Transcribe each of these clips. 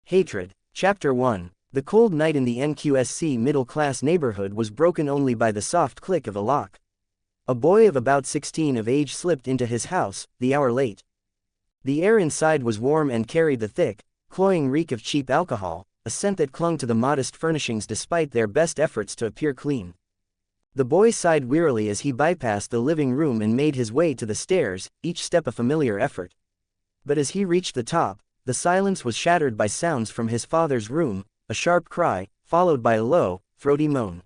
Hatred. Chapter 1. The cold night in the NQSC middle-class neighborhood was broken only by the soft click of a lock. A boy of about 16 of age slipped into his house, the hour late. The air inside was warm and carried the thick, cloying reek of cheap alcohol, a scent that clung to the modest furnishings despite their best efforts to appear clean. The boy sighed wearily as he bypassed the living room and made his way to the stairs, each step a familiar effort. But as he reached the top, the silence was shattered by sounds from his father's room, a sharp cry, followed by a low, throaty moan.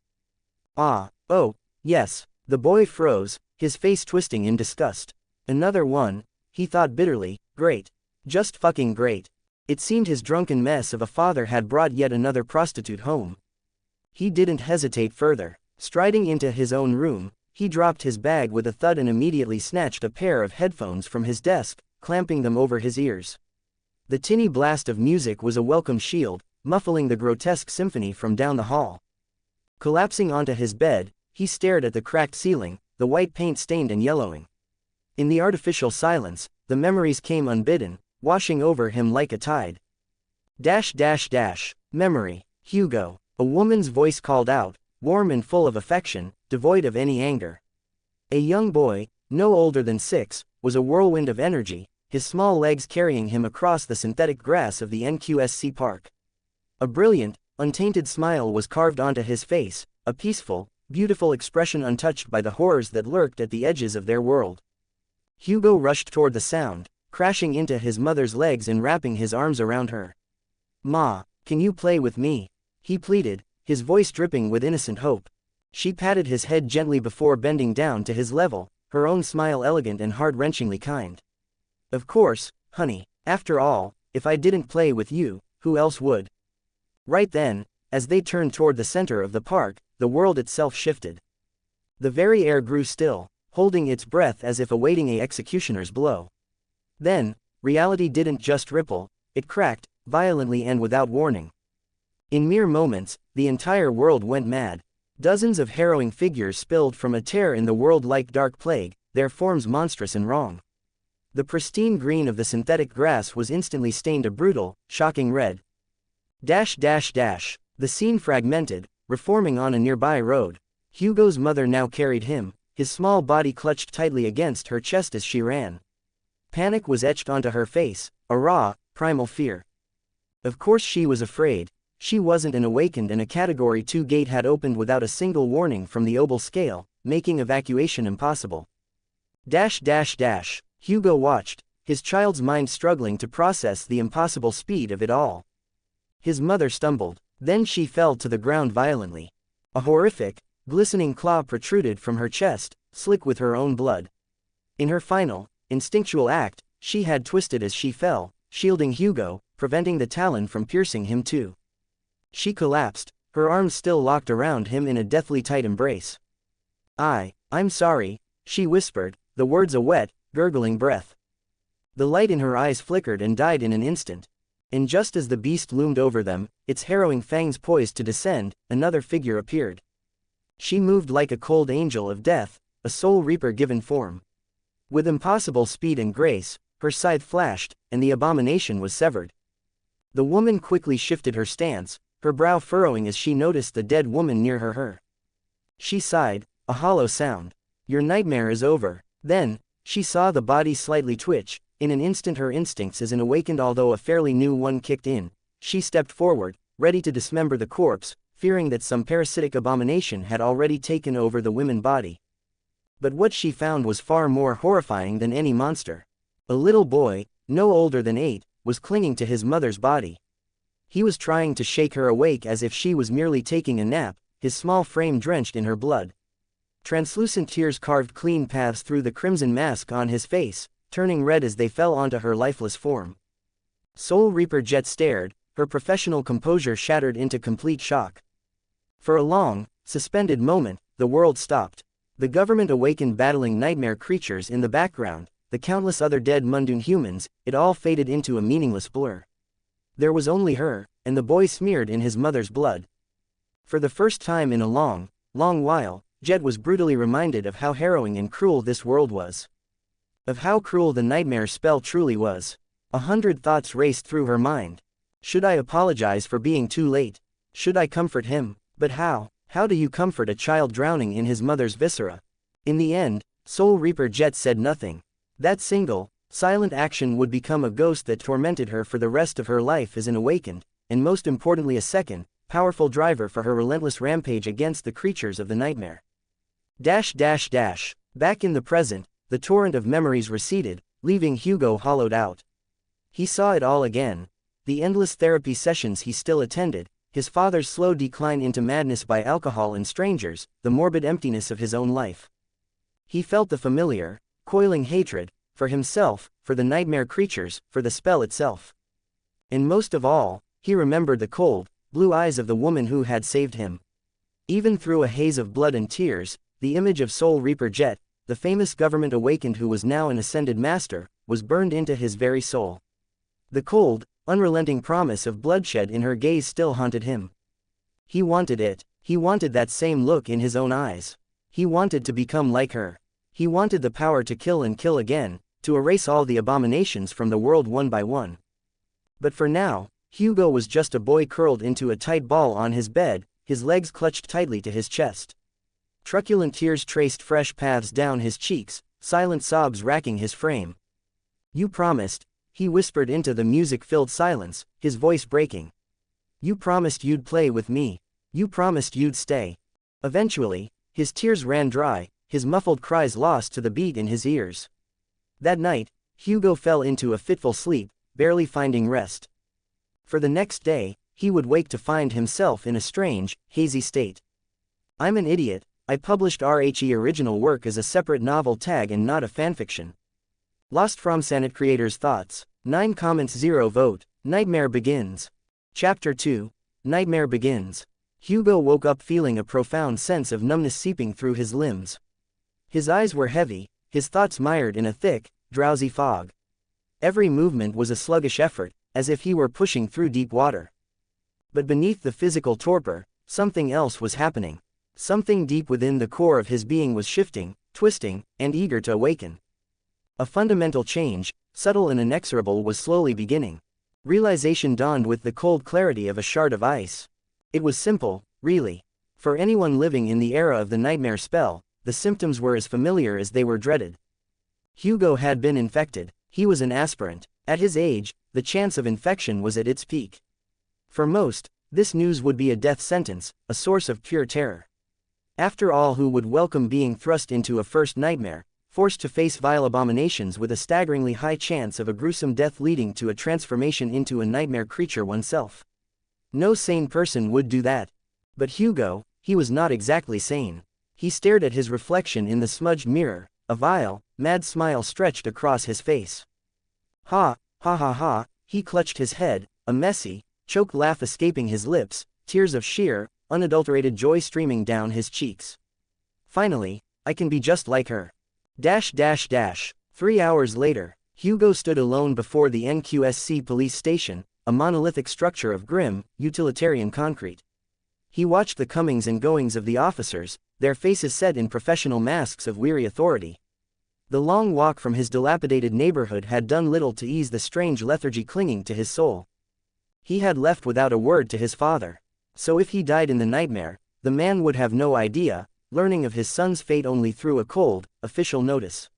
"Ah, oh, yes." The boy froze, his face twisting in disgust. Another one, he thought bitterly. Great. Just fucking great. It seemed his drunken mess of a father had brought yet another prostitute home. He didn't hesitate further. Striding into his own room, he dropped his bag with a thud and immediately snatched a pair of headphones from his desk, clamping them over his ears. The tinny blast of music was a welcome shield, muffling the grotesque symphony from down the hall. Collapsing onto his bed, he stared at the cracked ceiling, the white paint stained and yellowing. In the artificial silence, the memories came unbidden, washing over him like a tide. Memory. Hugo. A woman's voice called out, warm and full of affection, devoid of any anger. A young boy, no older than 6, was a whirlwind of energy, his small legs carrying him across the synthetic grass of the NQSC park. A brilliant, untainted smile was carved onto his face, a peaceful, beautiful expression untouched by the horrors that lurked at the edges of their world. Hugo rushed toward the sound, crashing into his mother's legs and wrapping his arms around her. "Ma, can you play with me?" he pleaded, his voice dripping with innocent hope. She patted his head gently before bending down to his level, her own smile elegant and heart-wrenchingly kind. "Of course, honey. After all, if I didn't play with you, who else would?" Right then, as they turned toward the center of the park, the world itself shifted. The very air grew still, holding its breath as if awaiting an executioner's blow. Then, reality didn't just ripple, it cracked, violently and without warning. In mere moments, the entire world went mad. Dozens of harrowing figures spilled from a tear in the world like dark plague, their forms monstrous and wrong. The pristine green of the synthetic grass was instantly stained a brutal, shocking red. The scene fragmented, reforming on a nearby road. Hugo's mother now carried him, his small body clutched tightly against her chest as she ran. Panic was etched onto her face, a raw, primal fear. Of course she was afraid. She wasn't an awakened and a Category 2 gate had opened without a single warning from the Obel scale, making evacuation impossible. Hugo watched, his child's mind struggling to process the impossible speed of it all. His mother stumbled, then she fell to the ground violently. A horrific, glistening claw protruded from her chest, slick with her own blood. In her final, instinctual act, she had twisted as she fell, shielding Hugo, preventing the talon from piercing him too. She collapsed, her arms still locked around him in a deathly tight embrace. I'm sorry," she whispered, the words a wet, gurgling breath. The light in her eyes flickered and died in an instant. And just as the beast loomed over them, its harrowing fangs poised to descend, another figure appeared. She moved like a cold angel of death, a soul reaper given form. With impossible speed and grace, her scythe flashed, and the abomination was severed. The woman quickly shifted her stance, her brow furrowing as she noticed the dead woman near her. She sighed, a hollow sound. "Your nightmare is over." Then, she saw the body slightly twitch. In an instant her instincts as an awakened although a fairly new one kicked in. She stepped forward, ready to dismember the corpse, fearing that some parasitic abomination had already taken over the woman body. But what she found was far more horrifying than any monster. A little boy, no older than 8, was clinging to his mother's body. He was trying to shake her awake as if she was merely taking a nap, his small frame drenched in her blood. Translucent tears carved clean paths through the crimson mask on his face, turning red as they fell onto her lifeless form. Soul Reaper Jet stared, her professional composure shattered into complete shock. For a long, suspended moment, the world stopped. The government awakened battling nightmare creatures in the background, the countless other dead mundane humans, it all faded into a meaningless blur. There was only her, and the boy smeared in his mother's blood. For the first time in a long, long while, Jet was brutally reminded of how harrowing and cruel this world was. Of how cruel the nightmare spell truly was. 100 thoughts raced through her mind. Should I apologize for being too late? Should I comfort him? But how? How do you comfort a child drowning in his mother's viscera? In the end, Soul Reaper Jet said nothing. That single, silent action would become a ghost that tormented her for the rest of her life as an awakened, and most importantly a second, powerful driver for her relentless rampage against the creatures of the nightmare. Back in the present, the torrent of memories receded, leaving Hugo hollowed out. He saw it all again. The endless therapy sessions he still attended, his father's slow decline into madness by alcohol and strangers, the morbid emptiness of his own life. He felt the familiar, coiling hatred, for himself, for the nightmare creatures, for the spell itself. And most of all, he remembered the cold, blue eyes of the woman who had saved him. Even through a haze of blood and tears, the image of Soul Reaper Jet, the famous government awakened who was now an ascended master, was burned into his very soul. The cold, unrelenting promise of bloodshed in her gaze still haunted him. He wanted it. He wanted that same look in his own eyes. He wanted to become like her. He wanted the power to kill and kill again, to erase all the abominations from the world one by one. But for now, Hugo was just a boy curled into a tight ball on his bed, his legs clutched tightly to his chest. Truculent tears traced fresh paths down his cheeks, silent sobs racking his frame. "You promised," he whispered into the music-filled silence, his voice breaking. "You promised you'd play with me. You promised you'd stay." Eventually, his tears ran dry, his muffled cries lost to the beat in his ears. That night, Hugo fell into a fitful sleep, barely finding rest. For the next day, he would wake to find himself in a strange, hazy state. "I'm an idiot. I published RHE original work as a separate novel tag and not a fanfiction." Lostfromsanit creators' thoughts. 9 comments 0 vote. Nightmare begins. Chapter 2. Nightmare begins. Hugo woke up feeling a profound sense of numbness seeping through his limbs. His eyes were heavy, his thoughts mired in a thick, drowsy fog. Every movement was a sluggish effort, as if he were pushing through deep water. But beneath the physical torpor, something else was happening. Something deep within the core of his being was shifting, twisting, and eager to awaken. A fundamental change, subtle and inexorable, was slowly beginning. Realization dawned with the cold clarity of a shard of ice. It was simple, really. For anyone living in the era of the nightmare spell, the symptoms were as familiar as they were dreaded. Hugo had been infected. He was an aspirant. At his age, the chance of infection was at its peak. For most, this news would be a death sentence, a source of pure terror. After all, who would welcome being thrust into a first nightmare, forced to face vile abominations with a staggeringly high chance of a gruesome death leading to a transformation into a nightmare creature oneself? No sane person would do that. But Hugo, he was not exactly sane. He stared at his reflection in the smudged mirror, a vile, mad smile stretched across his face. Ha, ha ha ha, he clutched his head, a messy, choked laugh escaping his lips, tears of sheer, unadulterated joy streaming down his cheeks. Finally, I can be just like her. 3 hours later, Hugo stood alone before the NQSC police station, a monolithic structure of grim, utilitarian concrete. He watched the comings and goings of the officers, their faces set in professional masks of weary authority. The long walk from his dilapidated neighborhood had done little to ease the strange lethargy clinging to his soul. He had left without a word to his father. So if he died in the nightmare, the man would have no idea, learning of his son's fate only through a cold, official notice.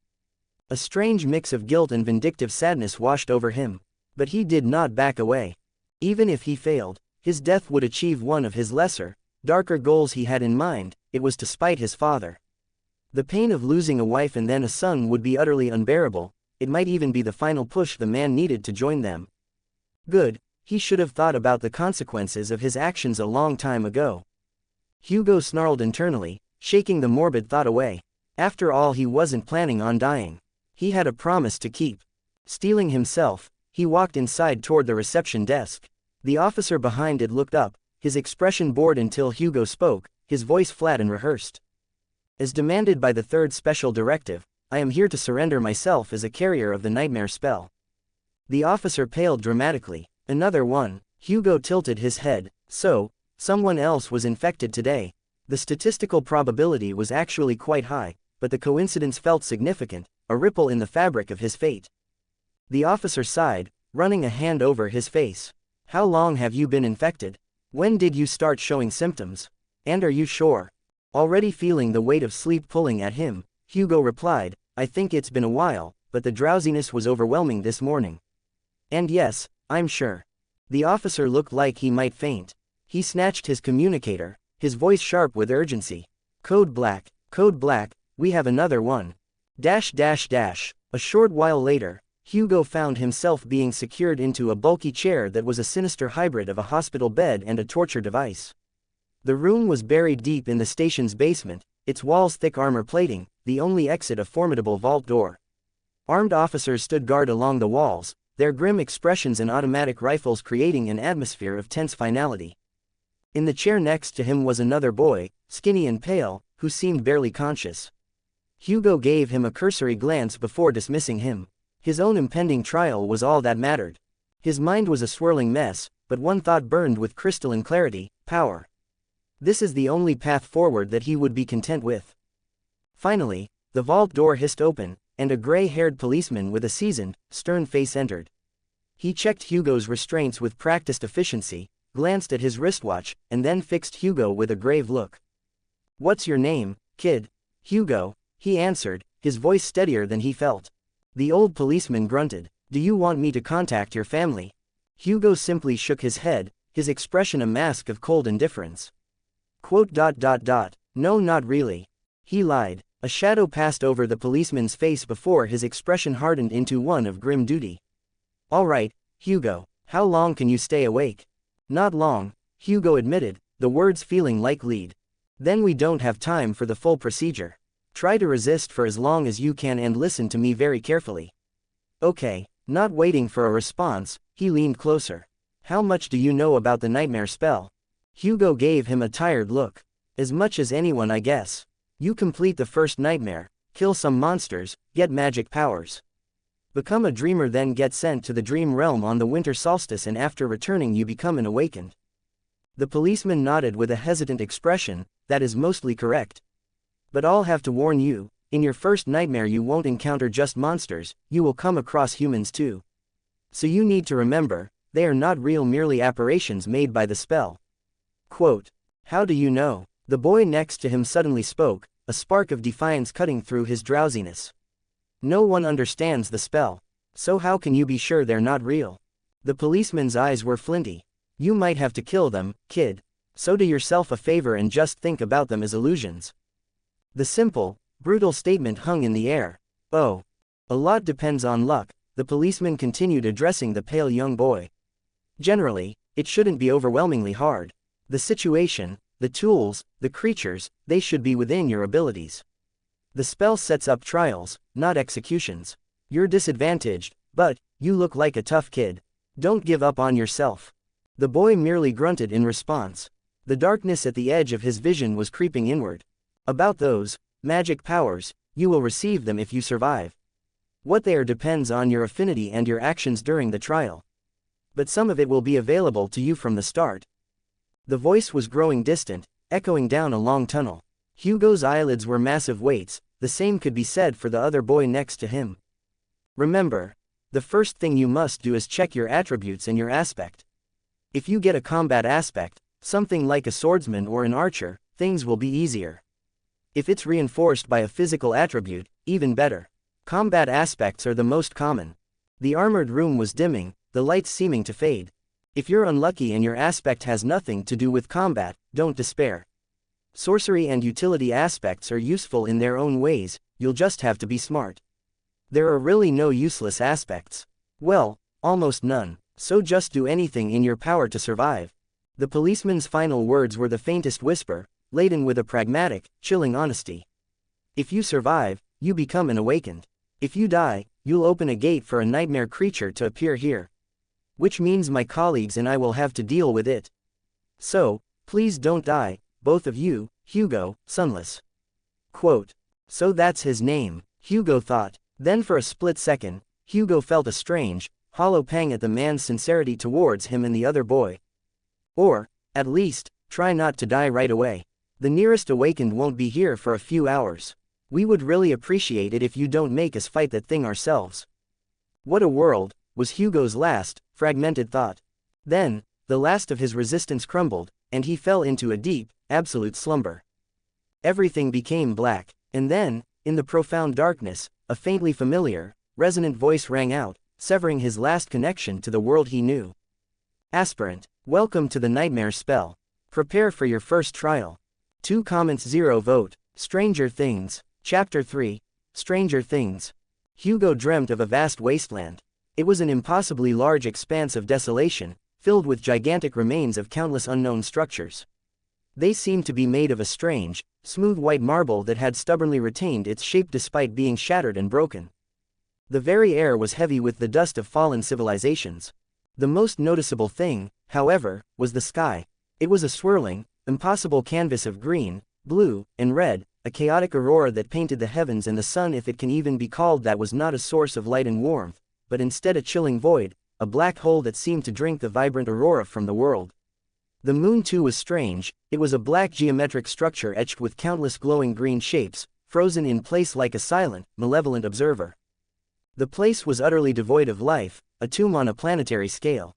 A strange mix of guilt and vindictive sadness washed over him. But he did not back away. Even if he failed, his death would achieve one of his lesser, darker goals he had in mind. It was to spite his father. The pain of losing a wife and then a son would be utterly unbearable. It might even be the final push the man needed to join them. Good, he should have thought about the consequences of his actions a long time ago. Hugo snarled internally, shaking the morbid thought away. After all, he wasn't planning on dying. He had a promise to keep. Steeling himself, he walked inside toward the reception desk. The officer behind it looked up, his expression bored until Hugo spoke, his voice flat and rehearsed. As demanded by the 3rd Special Directive, I am here to surrender myself as a carrier of the nightmare spell. The officer paled dramatically. Another one. Hugo tilted his head. So, someone else was infected today. The statistical probability was actually quite high, but the coincidence felt significant, a ripple in the fabric of his fate. The officer sighed, running a hand over his face. How long have you been infected? When did you start showing symptoms? And are you sure? Already feeling the weight of sleep pulling at him, Hugo replied, I think it's been a while, but the drowsiness was overwhelming this morning. And yes, I'm sure. The officer looked like he might faint. He snatched his communicator, his voice sharp with urgency. Code Black, we have another one. A short while later, Hugo found himself being secured into a bulky chair that was a sinister hybrid of a hospital bed and a torture device. The room was buried deep in the station's basement, its walls thick armor plating, the only exit a formidable vault door. Armed officers stood guard along the walls, their grim expressions and automatic rifles creating an atmosphere of tense finality. In the chair next to him was another boy, skinny and pale, who seemed barely conscious. Hugo gave him a cursory glance before dismissing him. His own impending trial was all that mattered. His mind was a swirling mess, but one thought burned with crystalline clarity: power. This is the only path forward that he would be content with. Finally, the vault door hissed open, and a gray-haired policeman with a seasoned, stern face entered. He checked Hugo's restraints with practiced efficiency, glanced at his wristwatch, and then fixed Hugo with a grave look. What's your name, kid? Hugo, he answered, his voice steadier than he felt. The old policeman grunted. Do you want me to contact your family? Hugo simply shook his head, his expression a mask of cold indifference. No, not really. He lied. A shadow passed over the policeman's face before his expression hardened into one of grim duty. All right, Hugo, how long can you stay awake? Not long, Hugo admitted, the words feeling like lead. Then we don't have time for the full procedure. Try to resist for as long as you can and listen to me very carefully. Okay. Not waiting for a response, he leaned closer. How much do you know about the nightmare spell? Hugo gave him a tired look. As much as anyone, I guess. You complete the first nightmare, kill some monsters, get magic powers. Become a dreamer, then get sent to the dream realm on the winter solstice, and after returning you become an awakened. The policeman nodded with a hesitant expression. That is mostly correct. But I'll have to warn you, in your first nightmare you won't encounter just monsters, you will come across humans too. So you need to remember, they are not real, merely apparitions made by the spell. Quote, how do you know? The boy next to him suddenly spoke, a spark of defiance cutting through his drowsiness. No one understands the spell. So how can you be sure they're not real? The policeman's eyes were flinty. You might have to kill them, kid. So do yourself a favor and just think about them as illusions. The simple, brutal statement hung in the air. Oh. A lot depends on luck, the policeman continued, addressing the pale young boy. Generally, it shouldn't be overwhelmingly hard. The situation, the tools, the creatures, they should be within your abilities. The spell sets up trials, not executions. You're disadvantaged, but you look like a tough kid. Don't give up on yourself. The boy merely grunted in response. The darkness at the edge of his vision was creeping inward. About those magic powers, you will receive them if you survive. What they are depends on your affinity and your actions during the trial. But some of it will be available to you from the start. The voice was growing distant, echoing down a long tunnel. Hugo's eyelids were massive weights, the same could be said for the other boy next to him. Remember, the first thing you must do is check your attributes and your aspect. If you get a combat aspect, something like a swordsman or an archer, things will be easier. If it's reinforced by a physical attribute, even better. Combat aspects are the most common. The armored room was dimming, the lights seeming to fade. If you're unlucky and your aspect has nothing to do with combat, don't despair. Sorcery and utility aspects are useful in their own ways, you'll just have to be smart. There are really no useless aspects. Well, almost none, so just do anything in your power to survive. The policeman's final words were the faintest whisper, laden with a pragmatic, chilling honesty. If you survive, you become an awakened. If you die, you'll open a gate for a nightmare creature to appear here. Which means my colleagues and I will have to deal with it. So, please don't die, both of you, Hugo, Sunless. Quote. So that's his name, Hugo thought. Then for a split second, Hugo felt a strange, hollow pang at the man's sincerity towards him and the other boy. Or, at least, try not to die right away. The nearest awakened won't be here for a few hours. We would really appreciate it if you don't make us fight that thing ourselves. What a world, was Hugo's last, fragmented thought. Then, the last of his resistance crumbled, and he fell into a deep, absolute slumber. Everything became black, and then, in the profound darkness, a faintly familiar, resonant voice rang out, severing his last connection to the world he knew. Aspirant, welcome to the nightmare spell. Prepare for your first trial. 2 comments 0 vote. Stranger Things. Chapter 3. Stranger Things. Hugo dreamt of a vast wasteland. It was an impossibly large expanse of desolation, filled with gigantic remains of countless unknown structures. They seemed to be made of a strange, smooth white marble that had stubbornly retained its shape despite being shattered and broken. The very air was heavy with the dust of fallen civilizations. The most noticeable thing, however, was the sky. It was a swirling, impossible canvas of green, blue, and red, a chaotic aurora that painted the heavens and the sun, if it can even be called that, was not a source of light and warmth, but instead a chilling void, a black hole that seemed to drink the vibrant aurora from the world. The moon too was strange. It was a black geometric structure etched with countless glowing green shapes, frozen in place like a silent, malevolent observer. The place was utterly devoid of life, a tomb on a planetary scale.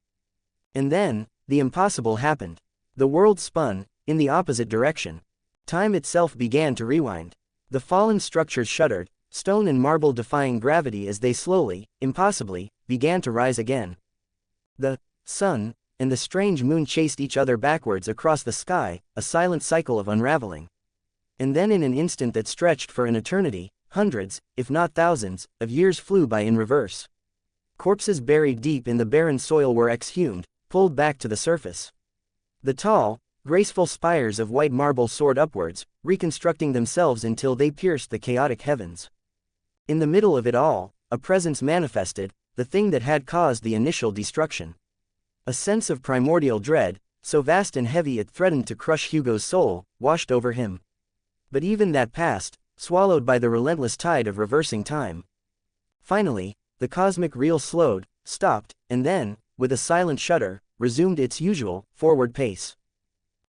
And then, the impossible happened. The world spun, in the opposite direction. Time itself began to rewind. The fallen structures shuddered, stone and marble defying gravity as they slowly, impossibly, began to rise again. The sun and the strange moon chased each other backwards across the sky, a silent cycle of unraveling. And then in an instant that stretched for an eternity, hundreds, if not thousands, of years flew by in reverse. Corpses buried deep in the barren soil were exhumed, pulled back to the surface. The tall, graceful spires of white marble soared upwards, reconstructing themselves until they pierced the chaotic heavens. In the middle of it all, a presence manifested, the thing that had caused the initial destruction. A sense of primordial dread, so vast and heavy it threatened to crush Hugo's soul, washed over him. But even that passed, swallowed by the relentless tide of reversing time. Finally, the cosmic reel slowed, stopped, and then, with a silent shudder, resumed its usual, forward pace.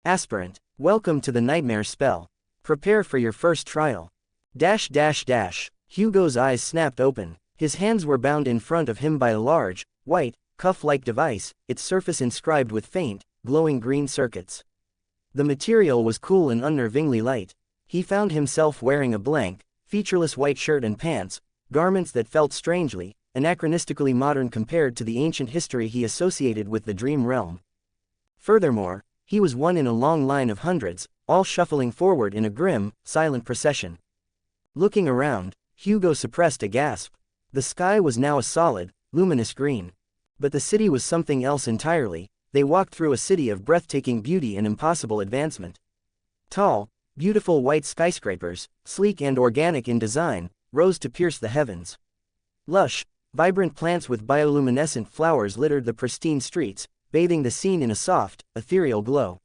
Aspirant, welcome to the nightmare spell. Prepare for your first trial. Hugo's eyes snapped open. His hands were bound in front of him by a large, white, cuff-like device, its surface inscribed with faint, glowing green circuits. The material was cool and unnervingly light. He found himself wearing a blank, featureless white shirt and pants, garments that felt strangely, anachronistically modern compared to the ancient history he associated with the dream realm. Furthermore, he was one in a long line of hundreds, all shuffling forward in a grim, silent procession. Looking around, Hugo suppressed a gasp. The sky was now a solid, luminous green. But the city was something else entirely. They walked through a city of breathtaking beauty and impossible advancement. Tall, beautiful white skyscrapers, sleek and organic in design, rose to pierce the heavens. Lush, vibrant plants with bioluminescent flowers littered the pristine streets, bathing the scene in a soft, ethereal glow.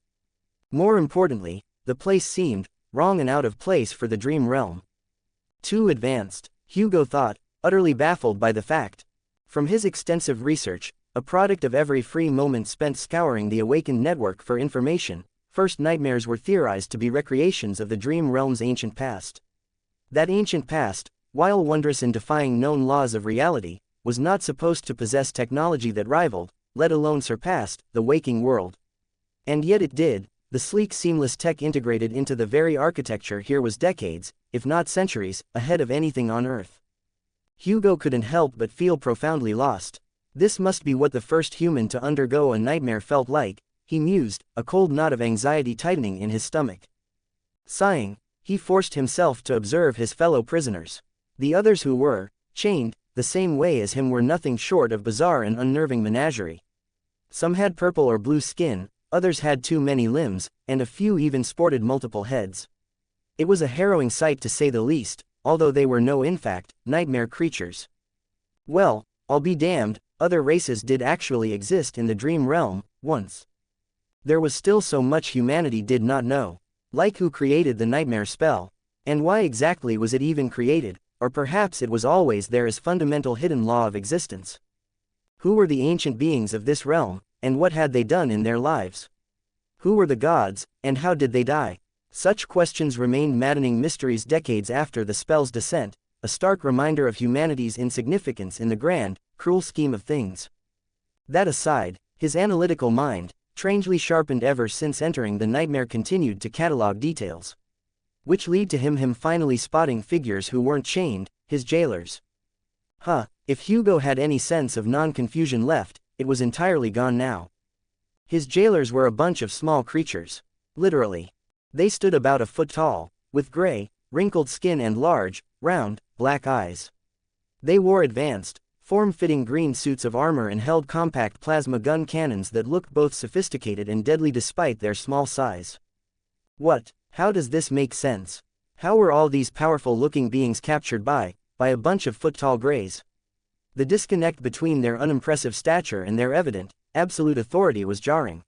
More importantly, the place seemed wrong and out of place for the dream realm. Too advanced, Hugo thought, utterly baffled by the fact. From his extensive research, a product of every free moment spent scouring the awakened network for information, first nightmares were theorized to be recreations of the dream realm's ancient past. That ancient past, while wondrous and defying known laws of reality, was not supposed to possess technology that rivaled, let alone surpassed, the waking world. And yet it did. The sleek seamless tech integrated into the very architecture here was decades, if not centuries, ahead of anything on Earth. Hugo couldn't help but feel profoundly lost. This must be what the first human to undergo a nightmare felt like, he mused, a cold knot of anxiety tightening in his stomach. Sighing, he forced himself to observe his fellow prisoners. The others who were chained the same way as him were nothing short of bizarre and unnerving menagerie. Some had purple or blue skin, others had too many limbs, and a few even sported multiple heads. It was a harrowing sight to say the least, although they were in fact, nightmare creatures. Well, I'll be damned, other races did actually exist in the dream realm, once. There was still so much humanity did not know. Like who created the nightmare spell? And why exactly was it even created? Or perhaps it was always there as fundamental hidden law of existence. Who were the ancient beings of this realm, and what had they done in their lives? Who were the gods, and how did they die? Such questions remained maddening mysteries decades after the spell's descent, a stark reminder of humanity's insignificance in the grand, cruel scheme of things. That aside, His analytical mind, strangely sharpened ever since entering the nightmare, continued to catalog details, which lead to him finally spotting figures who weren't chained, his jailers. If Hugo had any sense of non-confusion left, it was entirely gone now. His jailers were a bunch of small creatures. Literally. They stood about a foot tall, with gray, wrinkled skin and large, round, black eyes. They wore advanced, form-fitting green suits of armor and held compact plasma gun cannons that looked both sophisticated and deadly despite their small size. How does this make sense? How were all these powerful-looking beings captured by a bunch of foot-tall greys? The disconnect between their unimpressive stature and their evident, absolute authority was jarring.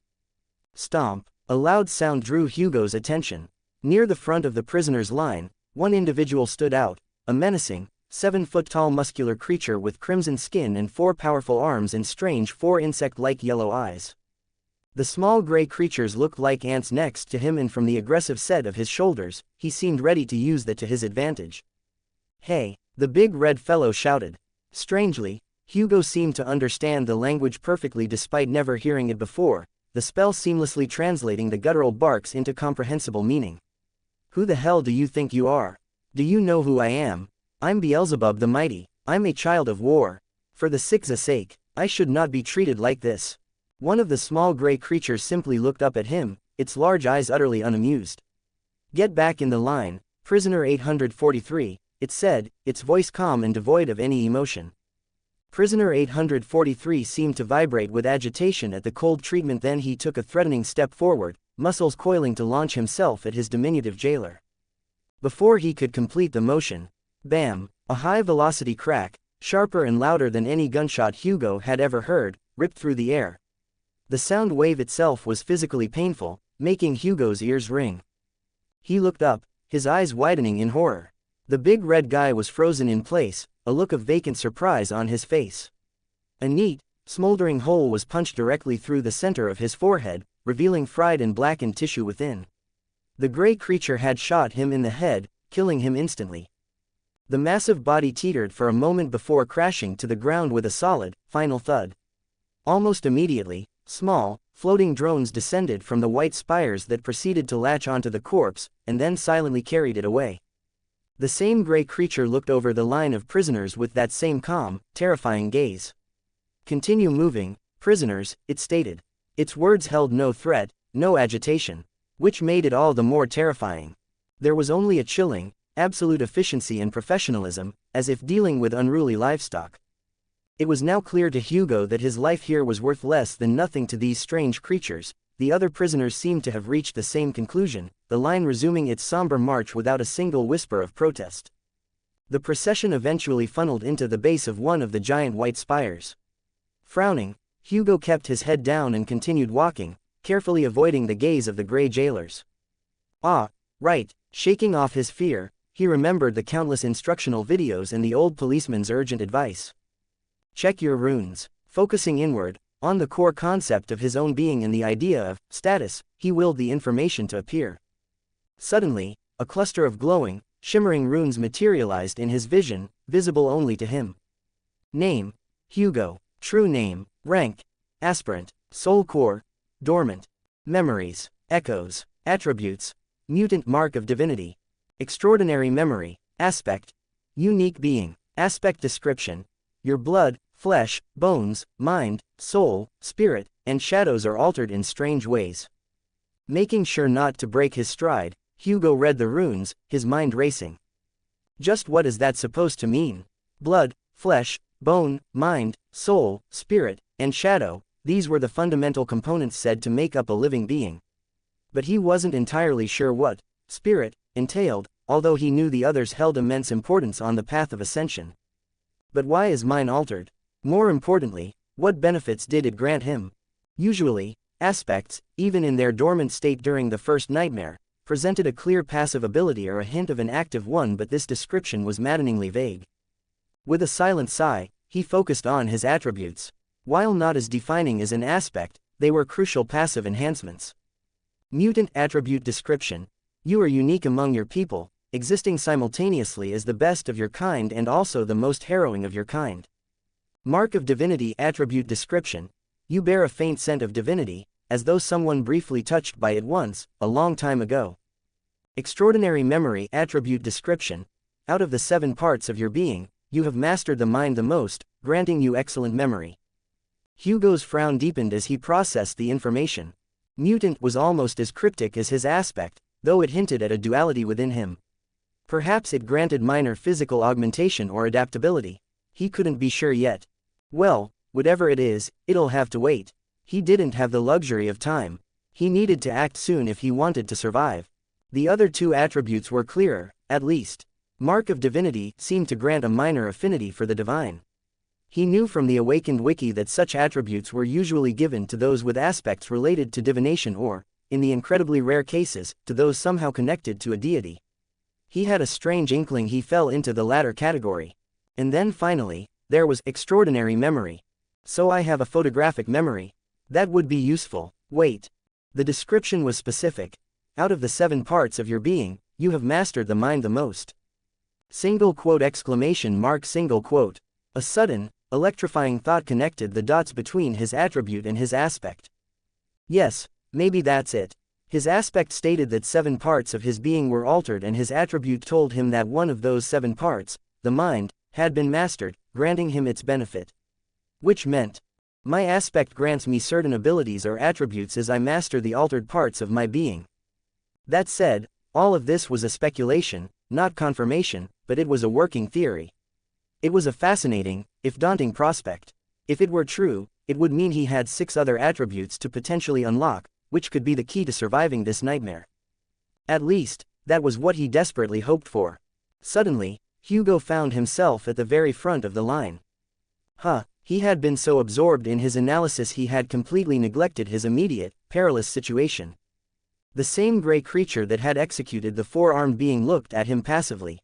Stomp. A loud sound drew Hugo's attention. Near the front of the prisoners' line, one individual stood out, a menacing, 7-foot-tall muscular creature with crimson skin and 4 powerful arms and strange 4 insect-like yellow eyes. The small gray creatures looked like ants next to him, and from the aggressive set of his shoulders, he seemed ready to use that to his advantage. "Hey!" the big red fellow shouted. Strangely, Hugo seemed to understand the language perfectly despite never hearing it before, the spell seamlessly translating the guttural barks into comprehensible meaning. "Who the hell do you think you are? Do you know who I am? I'm Beelzebub the Mighty. I'm a child of war. For the Six's sake, I should not be treated like this." One of the small gray creatures simply looked up at him, its large eyes utterly unamused. "Get back in the line, prisoner 843, it said, its voice calm and devoid of any emotion. Prisoner 843 seemed to vibrate with agitation at the cold treatment, then he took a threatening step forward, muscles coiling to launch himself at his diminutive jailer. Before he could complete the motion, bam, a high-velocity crack, sharper and louder than any gunshot Hugo had ever heard, ripped through the air. The sound wave itself was physically painful, making Hugo's ears ring. He looked up, his eyes widening in horror. The big red guy was frozen in place, a look of vacant surprise on his face. A neat, smoldering hole was punched directly through the center of his forehead, revealing fried and blackened tissue within. The gray creature had shot him in the head, killing him instantly. The massive body teetered for a moment before crashing to the ground with a solid, final thud. Almost immediately, small, floating drones descended from the white spires that proceeded to latch onto the corpse, and then silently carried it away. The same gray creature looked over the line of prisoners with that same calm, terrifying gaze. "Continue moving, prisoners," it stated. Its words held no threat, no agitation, which made it all the more terrifying. There was only a chilling, absolute efficiency and professionalism, as if dealing with unruly livestock. It was now clear to Hugo that his life here was worth less than nothing to these strange creatures. The other prisoners seemed to have reached the same conclusion, the line resuming its somber march without a single whisper of protest. The procession eventually funneled into the base of one of the giant white spires. Frowning, Hugo kept his head down and continued walking, carefully avoiding the gaze of the gray jailers. Right, shaking off his fear, he remembered the countless instructional videos and the old policeman's urgent advice. Check your runes. Focusing inward, on the core concept of his own being and the idea of status, he willed the information to appear. Suddenly, a cluster of glowing, shimmering runes materialized in his vision, visible only to him. Name: Hugo. True name: rank: aspirant. Soul core: dormant. Memories: echoes. Attributes: mutant mark of divinity. Extraordinary memory. Aspect: unique being. Aspect description: your blood, flesh, bones, mind, soul, spirit, and shadows are altered in strange ways. Making sure not to break his stride, Hugo read the runes, his mind racing. Just what is that supposed to mean? Blood, flesh, bone, mind, soul, spirit, and shadow, these were the fundamental components said to make up a living being. But he wasn't entirely sure what spirit entailed, although he knew the others held immense importance on the path of ascension. But why is mine altered? More importantly, what benefits did it grant him? Usually, aspects, even in their dormant state during the first nightmare, presented a clear passive ability or a hint of an active one, but this description was maddeningly vague. With a silent sigh, he focused on his attributes. While not as defining as an aspect, they were crucial passive enhancements. Mutant attribute description: you are unique among your people, existing simultaneously as the best of your kind and also the most harrowing of your kind. Mark of divinity attribute description: You bear a faint scent of divinity, as though someone briefly touched by it once, a long time ago. Extraordinary memory. Attribute description. Out of the 7 parts of your being, you have mastered the mind the most, granting you excellent memory. Hugo's frown deepened as he processed the information. Mutant was almost as cryptic as his aspect, though it hinted at a duality within him. Perhaps it granted minor physical augmentation or adaptability. He couldn't be sure yet. Well, whatever it is, it'll have to wait. He didn't have the luxury of time. He needed to act soon if he wanted to survive. The other 2 attributes were clearer, at least. Mark of Divinity seemed to grant a minor affinity for the divine. He knew from the Awakened Wiki that such attributes were usually given to those with aspects related to divination or, in the incredibly rare cases, to those somehow connected to a deity. He had a strange inkling he fell into the latter category. And then finally, there was extraordinary memory. So I have a photographic memory. That would be useful. Wait. The description was specific. Out of the 7 parts of your being, you have mastered the mind the most. Single quote exclamation mark single quote. A sudden, electrifying thought connected the dots between his attribute and his aspect. Yes, maybe that's it. His aspect stated that 7 parts of his being were altered and his attribute told him that one of those 7 parts, the mind, had been mastered, granting him its benefit. Which meant, my aspect grants me certain abilities or attributes as I master the altered parts of my being. That said, all of this was a speculation, not confirmation, but it was a working theory. It was a fascinating, if daunting prospect. If it were true, it would mean he had 6 other attributes to potentially unlock, which could be the key to surviving this nightmare. At least, that was what he desperately hoped for. Suddenly, Hugo found himself at the very front of the line. He had been so absorbed in his analysis he had completely neglected his immediate, perilous situation. The same gray creature that had executed the 4-armed being looked at him passively.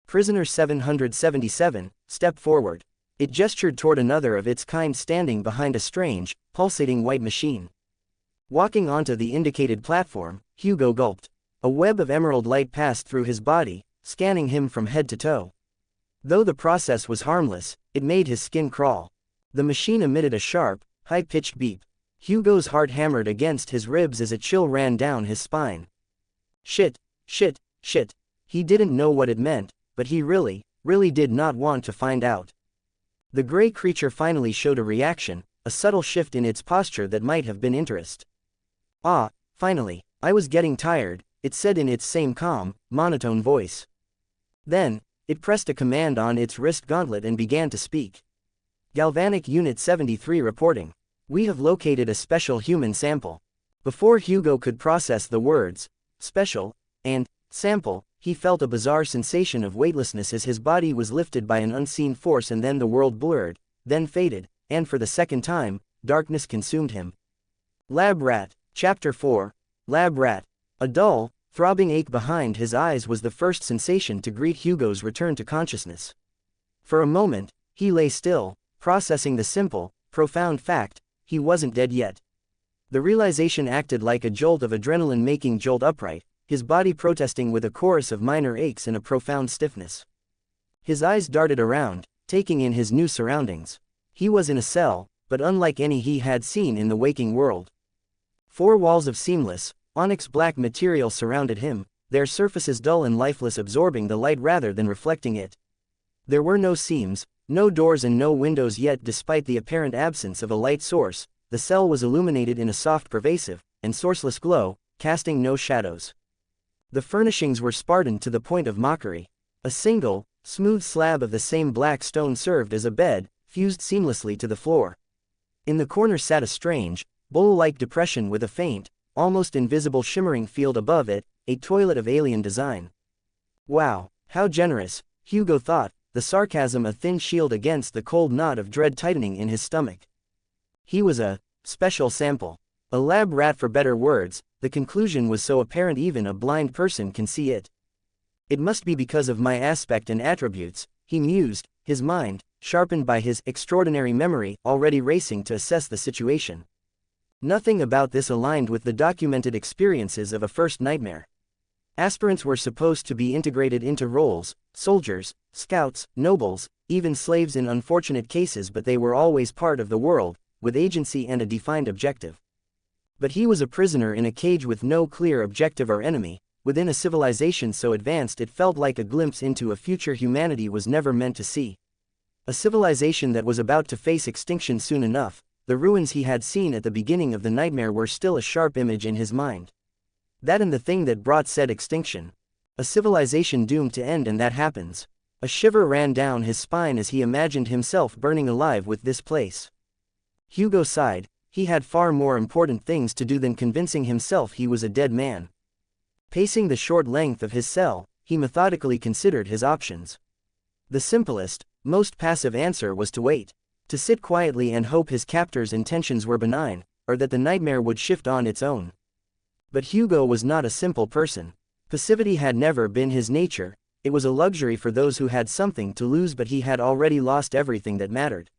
Prisoner 777, step forward. It gestured toward another of its kind standing behind a strange, pulsating white machine. Walking onto the indicated platform, Hugo gulped. A web of emerald light passed through his body, scanning him from head to toe. Though the process was harmless, it made his skin crawl. The machine emitted a sharp, high-pitched beep. Hugo's heart hammered against his ribs as a chill ran down his spine. Shit. He didn't know what it meant, but he really did not want to find out. The gray creature finally showed a reaction, a subtle shift in its posture that might have been interest. Finally, I was getting tired, it said in its same calm, monotone voice. Then, it pressed a command on its wrist gauntlet and began to speak. Galvanic Unit 73 reporting. We have located a special human sample. Before Hugo could process the words, special, and sample, he felt a bizarre sensation of weightlessness as his body was lifted by an unseen force, and then the world blurred, then faded, and for the second time, darkness consumed him. Lab Rat, Chapter 4, Lab Rat. A dull, throbbing ache behind his eyes was the first sensation to greet Hugo's return to consciousness. For a moment, he lay still, processing the simple, profound fact, he wasn't dead yet. The realization acted like a jolt of adrenaline, making jolt upright, his body protesting with a chorus of minor aches and a profound stiffness. His eyes darted around, taking in his new surroundings. He was in a cell, but unlike any he had seen in the waking world. 4 walls of seamless, onyx black material surrounded him, their surfaces dull and lifeless, absorbing the light rather than reflecting it. There were no seams, no doors and no windows, yet despite the apparent absence of a light source, the cell was illuminated in a soft, pervasive, and sourceless glow, casting no shadows. The furnishings were Spartan to the point of mockery. A single, smooth slab of the same black stone served as a bed, fused seamlessly to the floor. In the corner sat a strange, bowl-like depression with a faint, almost invisible shimmering field above it, a toilet of alien design. Wow, how generous, Hugo thought, the sarcasm a thin shield against the cold knot of dread tightening in his stomach. He was a special sample. A lab rat, for better words. The conclusion was so apparent even a blind person can see it. It must be because of my aspect and attributes, he mused, his mind, sharpened by his extraordinary memory, already racing to assess the situation. Nothing about this aligned with the documented experiences of a first nightmare. Aspirants were supposed to be integrated into roles, soldiers, scouts, nobles, even slaves in unfortunate cases, but they were always part of the world, with agency and a defined objective. But he was a prisoner in a cage with no clear objective or enemy, within a civilization so advanced it felt like a glimpse into a future humanity was never meant to see. A civilization that was about to face extinction soon enough. The ruins he had seen at the beginning of the nightmare were still a sharp image in his mind. That and the thing that brought said extinction. A civilization doomed to end, and that happens. A shiver ran down his spine as he imagined himself burning alive with this place. Hugo sighed. He had far more important things to do than convincing himself he was a dead man. Pacing the short length of his cell, he methodically considered his options. The simplest, most passive answer was to wait. To sit quietly and hope his captor's intentions were benign, or that the nightmare would shift on its own. But Hugo was not a simple person. Passivity had never been his nature. It was a luxury for those who had something to lose, but he had already lost everything that mattered.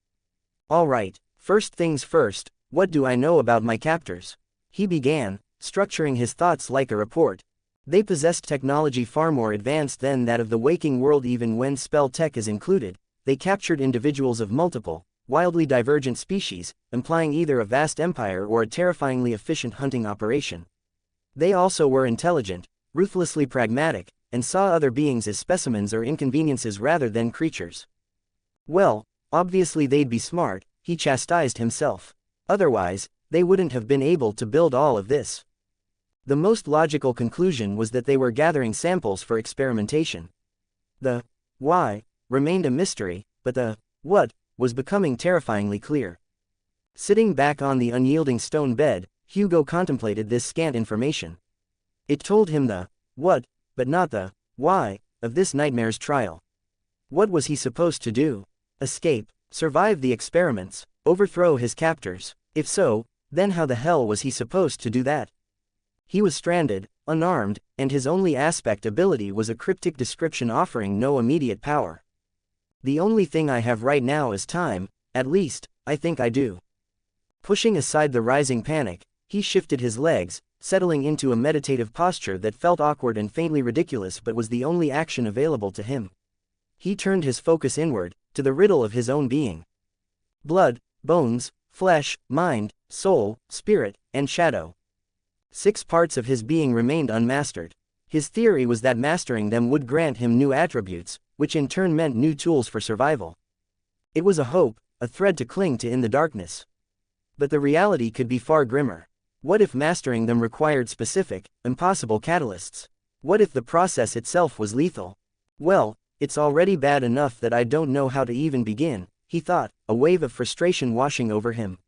All right, first things first, what do I know about my captors? He began, structuring his thoughts like a report. They possessed technology far more advanced than that of the waking world, even when spell tech is included. They captured individuals of multiple, wildly divergent species, implying either a vast empire or a terrifyingly efficient hunting operation. They also were intelligent, ruthlessly pragmatic, and saw other beings as specimens or inconveniences rather than creatures. Well, obviously they'd be smart, he chastised himself. Otherwise, they wouldn't have been able to build all of this. The most logical conclusion was that they were gathering samples for experimentation. The why remained a mystery, but the what was becoming terrifyingly clear. Sitting back on the unyielding stone bed, Hugo contemplated this scant information. It told him the what, but not the why, of this nightmare's trial. What was he supposed to do? Escape, survive the experiments, overthrow his captors? If so, then how the hell was he supposed to do that? He was stranded, unarmed, and his only aspect ability was a cryptic description offering no immediate power. The only thing I have right now is time, at least, I think I do. Pushing aside the rising panic, he shifted his legs, settling into a meditative posture that felt awkward and faintly ridiculous but was the only action available to him. He turned his focus inward, to the riddle of his own being. Blood, bones, flesh, mind, soul, spirit, and shadow. 6 parts of his being remained unmastered. His theory was that mastering them would grant him new attributes, which in turn meant new tools for survival. It was a hope, a thread to cling to in the darkness. But the reality could be far grimmer. What if mastering them required specific, impossible catalysts? What if the process itself was lethal? Well, it's already bad enough that I don't know how to even begin, he thought, a wave of frustration washing over him.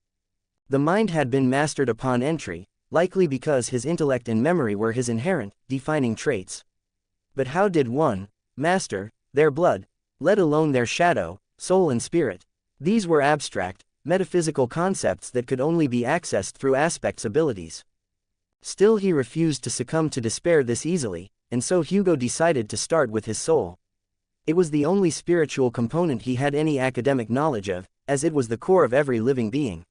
The mind had been mastered upon entry, likely because his intellect and memory were his inherent, defining traits. But how did one master their blood, let alone their shadow, soul and spirit? These were abstract, metaphysical concepts that could only be accessed through aspects abilities. Still, he refused to succumb to despair this easily, and so Hugo decided to start with his soul. It was the only spiritual component he had any academic knowledge of, as it was the core of every living being.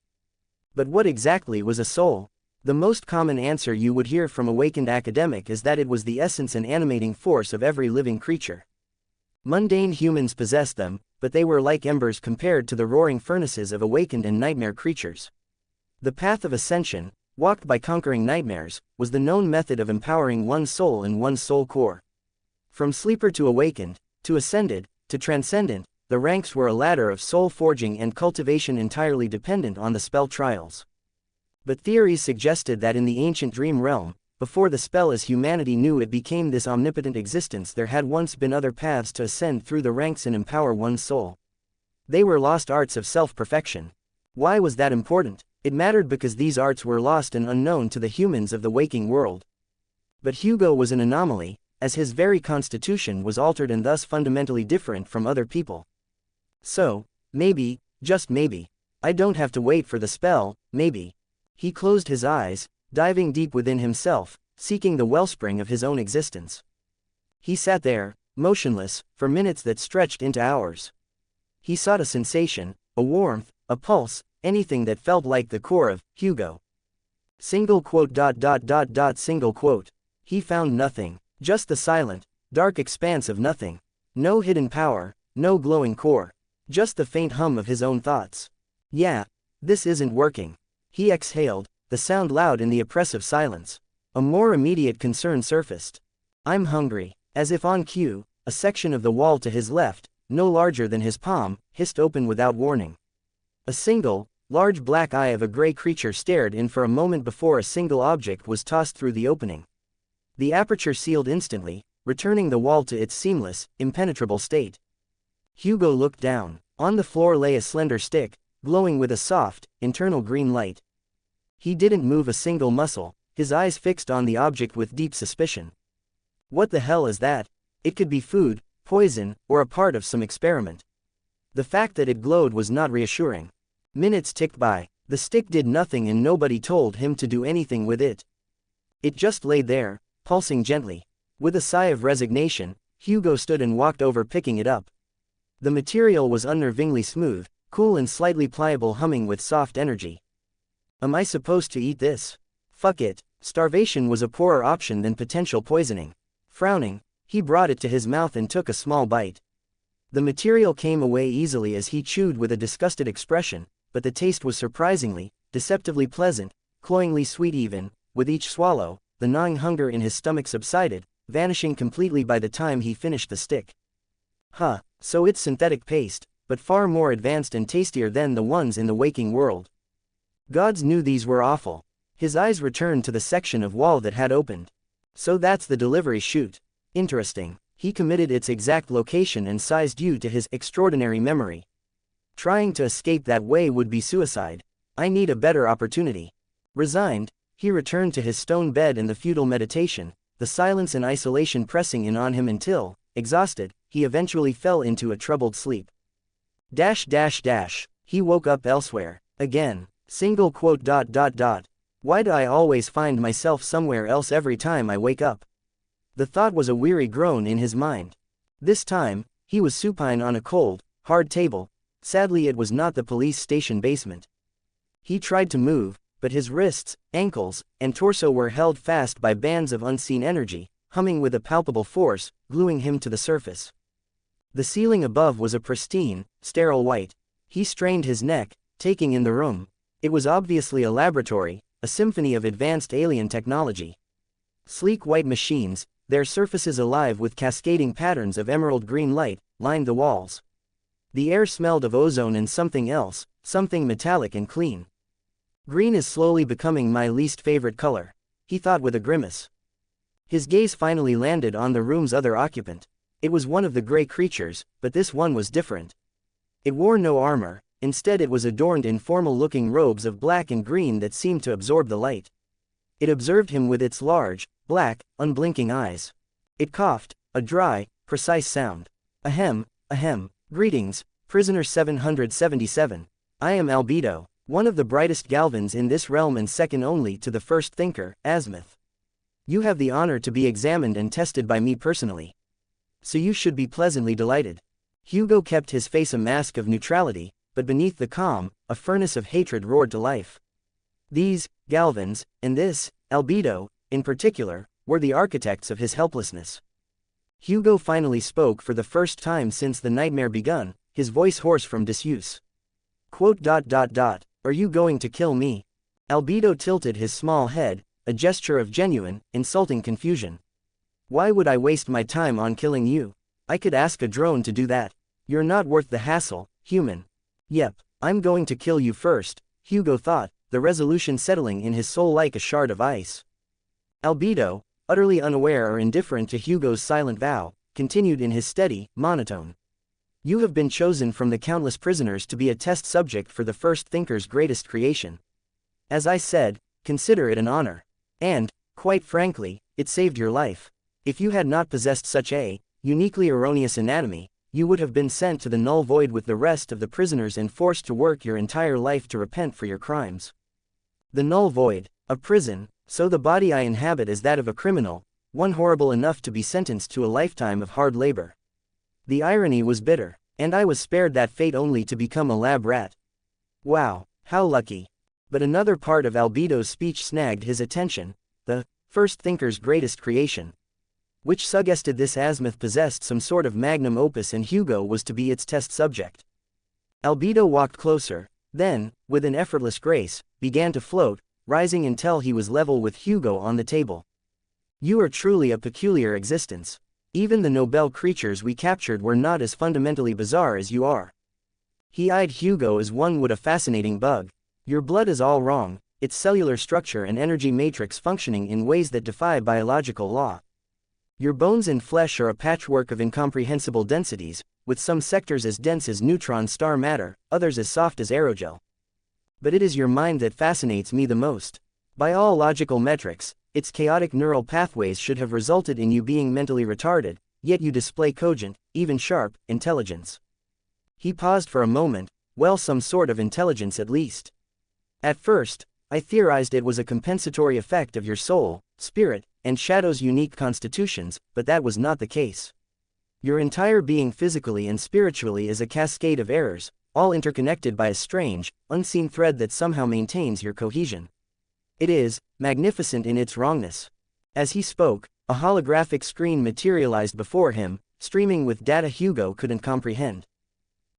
But what exactly was a soul? The most common answer you would hear from awakened academic is that it was the essence and animating force of every living creature. Mundane humans possessed them, but they were like embers compared to the roaring furnaces of awakened and nightmare creatures. The path of ascension, walked by conquering nightmares, was the known method of empowering one's soul and one's soul core. From sleeper to awakened, to ascended, to transcendent, the ranks were a ladder of soul forging and cultivation entirely dependent on the spell trials. But theories suggested that in the ancient dream realm, before the spell as humanity knew it became this omnipotent existence, there had once been other paths to ascend through the ranks and empower one's soul. They were lost arts of self-perfection. Why was that important? It mattered because these arts were lost and unknown to the humans of the waking world. But Hugo was an anomaly, as his very constitution was altered and thus fundamentally different from other people. So, maybe, just maybe, I don't have to wait for the spell, maybe. He closed his eyes, diving deep within himself, seeking the wellspring of his own existence. He sat there, motionless, for minutes that stretched into hours. He sought a sensation, a warmth, a pulse, anything that felt like the core of Hugo. Single quote. Single quote. He found nothing, just the silent, dark expanse of nothing. No hidden power, no glowing core, just the faint hum of his own thoughts. Yeah, This isn't working. He exhaled, the sound loud in the oppressive silence. A more immediate concern surfaced. I'm hungry. As if on cue, a section of the wall to his left, no larger than his palm, hissed open without warning. A single, large black eye of a gray creature stared in for a moment before a single object was tossed through the opening. The aperture sealed instantly, returning the wall to its seamless, impenetrable state. Hugo looked down. On the floor lay a slender stick, glowing with a soft, internal green light. He didn't move a single muscle, his eyes fixed on the object with deep suspicion. What the hell is that? It could be food, poison, or a part of some experiment. The fact that it glowed was not reassuring. Minutes ticked by. The stick did nothing and nobody told him to do anything with it. It just lay there, pulsing gently. With a sigh of resignation, Hugo stood and walked over, picking it up. The material was unnervingly smooth, cool and slightly pliable, humming with soft energy. Am I supposed to eat this? Fuck it. Starvation was a poorer option than potential poisoning. Frowning, he brought it to his mouth and took a small bite. The material came away easily as he chewed with a disgusted expression, but the taste was surprisingly, deceptively pleasant, cloyingly sweet. Even with each swallow, the gnawing hunger in his stomach subsided, vanishing completely by the time he finished the stick. Huh, so it's synthetic paste, but far more advanced and tastier than the ones in the waking world. Gods knew these were awful. His eyes returned to the section of wall that had opened. So that's the delivery chute. Interesting. He committed its exact location and size due to his extraordinary memory. Trying to escape that way would be suicide. I need a better opportunity. Resigned, he returned to his stone bed in the futile meditation, the silence and isolation pressing in on him until, exhausted, he eventually fell into a troubled sleep. He woke up elsewhere. Again. Why do I always find myself somewhere else every time I wake up? The thought was a weary groan in his mind. This time, he was supine on a cold, hard table. Sadly, it was not the police station basement. He tried to move, but his wrists, ankles, and torso were held fast by bands of unseen energy, humming with a palpable force, gluing him to the surface. The ceiling above was a pristine, sterile white. He strained his neck, taking in the room. It was obviously a laboratory, a symphony of advanced alien technology. Sleek white machines, their surfaces alive with cascading patterns of emerald green light, lined the walls. The air smelled of ozone and something else, something metallic and clean. Green is slowly becoming my least favorite color, he thought with a grimace. His gaze finally landed on the room's other occupant. It was one of the gray creatures, but this one was different. It wore no armor, instead it was adorned in formal-looking robes of black and green that seemed to absorb the light. It observed him with its large, black, unblinking eyes. It coughed, a dry, precise sound. Ahem, ahem. Greetings, prisoner 777. I am Albedo, one of the brightest Galvans in this realm and second only to the first thinker, Azimuth. You have the honor to be examined and tested by me personally. So you should be pleasantly delighted. Hugo kept his face a mask of neutrality, but beneath the calm, a furnace of hatred roared to life. These, Galvans, and this, Albedo, in particular, were the architects of his helplessness. Hugo finally spoke for the first time since the nightmare begun, his voice hoarse from disuse. Are you going to kill me? Albedo tilted his small head, a gesture of genuine, insulting confusion. Why would I waste my time on killing you? I could ask a drone to do that. You're not worth the hassle, human. Yep, I'm going to kill you first, Hugo thought, the resolution settling in his soul like a shard of ice. Albedo, utterly unaware or indifferent to Hugo's silent vow, continued in his steady, monotone. You have been chosen from the countless prisoners to be a test subject for the first thinker's greatest creation. As I said, consider it an honor. And, quite frankly, it saved your life. If you had not possessed such a, uniquely erroneous anatomy, you would have been sent to the null void with the rest of the prisoners and forced to work your entire life to repent for your crimes. The null void, a prison, so the body I inhabit is that of a criminal, one horrible enough to be sentenced to a lifetime of hard labor. The irony was bitter, and I was spared that fate only to become a lab rat. Wow, how lucky. But another part of Albedo's speech snagged his attention, the first thinker's greatest creation. Which suggested this Azimuth possessed some sort of magnum opus and Hugo was to be its test subject. Albedo walked closer, Then, with an effortless grace, began to float, rising until he was level with Hugo on the table. You are truly a peculiar existence. Even the noble creatures we captured were not as fundamentally bizarre as you are. He eyed Hugo as one would a fascinating bug. Your blood is all wrong, its cellular structure and energy matrix functioning in ways that defy biological law. Your bones and flesh are a patchwork of incomprehensible densities, with some sectors as dense as neutron star matter, others as soft as aerogel. But it is your mind that fascinates me the most. By all logical metrics, its chaotic neural pathways should have resulted in you being mentally retarded, yet you display cogent, even sharp, intelligence. He paused for a moment, well, some sort of intelligence at least. At first, I theorized it was a compensatory effect of your soul, spirit, and shadow's unique constitutions, but that was not the case. Your entire being physically and spiritually is a cascade of errors, all interconnected by a strange, unseen thread that somehow maintains your cohesion. It is magnificent in its wrongness. As he spoke, a holographic screen materialized before him, streaming with data Hugo couldn't comprehend.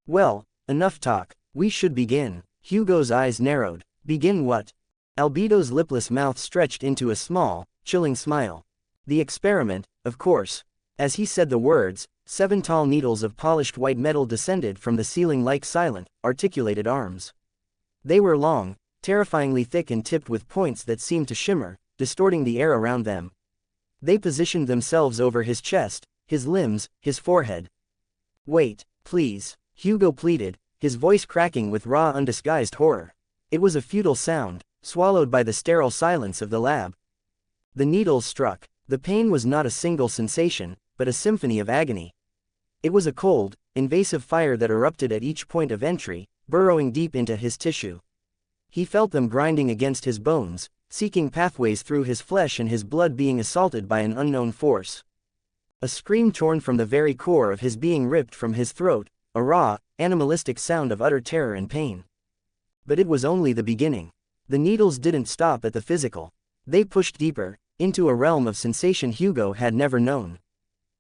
Well, enough talk, we should begin. Hugo's eyes narrowed. Begin what? Albedo's lipless mouth stretched into a small, chilling smile. The experiment, of course. As he said the words, 7 tall needles of polished white metal descended from the ceiling like silent, articulated arms. They were long, terrifyingly thick and tipped with points that seemed to shimmer, distorting the air around them. They positioned themselves over his chest, his limbs, his forehead. Wait, please, Hugo pleaded, his voice cracking with raw undisguised horror. It was a futile sound, swallowed by the sterile silence of the lab. The needles struck. The pain was not a single sensation, but a symphony of agony. It was a cold, invasive fire that erupted at each point of entry, burrowing deep into his tissue. He felt them grinding against his bones, seeking pathways through his flesh and his blood being assaulted by an unknown force. A scream torn from the very core of his being ripped from his throat, a raw, animalistic sound of utter terror and pain. But it was only the beginning. The needles didn't stop at the physical. They pushed deeper, into a realm of sensation Hugo had never known.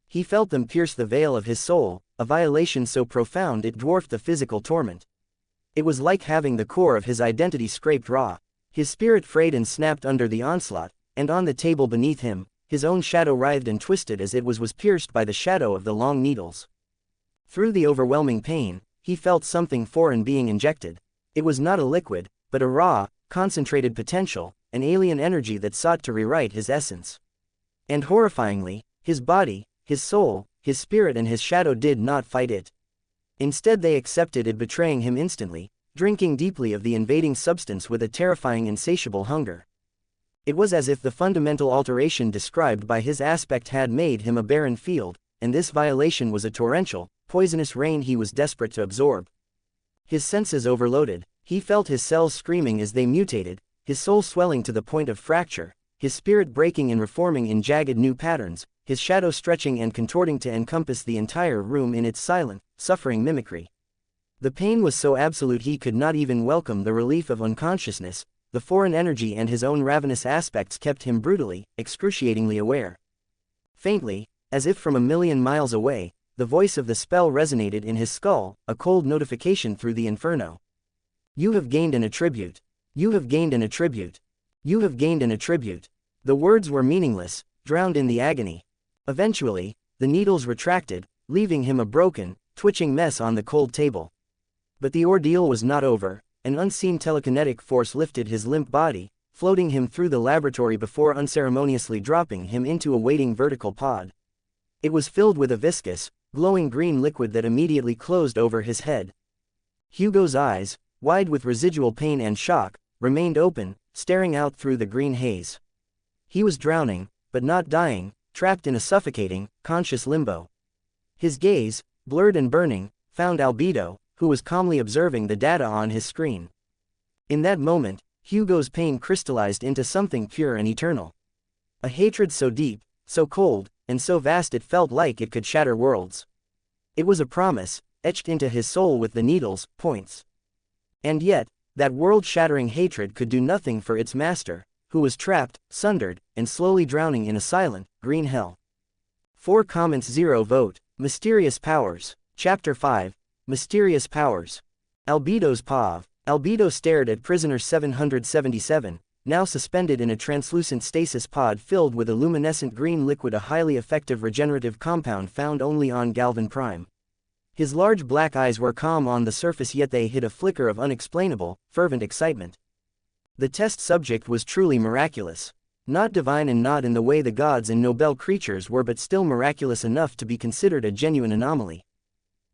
He felt them pierce the veil of his soul, a violation so profound it dwarfed the physical torment. It was like having the core of his identity scraped raw. His spirit frayed and snapped under the onslaught, and on the table beneath him, his own shadow writhed and twisted as it was pierced by the shadow of the long needles. Through the overwhelming pain, he felt something foreign being injected. It was not a liquid, but a raw, concentrated potential, an alien energy that sought to rewrite his essence. And horrifyingly, his body, his soul, his spirit and his shadow did not fight it. Instead they accepted it, betraying him instantly, drinking deeply of the invading substance with a terrifying insatiable hunger. It was as if the fundamental alteration described by his aspect had made him a barren field, and this violation was a torrential, poisonous rain he was desperate to absorb. His senses overloaded, he felt his cells screaming as they mutated, his soul swelling to the point of fracture, his spirit breaking and reforming in jagged new patterns, his shadow stretching and contorting to encompass the entire room in its silent, suffering mimicry. The pain was so absolute he could not even welcome the relief of unconsciousness. The foreign energy and his own ravenous aspects kept him brutally, excruciatingly aware. Faintly, as if from a million miles away, the voice of the spell resonated in his skull, a cold notification through the inferno. You have gained an attribute. You have gained an attribute. You have gained an attribute. The words were meaningless, drowned in the agony. Eventually, the needles retracted, leaving him a broken, twitching mess on the cold table. But the ordeal was not over. An unseen telekinetic force lifted his limp body, floating him through the laboratory before unceremoniously dropping him into a waiting vertical pod. It was filled with a viscous, glowing green liquid that immediately closed over his head. Hugo's eyes, wide with residual pain and shock, remained open, staring out through the green haze. He was drowning, but not dying, trapped in a suffocating, conscious limbo. His gaze, blurred and burning, found Albedo, who was calmly observing the data on his screen. In that moment, Hugo's pain crystallized into something pure and eternal. A hatred so deep, so cold, and so vast it felt like it could shatter worlds. It was a promise, etched into his soul with the needle's points. And yet, that world-shattering hatred could do nothing for its master, who was trapped, sundered, and slowly drowning in a silent, green hell. 4 comments 0 vote. Mysterious Powers. Chapter 5. Mysterious Powers. Albedo's POV. Albedo stared at prisoner 777, now suspended in a translucent stasis pod filled with a luminescent green liquid, a highly effective regenerative compound found only on Galvan Prime. His large black eyes were calm on the surface, yet they hid a flicker of unexplainable, fervent excitement. The test subject was truly miraculous. Not divine and not in the way the gods and noble creatures were, but still miraculous enough to be considered a genuine anomaly.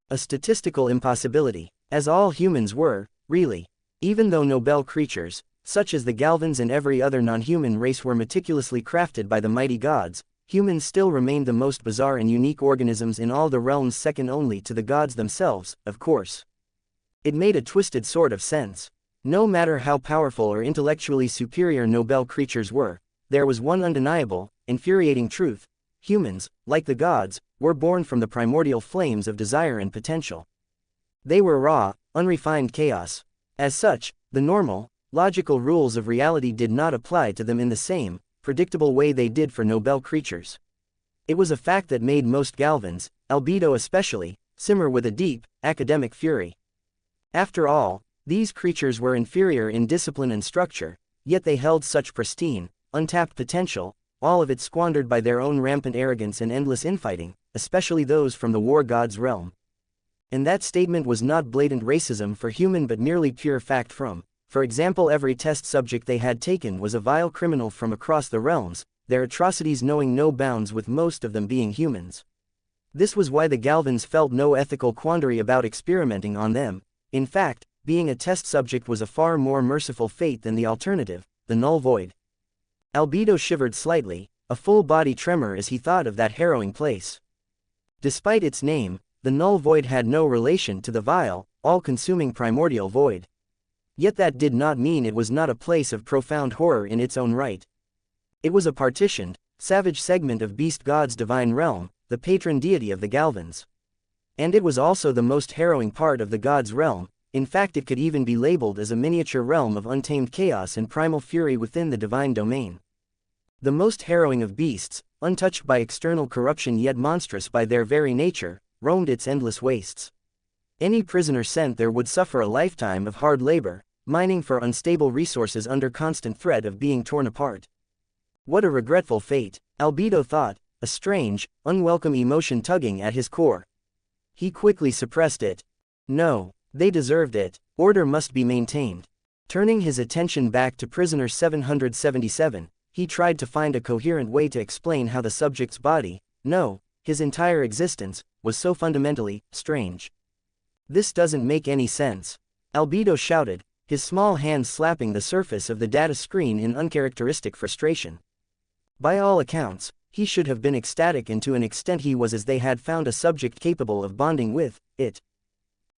A statistical impossibility, as all humans were, really. Even though noble creatures, such as the Galvans and every other non-human race, were meticulously crafted by the mighty gods, humans still remained the most bizarre and unique organisms in all the realms, second only to the gods themselves, of course. It made a twisted sort of sense. No matter how powerful or intellectually superior noble creatures were, there was one undeniable, infuriating truth: humans, like the gods, were born from the primordial flames of desire and potential. They were raw, unrefined chaos. As such, the normal, logical rules of reality did not apply to them in the same, predictable way they did for noble creatures. It was a fact that made most Galvans, Albedo especially, simmer with a deep, academic fury. After all, these creatures were inferior in discipline and structure, yet they held such pristine, untapped potential, all of it squandered by their own rampant arrogance and endless infighting, especially those from the war god's realm. And that statement was not blatant racism for human, but merely pure fact from, for example, every test subject they had taken was a vile criminal from across the realms, their atrocities knowing no bounds, with most of them being humans. This was why the Galvans felt no ethical quandary about experimenting on them. In fact, being a test subject was a far more merciful fate than the alternative, the null void. Albedo shivered slightly, a full-body tremor, as he thought of that harrowing place. Despite its name, the null void had no relation to the vile, all-consuming primordial void. Yet that did not mean it was not a place of profound horror in its own right. It was a partitioned, savage segment of Beast God's divine realm, the patron deity of the Galvans. And it was also the most harrowing part of the god's realm. In fact, it could even be labeled as a miniature realm of untamed chaos and primal fury within the divine domain. The most harrowing of beasts, untouched by external corruption yet monstrous by their very nature, roamed its endless wastes. Any prisoner sent there would suffer a lifetime of hard labor, mining for unstable resources under constant threat of being torn apart. What a regretful fate, Albedo thought, a strange, unwelcome emotion tugging at his core. He quickly suppressed it. No, they deserved it. Order must be maintained. Turning his attention back to prisoner 777, he tried to find a coherent way to explain how the subject's body, no, his entire existence, was so fundamentally strange. This doesn't make any sense, Albedo shouted, his small hand slapping the surface of the data screen in uncharacteristic frustration. By all accounts, he should have been ecstatic, and to an extent he was, as they had found a subject capable of bonding with it.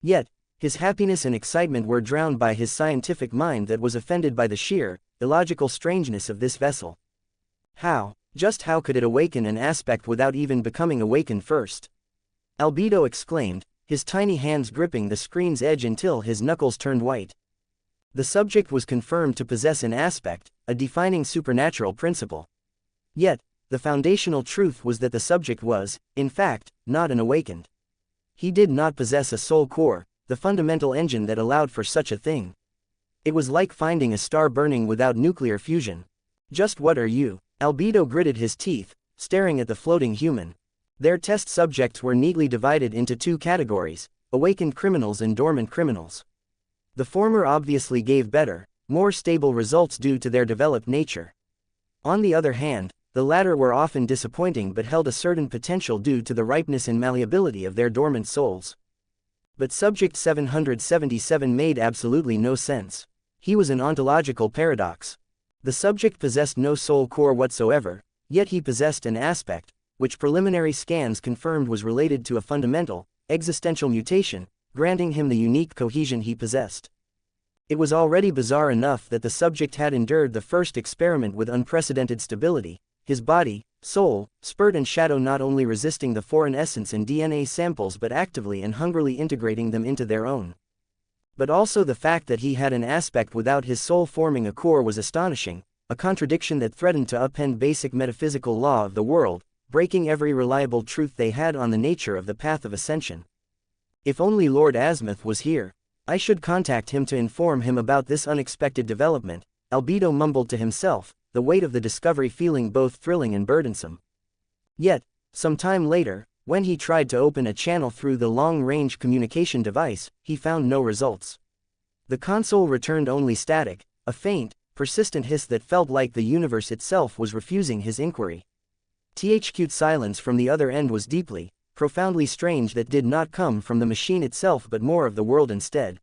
Yet, his happiness and excitement were drowned by his scientific mind that was offended by the sheer, illogical strangeness of this vessel. Just how could it awaken an aspect without even becoming awakened first? Albedo exclaimed, his tiny hands gripping the screen's edge until his knuckles turned white. The subject was confirmed to possess an aspect, a defining supernatural principle. Yet, the foundational truth was that the subject was, in fact, not an awakened. He did not possess a soul core, the fundamental engine that allowed for such a thing. It was like finding a star burning without nuclear fusion. Just what are you? Albedo gritted his teeth, staring at the floating human. Their test subjects were neatly divided into two categories: awakened criminals and dormant criminals. The former obviously gave better, more stable results due to their developed nature. On the other hand, the latter were often disappointing but held a certain potential due to the ripeness and malleability of their dormant souls. But Subject 777 made absolutely no sense. He was an ontological paradox. The subject possessed no soul core whatsoever, yet he possessed an aspect, which preliminary scans confirmed was related to a fundamental, existential mutation, granting him the unique cohesion he possessed. It was already bizarre enough that the subject had endured the first experiment with unprecedented stability, his body, soul, spirit and shadow not only resisting the foreign essence and DNA samples but actively and hungrily integrating them into their own. But also the fact that he had an aspect without his soul forming a core was astonishing, a contradiction that threatened to upend basic metaphysical law of the world, breaking every reliable truth they had on the nature of the path of ascension. If only Lord Azimuth was here. I should contact him to inform him about this unexpected development, Albedo mumbled to himself, the weight of the discovery feeling both thrilling and burdensome. Yet, some time later, when he tried to open a channel through the long-range communication device, he found no results. The console returned only static, a faint, persistent hiss that felt like the universe itself was refusing his inquiry. THQ's silence from the other end was deeply, profoundly strange, that did not come from the machine itself but more of the world instead.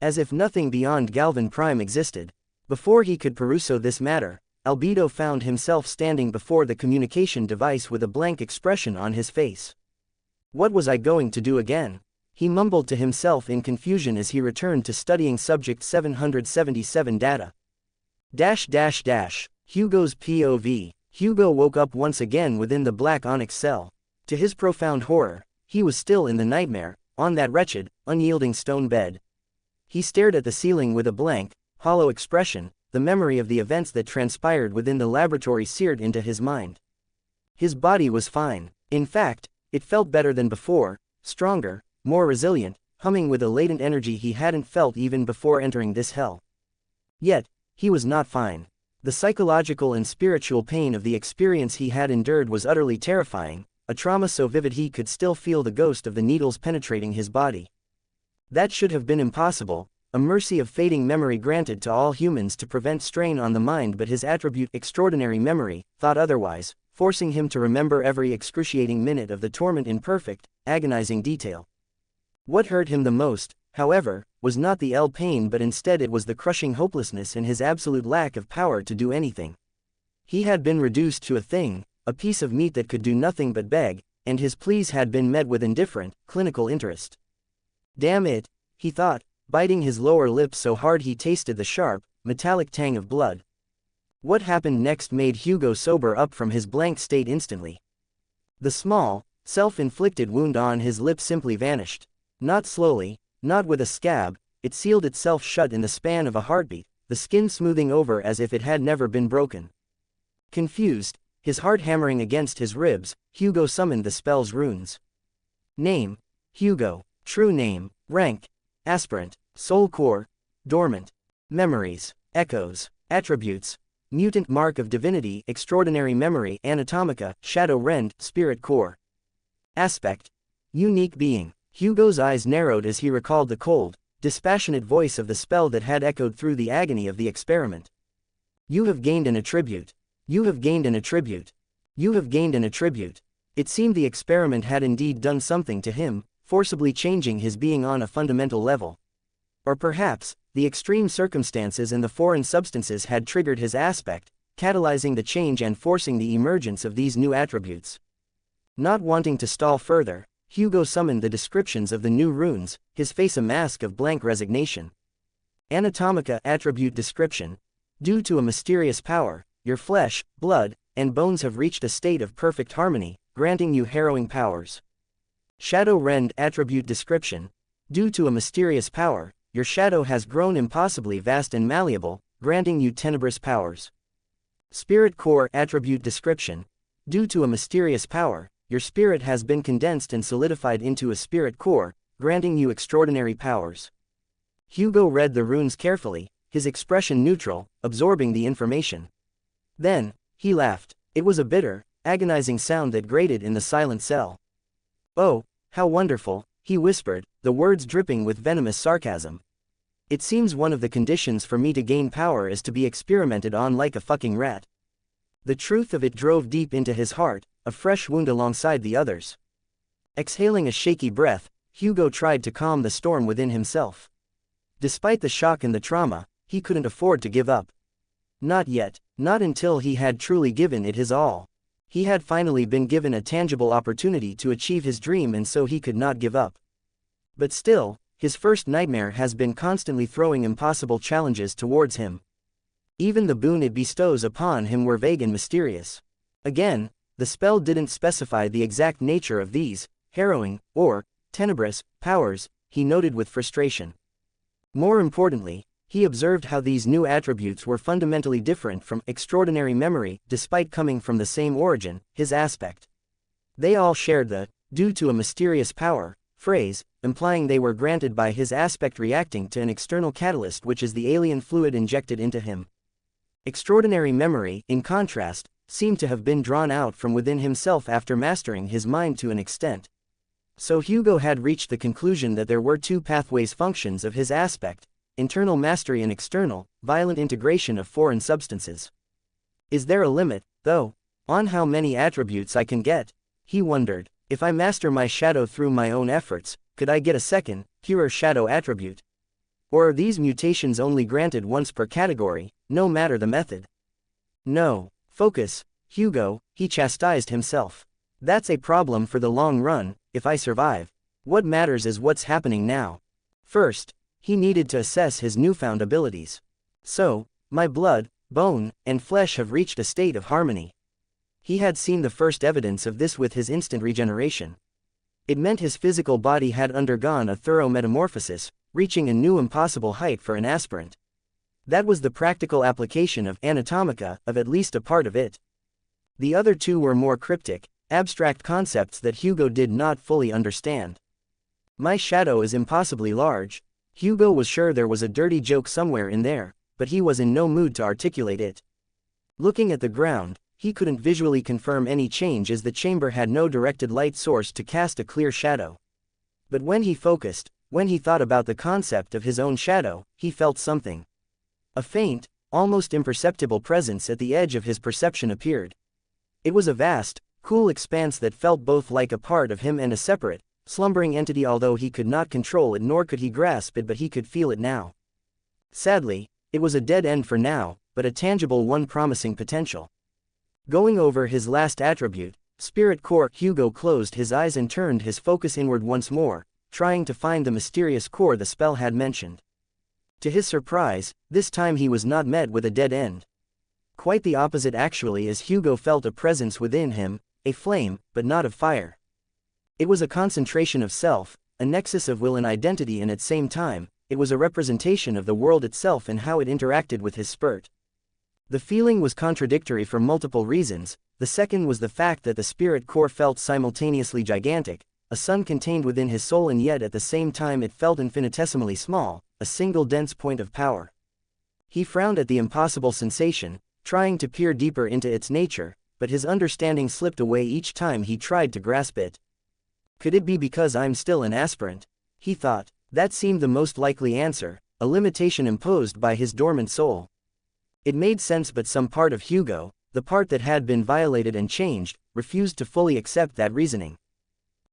As if nothing beyond Galvan Prime existed. Before he could pursue this matter, Albedo found himself standing before the communication device with a blank expression on his face. What was I going to do again? He mumbled to himself in confusion as he returned to studying subject 777 data. Hugo's POV. Hugo woke up once again within the black onyx cell. To his profound horror, he was still in the nightmare, on that wretched, unyielding stone bed. He stared at the ceiling with a blank, hollow expression, the memory of the events that transpired within the laboratory seared into his mind. His body was fine. In fact, it felt better than before, stronger, more resilient, humming with a latent energy he hadn't felt even before entering this hell. Yet, he was not fine. The psychological and spiritual pain of the experience he had endured was utterly terrifying, a trauma so vivid he could still feel the ghost of the needles penetrating his body. That should have been impossible, a mercy of fading memory granted to all humans to prevent strain on the mind, but his attribute, extraordinary memory, thought otherwise, forcing him to remember every excruciating minute of the torment in perfect, agonizing detail. What hurt him the most, however, was not the pain but instead it was the crushing hopelessness and his absolute lack of power to do anything. He had been reduced to a thing, a piece of meat that could do nothing but beg, and his pleas had been met with indifferent, clinical interest. Damn it, he thought, biting his lower lip so hard he tasted the sharp, metallic tang of blood. What happened next made Hugo sober up from his blank state instantly. The small, self-inflicted wound on his lip simply vanished. Not slowly, not with a scab, it sealed itself shut in the span of a heartbeat, the skin smoothing over as if it had never been broken. Confused, his heart hammering against his ribs, Hugo summoned the spell's runes. Name: Hugo. True name: rank: aspirant. Soul core: dormant. Memories: echoes. Attributes: mutant mark of divinity, extraordinary memory, anatomica, shadow rend, spirit core. Aspect: unique being. Hugo's eyes narrowed as he recalled the cold, dispassionate voice of the spell that had echoed through the agony of the experiment. You have gained an attribute. You have gained an attribute. You have gained an attribute. It seemed the experiment had indeed done something to him, forcibly changing his being on a fundamental level. Or perhaps, the extreme circumstances and the foreign substances had triggered his aspect, catalyzing the change and forcing the emergence of these new attributes. Not wanting to stall further, Hugo summoned the descriptions of the new runes, his face a mask of blank resignation. Anatomica attribute description. Due to a mysterious power, your flesh, blood, and bones have reached a state of perfect harmony, granting you harrowing powers. Shadow rend attribute description. Due to a mysterious power, your shadow has grown impossibly vast and malleable, granting you tenebrous powers. Spirit core attribute description. Due to a mysterious power, your spirit has been condensed and solidified into a spirit core, granting you extraordinary powers. Hugo read the runes carefully, his expression neutral, absorbing the information. Then, he laughed. It was a bitter, agonizing sound that grated in the silent cell. Oh, how wonderful, he whispered, the words dripping with venomous sarcasm. It seems one of the conditions for me to gain power is to be experimented on like a fucking rat. The truth of it drove deep into his heart, a fresh wound alongside the others. Exhaling a shaky breath, Hugo tried to calm the storm within himself. Despite the shock and the trauma, he couldn't afford to give up. Not yet, not until he had truly given it his all. He had finally been given a tangible opportunity to achieve his dream, and so he could not give up. But still, his first nightmare has been constantly throwing impossible challenges towards him. Even the boon it bestows upon him were vague and mysterious. Again, the spell didn't specify the exact nature of these, harrowing, or tenebrous, powers, he noted with frustration. More importantly, he observed how these new attributes were fundamentally different from extraordinary memory, despite coming from the same origin, his aspect. They all shared the, due to a mysterious power, phrase, implying they were granted by his aspect reacting to an external catalyst, which is the alien fluid injected into him. Extraordinary memory, in contrast, seemed to have been drawn out from within himself after mastering his mind to an extent. So Hugo had reached the conclusion that there were two pathways functions of his aspect: internal mastery and external, violent integration of foreign substances. Is there a limit, though, on how many attributes I can get? He wondered. If I master my shadow through my own efforts, could I get a second, purer shadow attribute? Or are these mutations only granted once per category, no matter the method? No. Focus, Hugo, he chastised himself. That's a problem for the long run. If I survive, what matters is what's happening now. First, he needed to assess his newfound abilities. So, my blood, bone, and flesh have reached a state of harmony. He had seen the first evidence of this with his instant regeneration. It meant his physical body had undergone a thorough metamorphosis, reaching a new impossible height for an aspirant. That was the practical application of anatomica, of at least a part of it. The other two were more cryptic, abstract concepts that Hugo did not fully understand. My shadow is impossibly large. Hugo was sure there was a dirty joke somewhere in there, but he was in no mood to articulate it. Looking at the ground, he couldn't visually confirm any change as the chamber had no directed light source to cast a clear shadow. But when he focused, when he thought about the concept of his own shadow, he felt something. A faint, almost imperceptible presence at the edge of his perception appeared. It was a vast, cool expanse that felt both like a part of him and a separate, slumbering entity, although he could not control it nor could he grasp it, but he could feel it now. Sadly, it was a dead end for now, but a tangible one promising potential. Going over his last attribute, Spirit Core, Hugo closed his eyes and turned his focus inward once more, trying to find the mysterious core the spell had mentioned. To his surprise, this time he was not met with a dead end. Quite the opposite actually, as Hugo felt a presence within him, a flame, but not of fire. It was a concentration of self, a nexus of will and identity, and at the same time, it was a representation of the world itself and how it interacted with his spirit. The feeling was contradictory for multiple reasons. The second was the fact that the spirit core felt simultaneously gigantic, a sun contained within his soul, and yet at the same time it felt infinitesimally small, a single dense point of power. He frowned at the impossible sensation, trying to peer deeper into its nature, but his understanding slipped away each time he tried to grasp it. Could it be because I'm still an aspirant? He thought. That seemed the most likely answer, a limitation imposed by his dormant soul. It made sense, but some part of Hugo, the part that had been violated and changed, refused to fully accept that reasoning.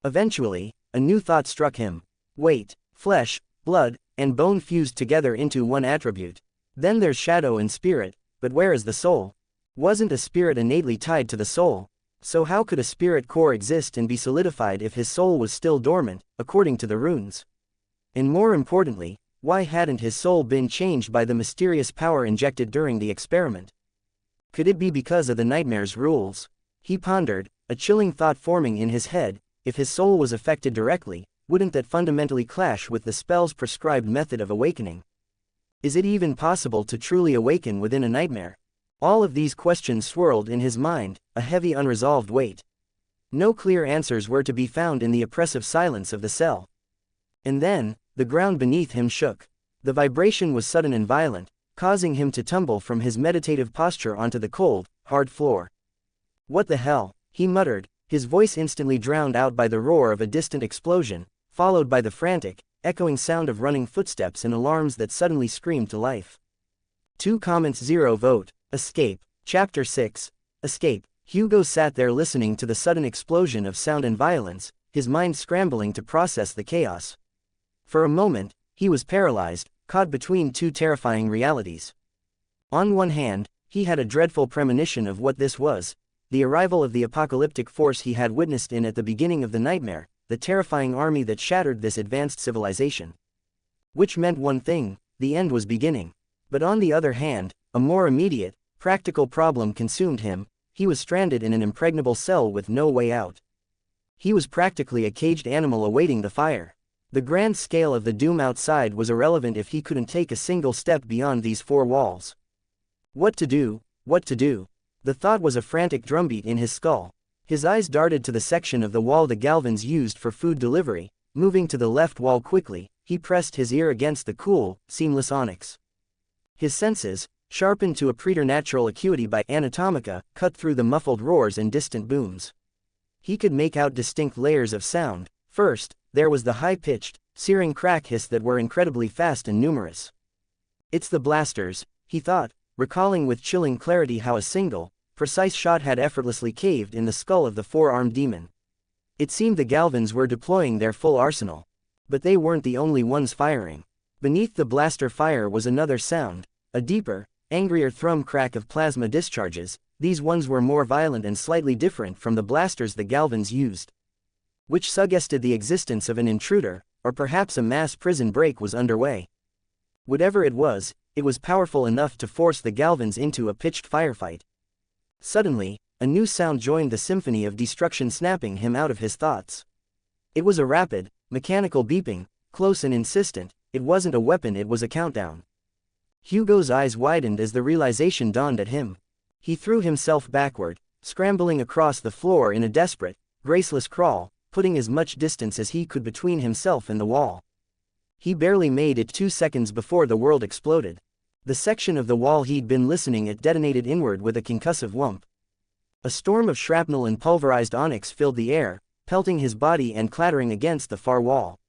Eventually, a new thought struck him. Wait, flesh, blood, and bone fused together into one attribute. Then there's shadow and spirit, but where is the soul? Wasn't a spirit innately tied to the soul? So how could a spirit core exist and be solidified if his soul was still dormant, according to the runes? And more importantly, why hadn't his soul been changed by the mysterious power injected during the experiment? Could it be because of the nightmare's rules? He pondered, a chilling thought forming in his head. If his soul was affected directly, wouldn't that fundamentally clash with the spell's prescribed method of awakening? Is it even possible to truly awaken within a nightmare? All of these questions swirled in his mind, a heavy unresolved weight. No clear answers were to be found in the oppressive silence of the cell. And then, the ground beneath him shook. The vibration was sudden and violent, causing him to tumble from his meditative posture onto the cold, hard floor. What the hell? He muttered, his voice instantly drowned out by the roar of a distant explosion, followed by the frantic, echoing sound of running footsteps and alarms that suddenly screamed to life. 2 comments 0 vote. Escape. Chapter 6. Escape. Hugo sat there listening to the sudden explosion of sound and violence, his mind scrambling to process the chaos. For a moment, he was paralyzed, caught between two terrifying realities. On one hand, he had a dreadful premonition of what this was, the arrival of the apocalyptic force he had witnessed at the beginning of the nightmare, the terrifying army that shattered this advanced civilization. Which meant one thing, the end was beginning. But on the other hand, a more immediate, practical problem consumed him. He was stranded in an impregnable cell with no way out. He was practically a caged animal awaiting the fire. The grand scale of the doom outside was irrelevant if he couldn't take a single step beyond these 4 walls. What to do? What to do? The thought was a frantic drumbeat in his skull. His eyes darted to the section of the wall the Galvans used for food delivery, moving to the left wall quickly, he pressed his ear against the cool, seamless onyx. His senses, sharpened to a preternatural acuity by Anatomica, cut through the muffled roars and distant booms. He could make out distinct layers of sound. First, there was the high-pitched, searing crack hiss that were incredibly fast and numerous. "It's the blasters," he thought, recalling with chilling clarity how a single, precise shot had effortlessly caved in the skull of the four-armed demon. It seemed the Galvans were deploying their full arsenal. But they weren't the only ones firing. Beneath the blaster fire was another sound, a deeper, angrier thrum crack of plasma discharges. These ones were more violent and slightly different from the blasters the Galvans used, which suggested the existence of an intruder, or perhaps a mass prison break was underway. Whatever it was powerful enough to force the Galvans into a pitched firefight. Suddenly, a new sound joined the symphony of destruction, snapping him out of his thoughts. It was a rapid, mechanical beeping, close and insistent. It wasn't a weapon, it was a countdown. Hugo's eyes widened as the realization dawned at him. He threw himself backward, scrambling across the floor in a desperate, graceless crawl, putting as much distance as he could between himself and the wall. He barely made it 2 seconds before the world exploded. The section of the wall he'd been listening at detonated inward with a concussive whump. A storm of shrapnel and pulverized onyx filled the air, pelting his body and clattering against the far wall.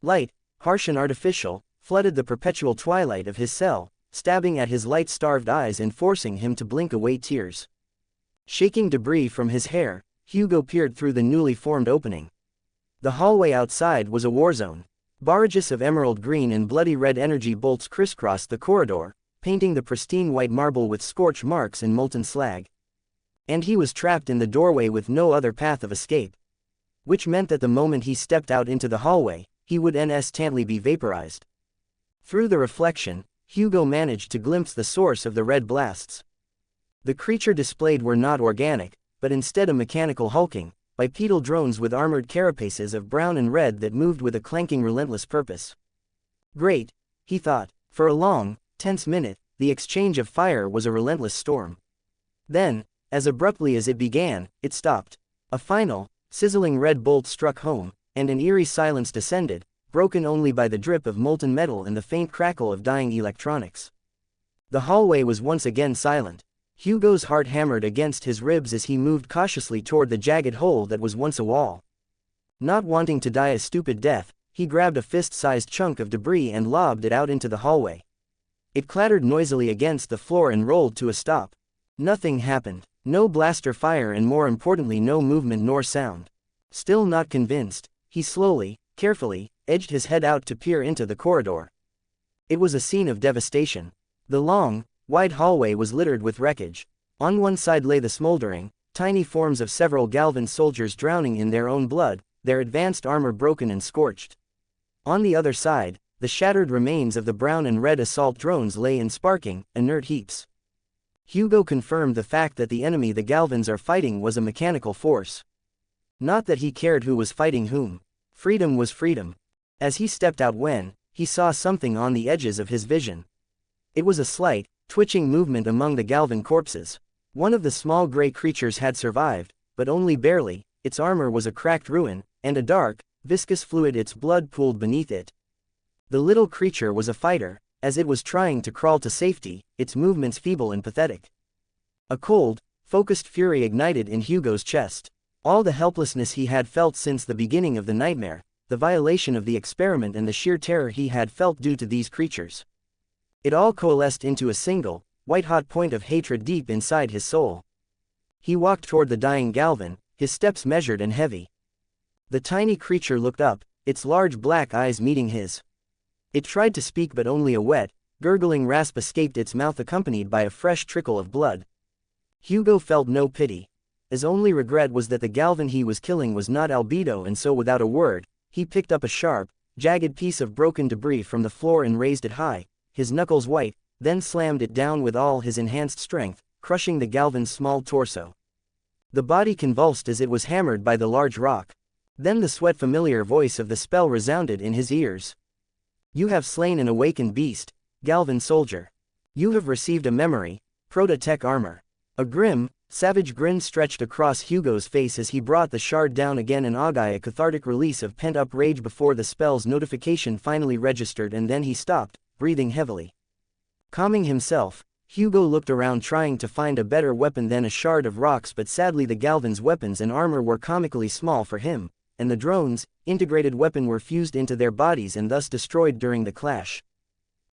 Light, harsh and artificial, flooded the perpetual twilight of his cell, stabbing at his light-starved eyes and forcing him to blink away tears. Shaking debris from his hair, Hugo peered through the newly formed opening. The hallway outside was a war zone. Barrages of emerald green and bloody red energy bolts crisscrossed the corridor, painting the pristine white marble with scorch marks and molten slag. And he was trapped in the doorway with no other path of escape. Which meant that the moment he stepped out into the hallway, he would instantly be vaporized. Through the reflection, Hugo managed to glimpse the source of the red blasts. The creature displayed were not organic, but instead a mechanical hulking, bipedal drones with armored carapaces of brown and red that moved with a clanking relentless purpose. Great, he thought. For a long, tense minute, the exchange of fire was a relentless storm. Then, as abruptly as it began, it stopped. A final, sizzling red bolt struck home, and an eerie silence descended, broken only by the drip of molten metal and the faint crackle of dying electronics. The hallway was once again silent. Hugo's heart hammered against his ribs as he moved cautiously toward the jagged hole that was once a wall. Not wanting to die a stupid death, he grabbed a fist-sized chunk of debris and lobbed it out into the hallway. It clattered noisily against the floor and rolled to a stop. Nothing happened. No blaster fire and, more importantly, no movement nor sound. Still not convinced, he slowly, carefully, edged his head out to peer into the corridor. It was a scene of devastation. The long, wide hallway was littered with wreckage. On one side lay the smoldering, tiny forms of several Galvan soldiers drowning in their own blood, their advanced armor broken and scorched. On the other side, the shattered remains of the brown and red assault drones lay in sparking, inert heaps. Hugo confirmed the fact that the enemy the Galvans are fighting was a mechanical force. Not that he cared who was fighting whom. Freedom was freedom. As he stepped out he saw something on the edges of his vision. It was a slight, twitching movement among the Galvan corpses. One of the small gray creatures had survived, but only barely. Its armor was a cracked ruin, and a dark, viscous fluid, its blood pooled beneath it. The little creature was a fighter. As it was trying to crawl to safety, its movements feeble and pathetic. A cold, focused fury ignited in Hugo's chest. All the helplessness he had felt since the beginning of the nightmare, the violation of the experiment and the sheer terror he had felt due to these creatures. It all coalesced into a single, white-hot point of hatred deep inside his soul. He walked toward the dying Galvan, his steps measured and heavy. The tiny creature looked up, its large black eyes meeting his. It tried to speak, but only a wet, gurgling rasp escaped its mouth, accompanied by a fresh trickle of blood. Hugo felt no pity. His only regret was that the Galvan he was killing was not albedo, and so without a word, he picked up a sharp, jagged piece of broken debris from the floor and raised it high, his knuckles white, then slammed it down with all his enhanced strength, crushing the Galvan's small torso. The body convulsed as it was hammered by the large rock. Then the familiar voice of the spell resounded in his ears. "You have slain an awakened beast, Galvan soldier. You have received a memory, Proto-Tech armor." A grim, Savage grin stretched across Hugo's face as he brought the shard down again, an Agai, a cathartic release of pent-up rage before the spell's notification finally registered, and then he stopped, breathing heavily. Calming himself, Hugo looked around trying to find a better weapon than a shard of rocks, but sadly the Galvan's weapons and armor were comically small for him, and the drone's integrated weapon were fused into their bodies and thus destroyed during the clash.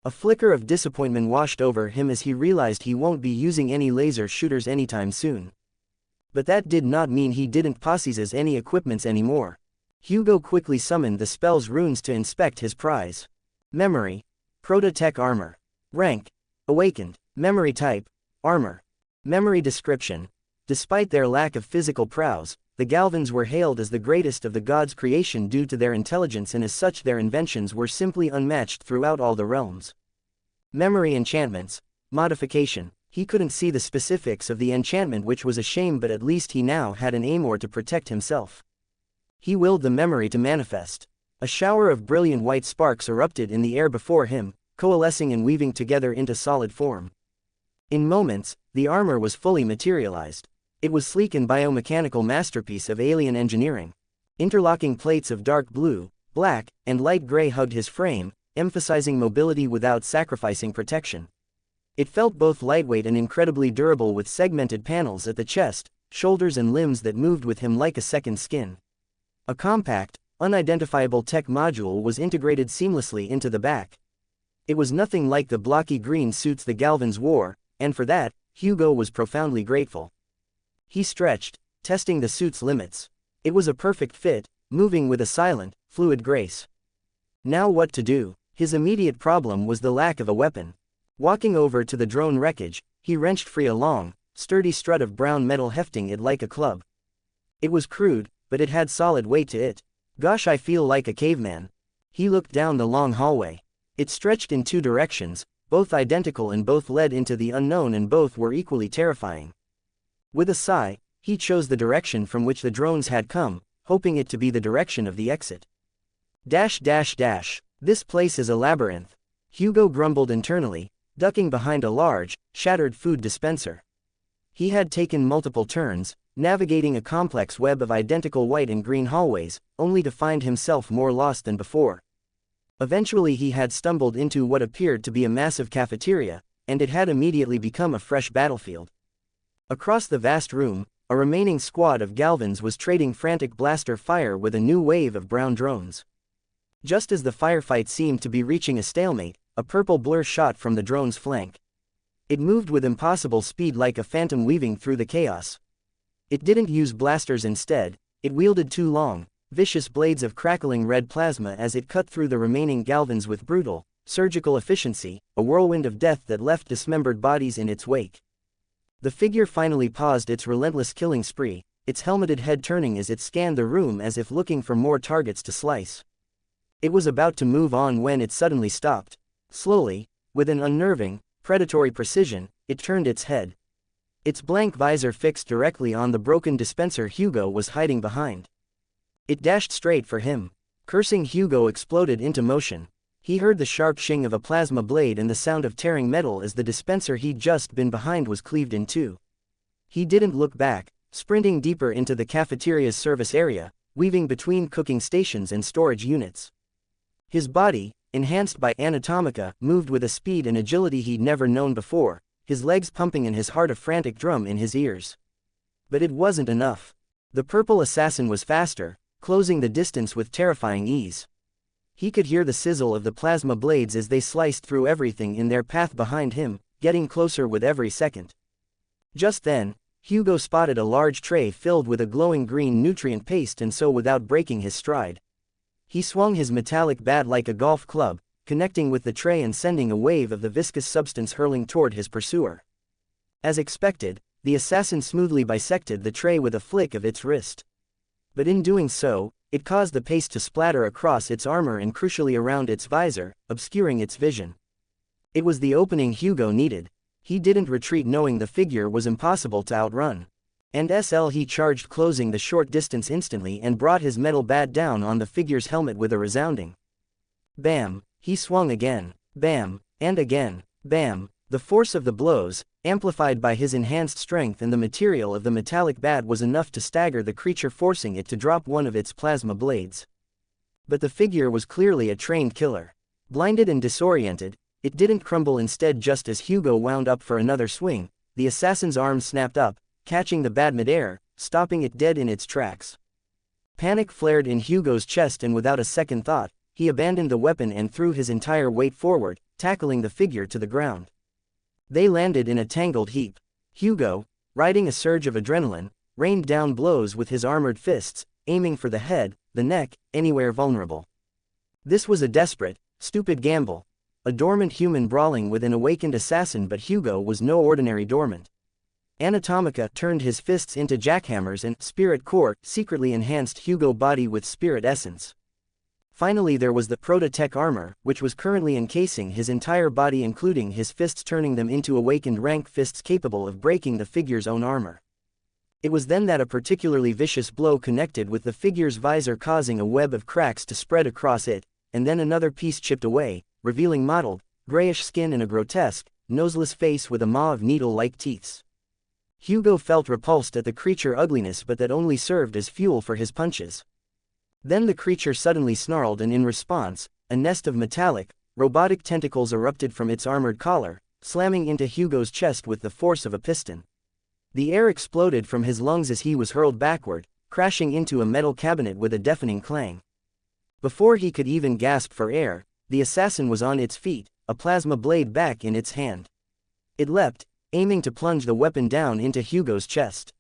A flicker of disappointment washed over him as he realized he won't be using any laser shooters anytime soon. But that did not mean he didn't possess any equipments anymore. Hugo quickly summoned the spell's runes to inspect his prize. Memory. Proto-Tech Armor. Rank. Awakened. Memory type. Armor. Memory description. Despite their lack of physical prowess, the Galvans were hailed as the greatest of the gods' creation due to their intelligence, and as such their inventions were simply unmatched throughout all the realms. Memory enchantments. Modification. He couldn't see the specifics of the enchantment, which was a shame, but at least he now had an aimor to protect himself. He willed the memory to manifest. A shower of brilliant white sparks erupted in the air before him, coalescing and weaving together into solid form. In moments, the armor was fully materialized. It was sleek and biomechanical masterpiece of alien engineering. Interlocking plates of dark blue, black, and light gray hugged his frame, emphasizing mobility without sacrificing protection. It felt both lightweight and incredibly durable, with segmented panels at the chest, shoulders and limbs that moved with him like a second skin. A compact, unidentifiable tech module was integrated seamlessly into the back. It was nothing like the blocky green suits the Galvans wore, and for that, Hugo was profoundly grateful. He stretched, testing the suit's limits. It was a perfect fit, moving with a silent, fluid grace. Now what to do? His immediate problem was the lack of a weapon. Walking over to the drone wreckage, he wrenched free a long, sturdy strut of brown metal hefting it like a club. It was crude, but it had solid weight to it. Gosh, I feel like a caveman. He looked down the long hallway. It stretched in two directions, both identical, and both led into the unknown, and both were equally terrifying. With a sigh, he chose the direction from which the drones had come, hoping it to be the direction of the exit. This place is a labyrinth. Hugo grumbled internally, ducking behind a large, shattered food dispenser. He had taken multiple turns, navigating a complex web of identical white and green hallways, only to find himself more lost than before. Eventually he had stumbled into what appeared to be a massive cafeteria, and it had immediately become a fresh battlefield. Across the vast room, a remaining squad of Galvans was trading frantic blaster fire with a new wave of brown drones. Just as the firefight seemed to be reaching a stalemate, a purple blur shot from the drone's flank. It moved with impossible speed like a phantom weaving through the chaos. It didn't use blasters, instead, it wielded two long, vicious blades of crackling red plasma as it cut through the remaining Galvans with brutal, surgical efficiency, a whirlwind of death that left dismembered bodies in its wake. The figure finally paused its relentless killing spree, its helmeted head turning as it scanned the room as if looking for more targets to slice. It was about to move on when it suddenly stopped. Slowly, with an unnerving, predatory precision, it turned its head. Its blank visor fixed directly on the broken dispenser Hugo was hiding behind. It dashed straight for him. Cursing, Hugo exploded into motion. He heard the sharp shing of a plasma blade and the sound of tearing metal as the dispenser he'd just been behind was cleaved in two. He didn't look back, sprinting deeper into the cafeteria's service area, weaving between cooking stations and storage units. His body, enhanced by Anatomica, moved with a speed and agility he'd never known before, his legs pumping and his heart a frantic drum in his ears. But it wasn't enough. The purple assassin was faster, closing the distance with terrifying ease. He could hear the sizzle of the plasma blades as they sliced through everything in their path behind him, getting closer with every second. Just then, Hugo spotted a large tray filled with a glowing green nutrient paste, and so without breaking his stride, he swung his metallic bat like a golf club, connecting with the tray and sending a wave of the viscous substance hurling toward his pursuer. As expected, the assassin smoothly bisected the tray with a flick of its wrist. But in doing so, it caused the paste to splatter across its armor and crucially around its visor, obscuring its vision. It was the opening Hugo needed. He didn't retreat, knowing the figure was impossible to outrun. And he charged, closing the short distance instantly, and brought his metal bat down on the figure's helmet with a resounding bam. He swung again. Bam. And again. Bam. The force of the blows, amplified by his enhanced strength and the material of the metallic bat, was enough to stagger the creature, forcing it to drop one of its plasma blades. But the figure was clearly a trained killer. Blinded and disoriented, it didn't crumble. Instead, just as Hugo wound up for another swing, the assassin's arm snapped up, catching the bat mid-air, stopping it dead in its tracks. Panic flared in Hugo's chest, and without a second thought, he abandoned the weapon and threw his entire weight forward, tackling the figure to the ground. They landed in a tangled heap. Hugo, riding a surge of adrenaline, rained down blows with his armored fists, aiming for the head, the neck, anywhere vulnerable. This was a desperate, stupid gamble. A dormant human brawling with an awakened assassin, but Hugo was no ordinary dormant. Anatomika turned his fists into jackhammers, and Spirit Core secretly enhanced Hugo's body with spirit essence. Finally, there was the Proto-Tech armor, which was currently encasing his entire body, including his fists, turning them into awakened rank fists capable of breaking the figure's own armor. It was then that a particularly vicious blow connected with the figure's visor, causing a web of cracks to spread across it, and then another piece chipped away, revealing mottled, grayish skin and a grotesque, noseless face with a maw of needle-like teeth. Hugo felt repulsed at the creature's ugliness, but that only served as fuel for his punches. Then the creature suddenly snarled, and in response, a nest of metallic, robotic tentacles erupted from its armored collar, slamming into Hugo's chest with the force of a piston. The air exploded from his lungs as he was hurled backward, crashing into a metal cabinet with a deafening clang. Before he could even gasp for air, the assassin was on its feet, a plasma blade back in its hand. It leapt, aiming to plunge the weapon down into Hugo's chest.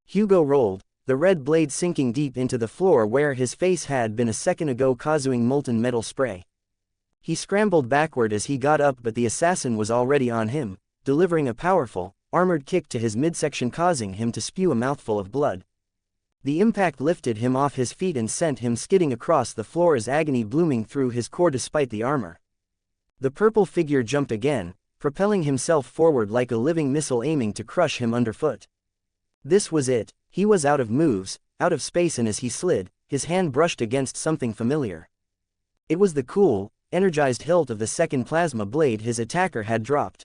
Hugo rolled, the red blade sinking deep into the floor where his face had been a second ago, causing molten metal spray. He scrambled backward as he got up, but the assassin was already on him, delivering a powerful, armored kick to his midsection, causing him to spew a mouthful of blood. The impact lifted him off his feet and sent him skidding across the floor as agony blooming through his core despite the armor. The purple figure jumped again, propelling himself forward like a living missile, aiming to crush him underfoot. This was it. He was out of moves, out of space, and as he slid, his hand brushed against something familiar. It was the cool, energized hilt of the second plasma blade his attacker had dropped.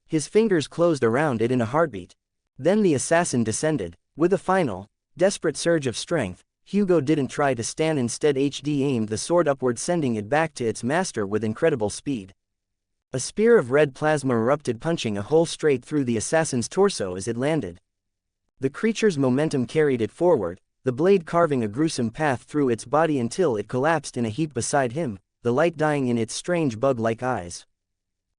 His fingers closed around it in a heartbeat. Then the assassin descended. With a final, desperate surge of strength, Hugo didn't try to stand. Instead, HD aimed the sword upward, sending it back to its master with incredible speed. A spear of red plasma erupted, punching a hole straight through the assassin's torso as it landed. The creature's momentum carried it forward, the blade carving a gruesome path through its body until it collapsed in a heap beside him, the light dying in its strange bug-like eyes.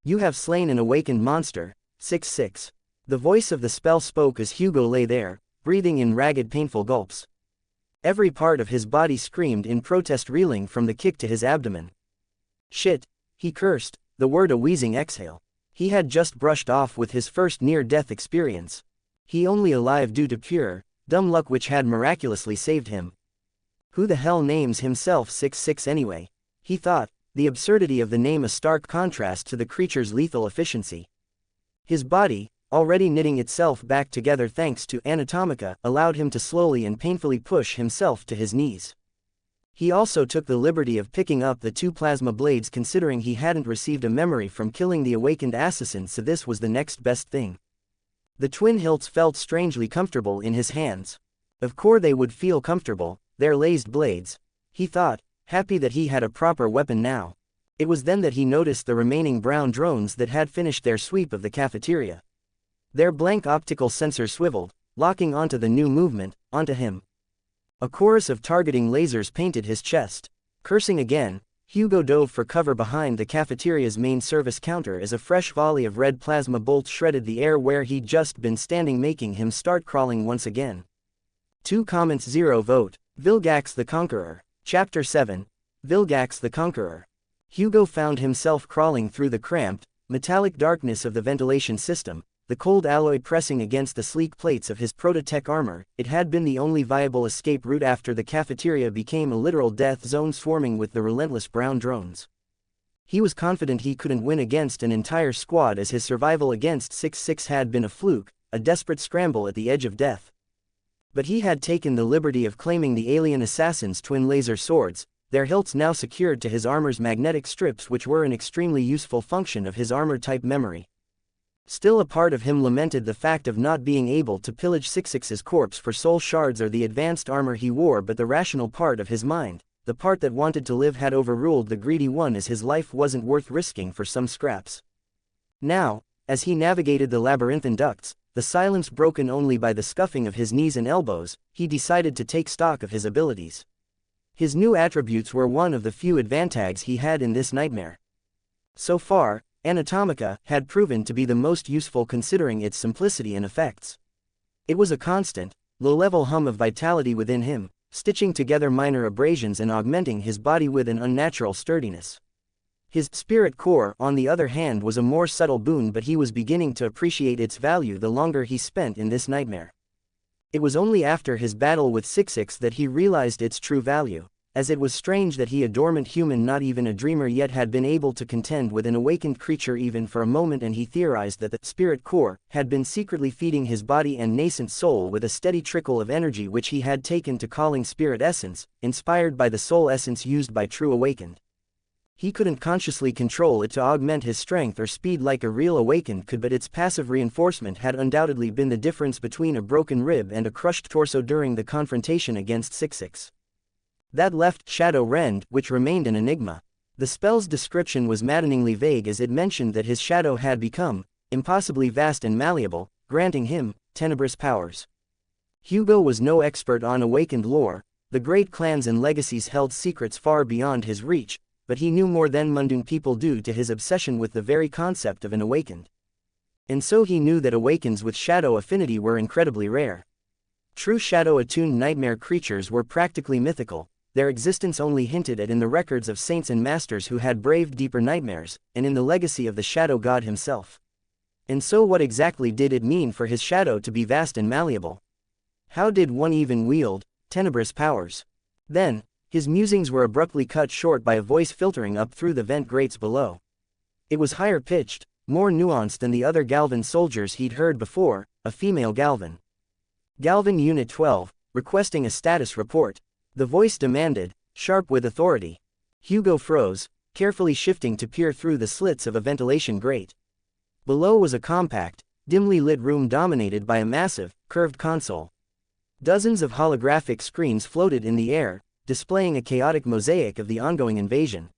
"You have slain an awakened monster, 6-6. The voice of the spell spoke as Hugo lay there, breathing in ragged, painful gulps. Every part of his body screamed in protest, reeling from the kick to his abdomen. "Shit," he cursed, the word a wheezing exhale. He had just brushed off with his first near-death experience. He only alive due to pure, dumb luck which had miraculously saved him. Who the hell names himself 6-6 anyway? He thought, the absurdity of the name a stark contrast to the creature's lethal efficiency. His body, already knitting itself back together thanks to Anatomika, allowed him to slowly and painfully push himself to his knees. He also took the liberty of picking up the two plasma blades, considering he hadn't received a memory from killing the awakened assassin, so this was the next best thing. The twin hilts felt strangely comfortable in his hands. Of course they would feel comfortable, their lased blades, he thought, happy that he had a proper weapon now. It was then that he noticed the remaining brown drones that had finished their sweep of the cafeteria. Their blank optical sensors swiveled, locking onto the new movement, onto him. A chorus of targeting lasers painted his chest. Cursing again, Hugo dove for cover behind the cafeteria's main service counter as a fresh volley of red plasma bolts shredded the air where he'd just been standing, making him start crawling once again. 2 comments 0 vote. Vilgax the Conqueror. Chapter 7. Vilgax the Conqueror. Hugo found himself crawling through the cramped, metallic darkness of the ventilation system, the cold alloy pressing against the sleek plates of his Proto-Tech armor. It had been the only viable escape route after the cafeteria became a literal death zone swarming with the relentless brown drones. He was confident he couldn't win against an entire squad, as his survival against 6-6 had been a fluke, a desperate scramble at the edge of death. But he had taken the liberty of claiming the alien assassin's twin laser swords, their hilts now secured to his armor's magnetic strips, which were an extremely useful function of his armor-type memory. Still, a part of him lamented the fact of not being able to pillage 666's corpse for soul shards or the advanced armor he wore, but the rational part of his mind, the part that wanted to live, had overruled the greedy one, as his life wasn't worth risking for some scraps. Now, as he navigated the labyrinthine ducts, the silence broken only by the scuffing of his knees and elbows, he decided to take stock of his abilities. His new attributes were one of the few advantages he had in this nightmare. So far, Anatomica had proven to be the most useful considering its simplicity and effects. It was a constant, low-level hum of vitality within him, stitching together minor abrasions and augmenting his body with an unnatural sturdiness. His spirit core, on the other hand, was a more subtle boon, but he was beginning to appreciate its value the longer he spent in this nightmare. It was only after his battle with 666 that he realized its true value, as it was strange that he, a dormant human, not even a dreamer yet, had been able to contend with an awakened creature even for a moment, and he theorized that the spirit core had been secretly feeding his body and nascent soul with a steady trickle of energy which he had taken to calling spirit essence, inspired by the soul essence used by true awakened. He couldn't consciously control it to augment his strength or speed like a real awakened could, but its passive reinforcement had undoubtedly been the difference between a broken rib and a crushed torso during the confrontation against 666. That left Shadow Rend, which remained an enigma. The spell's description was maddeningly vague, as it mentioned that his shadow had become impossibly vast and malleable, granting him tenebrous powers. Hugo was no expert on awakened lore. The great clans and legacies held secrets far beyond his reach, but he knew more than mundane people due to his obsession with the very concept of an awakened. And so he knew that awakens with shadow affinity were incredibly rare. True shadow-attuned nightmare creatures were practically mythical, their existence only hinted at in the records of saints and masters who had braved deeper nightmares, and in the legacy of the shadow god himself. And so what exactly did it mean for his shadow to be vast and malleable? How did one even wield tenebrous powers? Then, his musings were abruptly cut short by a voice filtering up through the vent grates below. It was higher pitched, more nuanced than the other Galvan soldiers he'd heard before, a female Galvan. "Galvan Unit 12, requesting a status report," the voice demanded, sharp with authority. Hugo froze, carefully shifting to peer through the slits of a ventilation grate. Below was a compact, dimly lit room dominated by a massive, curved console. Dozens of holographic screens floated in the air, displaying a chaotic mosaic of the ongoing invasion.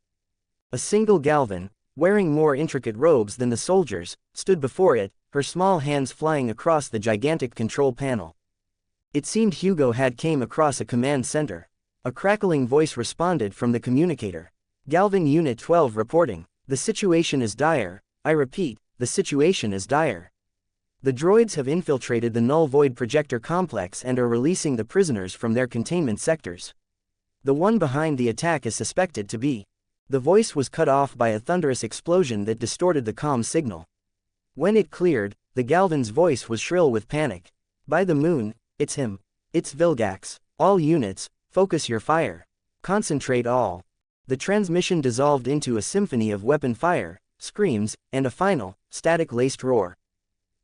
A single Galvan, wearing more intricate robes than the soldiers, stood before it, her small hands flying across the gigantic control panel. It seemed Hugo had came across a command center. A crackling voice responded from the communicator. "Galvan Unit 12 reporting. The situation is dire. I repeat, the situation is dire. The droids have infiltrated the null void projector complex and are releasing the prisoners from their containment sectors. The one behind the attack is suspected to be..." The voice was cut off by a thunderous explosion that distorted the comm signal. When it cleared, the Galvan's voice was shrill with panic. "By the moon, it's him. It's Vilgax. All units, focus your fire. Concentrate all." The transmission dissolved into a symphony of weapon fire, screams, and a final, static-laced roar.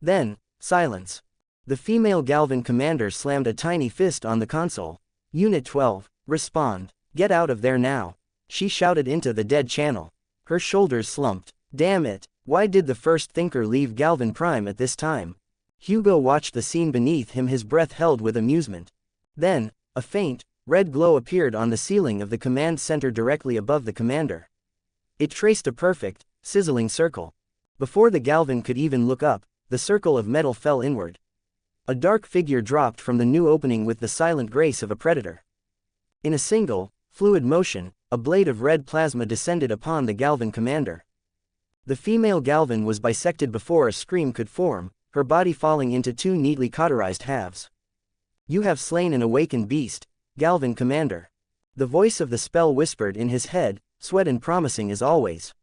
Then, silence. The female Galvan commander slammed a tiny fist on the console. "Unit 12, respond. Get out of there now," she shouted into the dead channel. Her shoulders slumped. Damn it, why did the first thinker leave Galvan Prime at this time? Hugo watched the scene beneath him, his breath held with amusement. Then, a faint, red glow appeared on the ceiling of the command center directly above the commander. It traced a perfect, sizzling circle. Before the Galvan could even look up, the circle of metal fell inward. A dark figure dropped from the new opening with the silent grace of a predator. In a single, fluid motion, a blade of red plasma descended upon the Galvan commander. The female Galvan was bisected before a scream could form, her body falling into two neatly cauterized halves. "You have slain an awakened beast, Galvan commander." The voice of the spell whispered in his head, sweet and promising as always.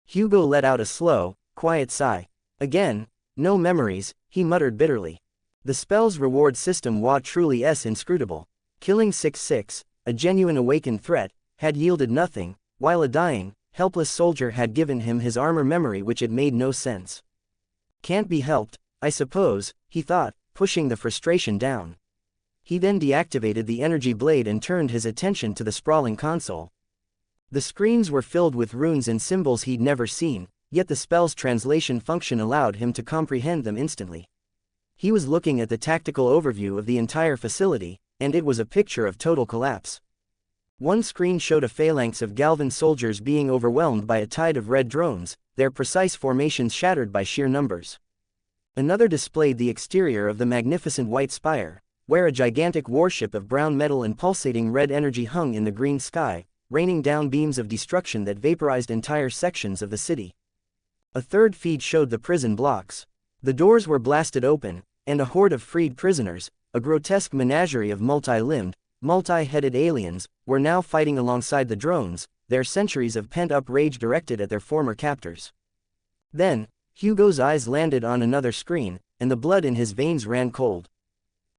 Hugo let out a slow, quiet sigh. Again, no memories, he muttered bitterly. The spell's reward system was truly inscrutable. Killing 666, a genuine awakened threat, had yielded nothing, while a dying, helpless soldier had given him his armor memory, which had made no sense. "Can't be helped, I suppose," he thought, pushing the frustration down. He then deactivated the energy blade and turned his attention to the sprawling console. The screens were filled with runes and symbols he'd never seen, yet the spell's translation function allowed him to comprehend them instantly. He was looking at the tactical overview of the entire facility, and it was a picture of total collapse. One screen showed a phalanx of Galvan soldiers being overwhelmed by a tide of red drones, their precise formations shattered by sheer numbers. Another displayed the exterior of the magnificent white spire, where a gigantic warship of brown metal and pulsating red energy hung in the green sky, raining down beams of destruction that vaporized entire sections of the city. A third feed showed the prison blocks. The doors were blasted open, and a horde of freed prisoners, a grotesque menagerie of multi-limbed, multi-headed aliens, were now fighting alongside the drones, their centuries of pent-up rage directed at their former captors. Then, Hugo's eyes landed on another screen, and the blood in his veins ran cold.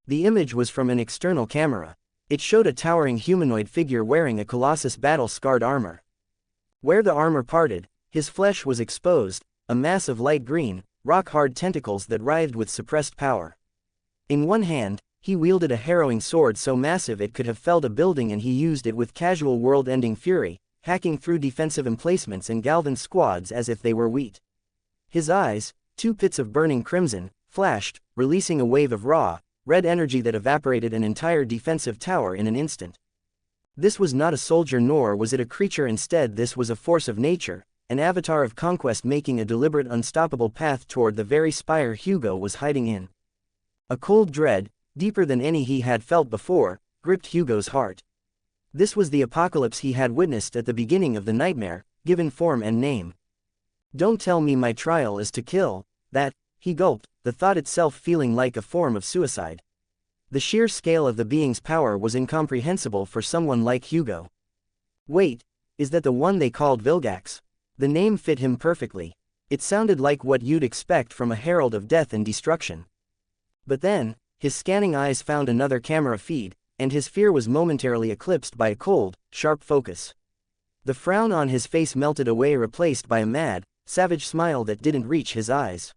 The image was from an external camera. It showed a towering humanoid figure wearing a Colossus battle-scarred armor. Where the armor parted, his flesh was exposed, a mass of light green, rock-hard tentacles that writhed with suppressed power. In one hand, he wielded a harrowing sword so massive it could have felled a building, and he used it with casual world-ending fury, hacking through defensive emplacements and Galvan squads as if they were wheat. His eyes, two pits of burning crimson, flashed, releasing a wave of raw, red energy that evaporated an entire defensive tower in an instant. This was not a soldier, nor was it a creature. Instead, this was a force of nature, an avatar of conquest making a deliberate, unstoppable path toward the very spire Hugo was hiding in. A cold dread, deeper than any he had felt before, gripped Hugo's heart. This was the apocalypse he had witnessed at the beginning of the nightmare, given form and name. "Don't tell me my trial is to kill that," he gulped, the thought itself feeling like a form of suicide. The sheer scale of the being's power was incomprehensible for someone like Hugo. Wait, is that the one they called Vilgax? The name fit him perfectly. It sounded like what you'd expect from a herald of death and destruction. But then, his scanning eyes found another camera feed, and his fear was momentarily eclipsed by a cold, sharp focus. The frown on his face melted away, replaced by a mad, savage smile that didn't reach his eyes.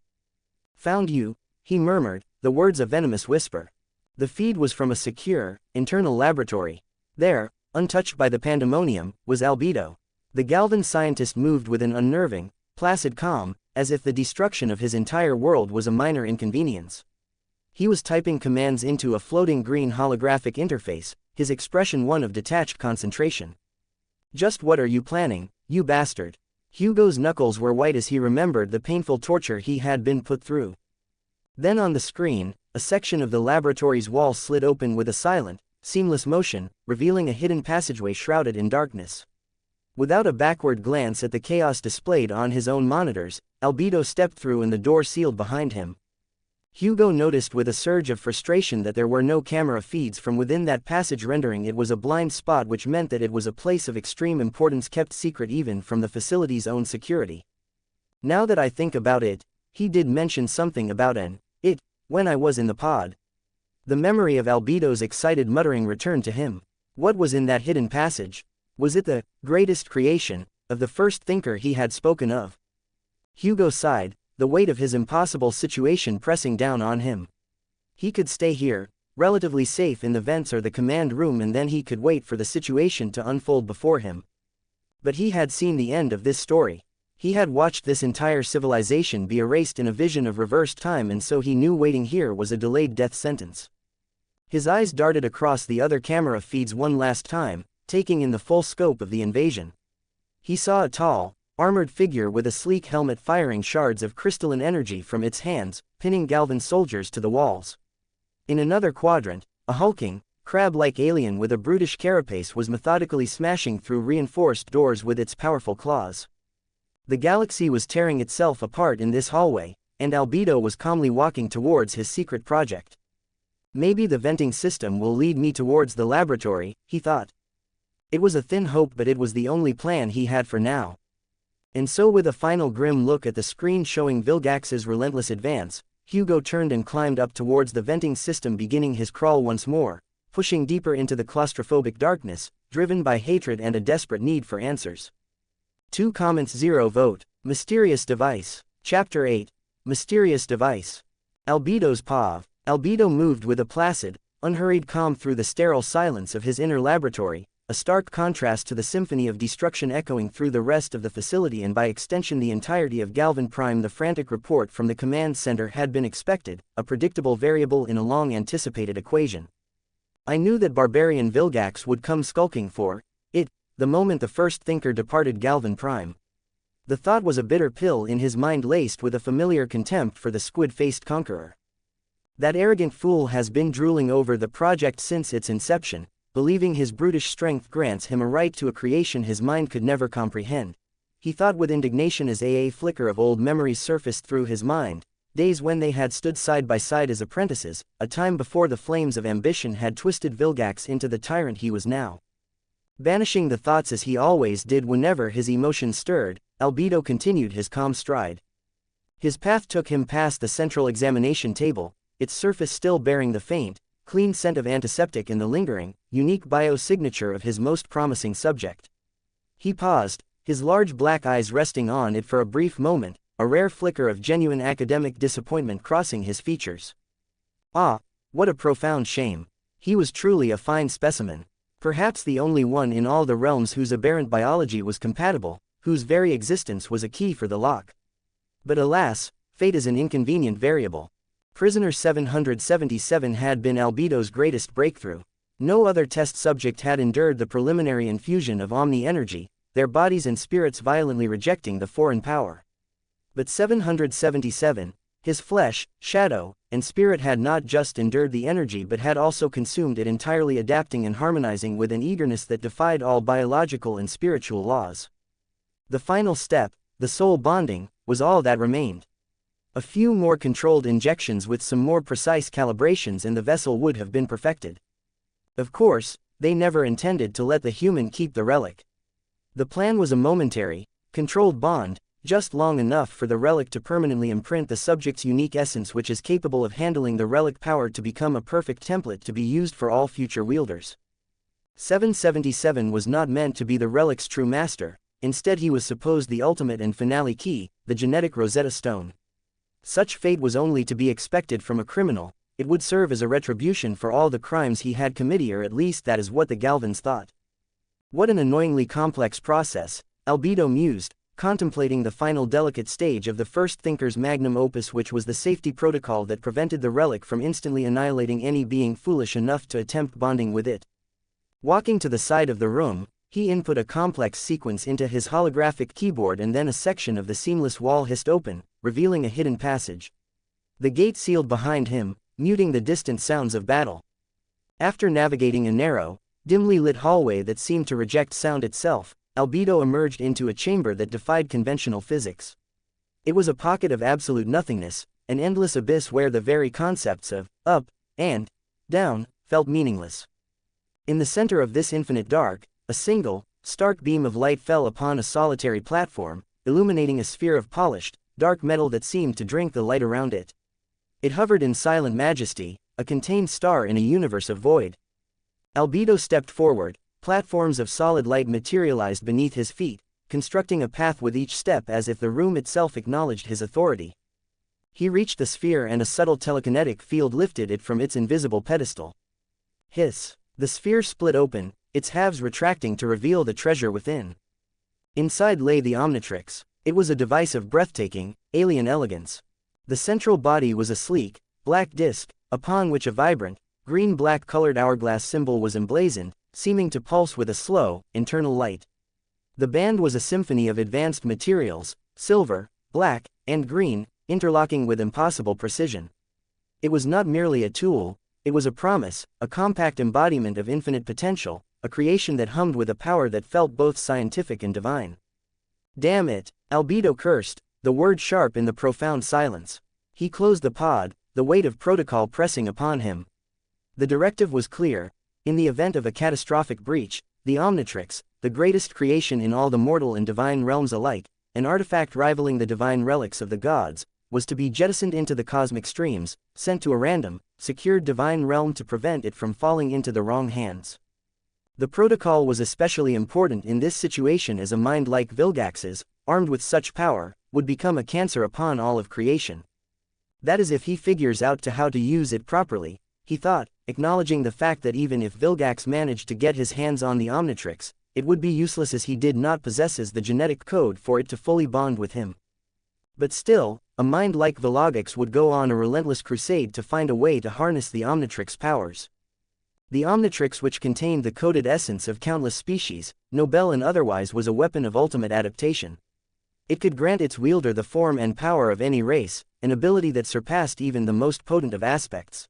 "Found you," he murmured, the words a venomous whisper. The feed was from a secure, internal laboratory. There, untouched by the pandemonium, was Albedo. The Galvan scientist moved with an unnerving, placid calm, as if the destruction of his entire world was a minor inconvenience. He was typing commands into a floating green holographic interface, his expression one of detached concentration. "Just what are you planning, you bastard?" Hugo's knuckles were white as he remembered the painful torture he had been put through. Then on the screen, a section of the laboratory's wall slid open with a silent, seamless motion, revealing a hidden passageway shrouded in darkness. Without a backward glance at the chaos displayed on his own monitors, Albedo stepped through and the door sealed behind him. Hugo noticed with a surge of frustration that there were no camera feeds from within that passage, rendering it was a blind spot, which meant that it was a place of extreme importance kept secret even from the facility's own security. "Now that I think about it, he did mention something about it, when I was in the pod." The memory of Albedo's excited muttering returned to him. What was in that hidden passage? Was it the greatest creation of the first thinker he had spoken of? Hugo sighed, the weight of his impossible situation pressing down on him. He could stay here, relatively safe in the vents or the command room, and then he could wait for the situation to unfold before him. But he had seen the end of this story. He had watched this entire civilization be erased in a vision of reversed time, and so he knew waiting here was a delayed death sentence. His eyes darted across the other camera feeds one last time, taking in the full scope of the invasion. He saw a tall, armored figure with a sleek helmet firing shards of crystalline energy from its hands, pinning Galvan soldiers to the walls. In another quadrant, a hulking, crab-like alien with a brutish carapace was methodically smashing through reinforced doors with its powerful claws. The galaxy was tearing itself apart in this hallway, and Albedo was calmly walking towards his secret project. "Maybe the venting system will lead me towards the laboratory," he thought. It was a thin hope, but it was the only plan he had for now. And so, with a final grim look at the screen showing Vilgax's relentless advance, Hugo turned and climbed up towards the venting system, beginning his crawl once more, pushing deeper into the claustrophobic darkness, driven by hatred and a desperate need for answers. 2 comments 0 vote. Mysterious Device. Chapter 8. Mysterious Device. Albedo's POV. Albedo moved with a placid, unhurried calm through the sterile silence of his inner laboratory, a stark contrast to the symphony of destruction echoing through the rest of the facility and by extension the entirety of Galvan Prime. The frantic report from the command center had been expected, a predictable variable in a long-anticipated equation. I knew that barbarian Vilgax would come skulking for it, the moment the first thinker departed Galvan Prime. The thought was a bitter pill in his mind laced with a familiar contempt for the squid-faced conqueror. That arrogant fool has been drooling over the project since its inception, believing his brutish strength grants him a right to a creation his mind could never comprehend. He thought with indignation as a flicker of old memories surfaced through his mind, days when they had stood side by side as apprentices, a time before the flames of ambition had twisted Vilgax into the tyrant he was now. Banishing the thoughts as he always did whenever his emotions stirred, Albedo continued his calm stride. His path took him past the central examination table, its surface still bearing the faint, clean scent of antiseptic and the lingering, unique biosignature of his most promising subject. He paused, his large black eyes resting on it for a brief moment, a rare flicker of genuine academic disappointment crossing his features. Ah, what a profound shame. He was truly a fine specimen. Perhaps the only one in all the realms whose aberrant biology was compatible, whose very existence was a key for the lock. But alas, fate is an inconvenient variable. Prisoner 777 had been Albedo's greatest breakthrough. No other test subject had endured the preliminary infusion of Omni energy, their bodies and spirits violently rejecting the foreign power. But 777, his flesh, shadow, and spirit had not just endured the energy but had also consumed it, entirely adapting and harmonizing with an eagerness that defied all biological and spiritual laws. The final step, the soul bonding, was all that remained. A few more controlled injections with some more precise calibrations and the vessel would have been perfected. Of course, they never intended to let the human keep the relic. The plan was a momentary, controlled bond, just long enough for the relic to permanently imprint the subject's unique essence, which is capable of handling the relic power to become a perfect template to be used for all future wielders. 777 was not meant to be the relic's true master, instead he was supposed the ultimate and finale key, the genetic Rosetta Stone. Such fate was only to be expected from a criminal, it would serve as a retribution for all the crimes he had committed, or at least that is what the Galvans thought. What an annoyingly complex process, Albedo mused, contemplating the final delicate stage of the first thinker's magnum opus, which was the safety protocol that prevented the relic from instantly annihilating any being foolish enough to attempt bonding with it. Walking to the side of the room, he input a complex sequence into his holographic keyboard and then a section of the seamless wall hissed open, revealing a hidden passage. The gate sealed behind him, muting the distant sounds of battle. After navigating a narrow, dimly lit hallway that seemed to reject sound itself, Albedo emerged into a chamber that defied conventional physics. It was a pocket of absolute nothingness, an endless abyss where the very concepts of up and down felt meaningless. In the center of this infinite dark, a single, stark beam of light fell upon a solitary platform, illuminating a sphere of polished, dark metal that seemed to drink the light around it. It hovered in silent majesty, a contained star in a universe of void. Albedo stepped forward, platforms of solid light materialized beneath his feet, constructing a path with each step as if the room itself acknowledged his authority. He reached the sphere and a subtle telekinetic field lifted it from its invisible pedestal. Hiss! The sphere split open, its halves retracting to reveal the treasure within. Inside lay the Omnitrix. It was a device of breathtaking, alien elegance. The central body was a sleek, black disc, upon which a vibrant, green-black colored hourglass symbol was emblazoned, seeming to pulse with a slow, internal light. The band was a symphony of advanced materials, silver, black, and green, interlocking with impossible precision. It was not merely a tool, it was a promise, a compact embodiment of infinite potential, a creation that hummed with a power that felt both scientific and divine. Damn it, Albedo cursed, the word sharp in the profound silence. He closed the pod, the weight of protocol pressing upon him. The directive was clear: in the event of a catastrophic breach, the Omnitrix, the greatest creation in all the mortal and divine realms alike, an artifact rivaling the divine relics of the gods, was to be jettisoned into the cosmic streams, sent to a random, secured divine realm to prevent it from falling into the wrong hands. The protocol was especially important in this situation as a mind like Vilgax's, armed with such power, would become a cancer upon all of creation. That is if he figures out how to use it properly. he thought, acknowledging the fact that even if Vilgax managed to get his hands on the Omnitrix, it would be useless as he did not possess the genetic code for it to fully bond with him. But still, a mind like Vilgax would go on a relentless crusade to find a way to harness the Omnitrix powers. The Omnitrix, which contained the coded essence of countless species, noble and otherwise, was a weapon of ultimate adaptation. It could grant its wielder the form and power of any race, an ability that surpassed even the most potent of aspects.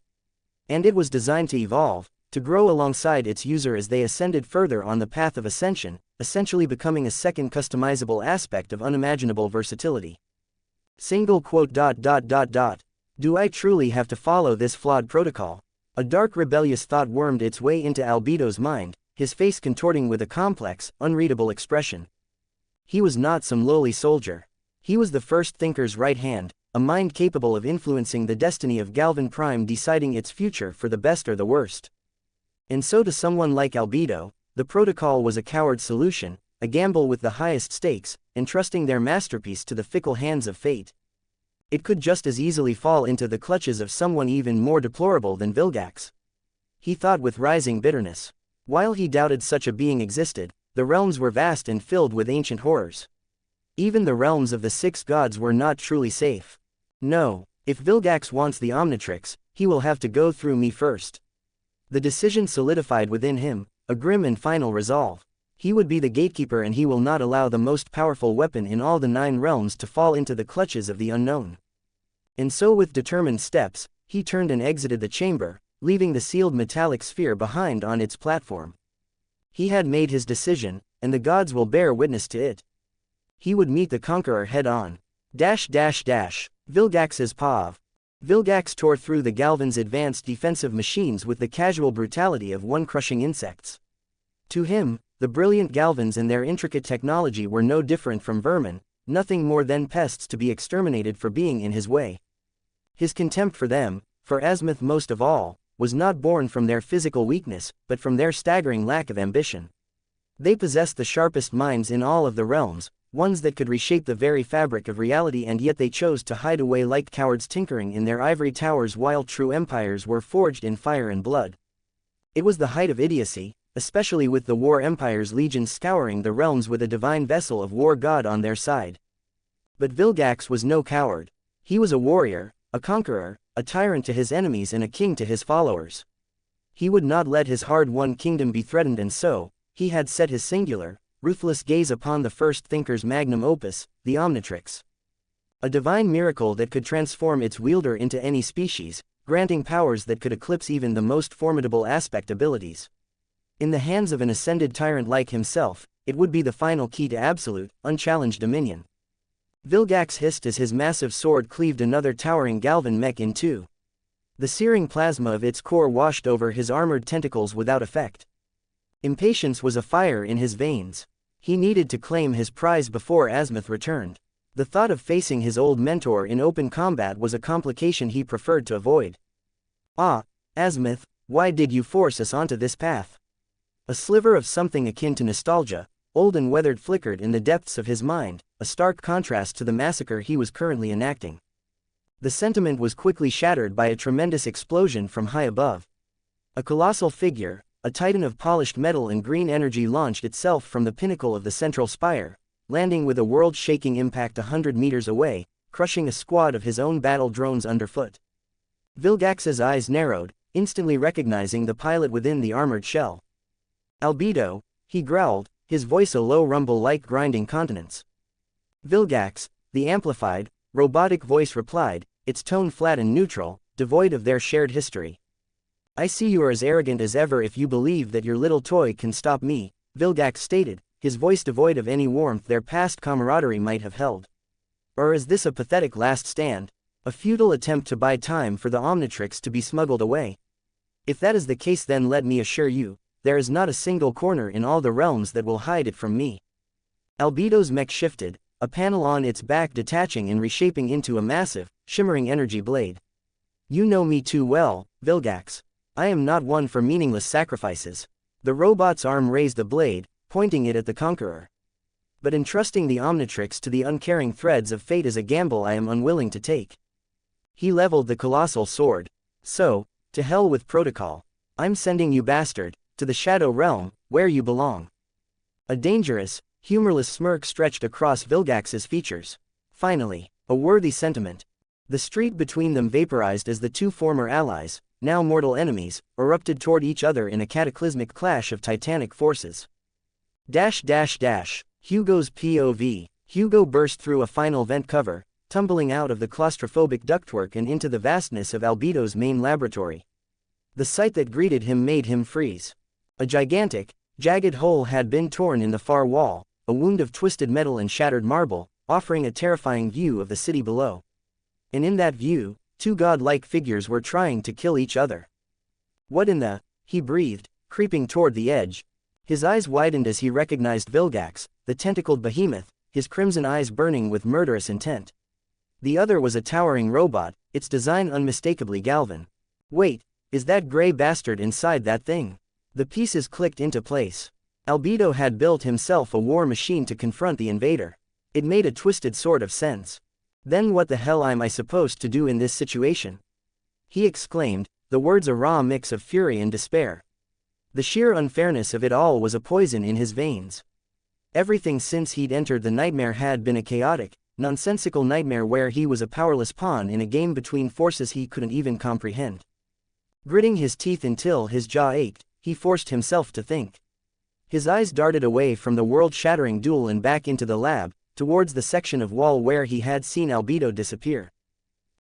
And it was designed to evolve, to grow alongside its user as they ascended further on the path of ascension, essentially becoming a second customizable aspect of unimaginable versatility. Do I truly have to follow this flawed protocol? A dark rebellious thought wormed its way into Albedo's mind, his face contorting with a complex, unreadable expression. He was not some lowly soldier. He was the First Thinker's right hand, a mind capable of influencing the destiny of Galvan Prime, deciding its future for the best or the worst. And so to someone like Albedo, the protocol was a coward solution, a gamble with the highest stakes, entrusting their masterpiece to the fickle hands of fate. It could just as easily fall into the clutches of someone even more deplorable than Vilgax. He thought with rising bitterness. While he doubted such a being existed, the realms were vast and filled with ancient horrors. Even the realms of the six gods were not truly safe. No, if Vilgax wants the Omnitrix, he will have to go through me first. The decision solidified within him, a grim and final resolve. He would be the gatekeeper, and he will not allow the most powerful weapon in all the 9 realms to fall into the clutches of the unknown. And so with determined steps, he turned and exited the chamber, leaving the sealed metallic sphere behind on its platform. He had made his decision, and the gods will bear witness to it. He would meet the conqueror head-on. Vilgax's POV. Vilgax tore through the Galvan's advanced defensive machines with the casual brutality of one crushing insects. To him, the brilliant Galvans and their intricate technology were no different from vermin, nothing more than pests to be exterminated for being in his way. His contempt for them, for azimuth most of all, was not born from their physical weakness, but from their staggering lack of ambition. They possessed the sharpest minds in all of the realms, ones that could reshape the very fabric of reality, and yet they chose to hide away like cowards, tinkering in their ivory towers while true empires were forged in fire and blood. It was the height of idiocy, especially with the War Empire's legions scouring the realms with a divine vessel of war god on their side. But Vilgax was no coward. He was a warrior, a conqueror, a tyrant to his enemies and a king to his followers. He would not let his hard-won kingdom be threatened, and so, he had set his singular, ruthless gaze upon the First Thinker's magnum opus, the Omnitrix. A divine miracle that could transform its wielder into any species, granting powers that could eclipse even the most formidable aspect abilities. In the hands of an ascended tyrant like himself, it would be the final key to absolute, unchallenged dominion. Vilgax hissed as his massive sword cleaved another towering Galvan mech in two. The searing plasma of its core washed over his armored tentacles without effect. Impatience was afire in his veins. He needed to claim his prize before azimuth returned. The thought of facing his old mentor in open combat was a complication he preferred to avoid. Ah, azimuth, why did you force us onto this path? A sliver of something akin to nostalgia, old and weathered, flickered in the depths of his mind, a stark contrast to the massacre he was currently enacting. The sentiment was quickly shattered by a tremendous explosion from high above. A colossal figure, a titan of polished metal and green energy, launched itself from the pinnacle of the central spire, landing with a world-shaking impact 100 meters away, crushing a squad of his own battle drones underfoot. Vilgax's eyes narrowed, instantly recognizing the pilot within the armored shell. Albedo, he growled, his voice a low rumble like grinding consonants. Vilgax, the amplified, robotic voice replied, its tone flat and neutral, devoid of their shared history. I see you are as arrogant as ever if you believe that your little toy can stop me, Vilgax stated, his voice devoid of any warmth their past camaraderie might have held. Or is this a pathetic last stand? A futile attempt to buy time for the Omnitrix to be smuggled away? If that is the case, then let me assure you, there is not a single corner in all the realms that will hide it from me. Albedo's mech shifted, a panel on its back detaching and reshaping into a massive, shimmering energy blade. You know me too well, Vilgax. I am not one for meaningless sacrifices. The robot's arm raised the blade, pointing it at the conqueror. But entrusting the Omnitrix to the uncaring threads of fate is a gamble I am unwilling to take. He leveled the colossal sword. So, To hell with protocol. I'm sending you bastard, to the Shadow Realm, where you belong. A dangerous, humorless smirk stretched across Vilgax's features. Finally, a worthy sentiment. The street between them vaporized as the two former allies, now mortal enemies, erupted toward each other in a cataclysmic clash of titanic forces. Hugo's POV. Hugo burst through a final vent cover, tumbling out of the claustrophobic ductwork and into the vastness of Albedo's main laboratory. The sight that greeted him made him freeze. A gigantic, jagged hole had been torn in the far wall, a wound of twisted metal and shattered marble, offering a terrifying view of the city below. And in that view, two god-like figures were trying to kill each other. What in the... he breathed, creeping toward the edge. His eyes widened as he recognized Vilgax, the tentacled behemoth, his crimson eyes burning with murderous intent. The other was a towering robot, its design unmistakably Galvan. Wait, is that gray bastard inside that thing? The pieces clicked into place. Albedo had built himself a war machine to confront the invader. It made a twisted sort of sense. Then what the hell am I supposed to do in this situation? He exclaimed, the words a raw mix of fury and despair. The sheer unfairness of it all was a poison in his veins. Everything since he'd entered the nightmare had been a chaotic, nonsensical nightmare where he was a powerless pawn in a game between forces he couldn't even comprehend. Gritting his teeth until his jaw ached, he forced himself to think. His eyes darted away from the world-shattering duel and back into the lab, towards the section of wall where he had seen Albedo disappear.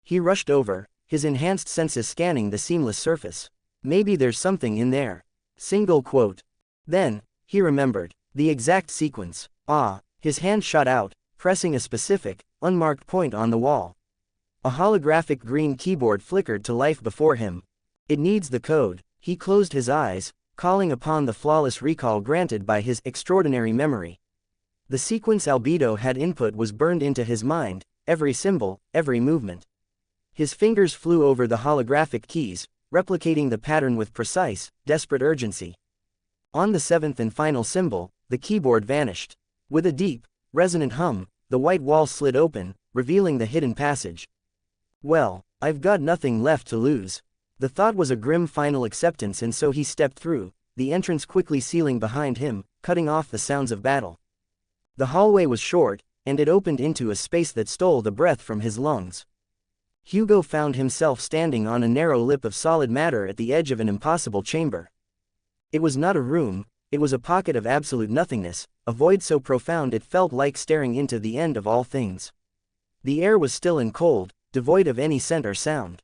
He rushed over, his enhanced senses scanning the seamless surface. Maybe there's something in there. Single quote. Then, he remembered. The exact sequence. His hand shot out, pressing a specific, unmarked point on the wall. A holographic green keyboard flickered to life before him. It needs the code. He closed his eyes, calling upon the flawless recall granted by his extraordinary memory. The sequence Albedo had input was burned into his mind, every symbol, every movement. His fingers flew over the holographic keys, replicating the pattern with precise, desperate urgency. On the seventh and final symbol, the keyboard vanished. With a deep, resonant hum, the white wall slid open, revealing the hidden passage. Well, I've got nothing left to lose. The thought was a grim final acceptance, and so he stepped through, the entrance quickly sealing behind him, cutting off the sounds of battle. The hallway was short, and it opened into a space that stole the breath from his lungs. Hugo found himself standing on a narrow lip of solid matter at the edge of an impossible chamber. It was not a room, it was a pocket of absolute nothingness, a void so profound it felt like staring into the end of all things. The air was still and cold, devoid of any scent or sound.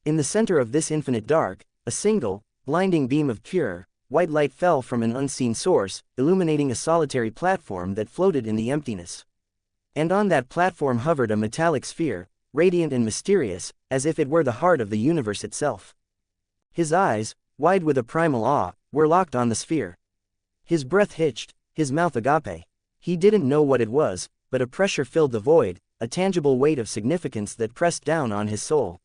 In the center of this infinite dark, a single, blinding beam of pure, white light fell from an unseen source, illuminating a solitary platform that floated in the emptiness. And on that platform hovered a metallic sphere, radiant and mysterious, as if it were the heart of the universe itself. His eyes, wide with a primal awe, were locked on the sphere. His breath hitched, his mouth agape. He didn't know what it was, but a pressure filled the void, a tangible weight of significance that pressed down on his soul.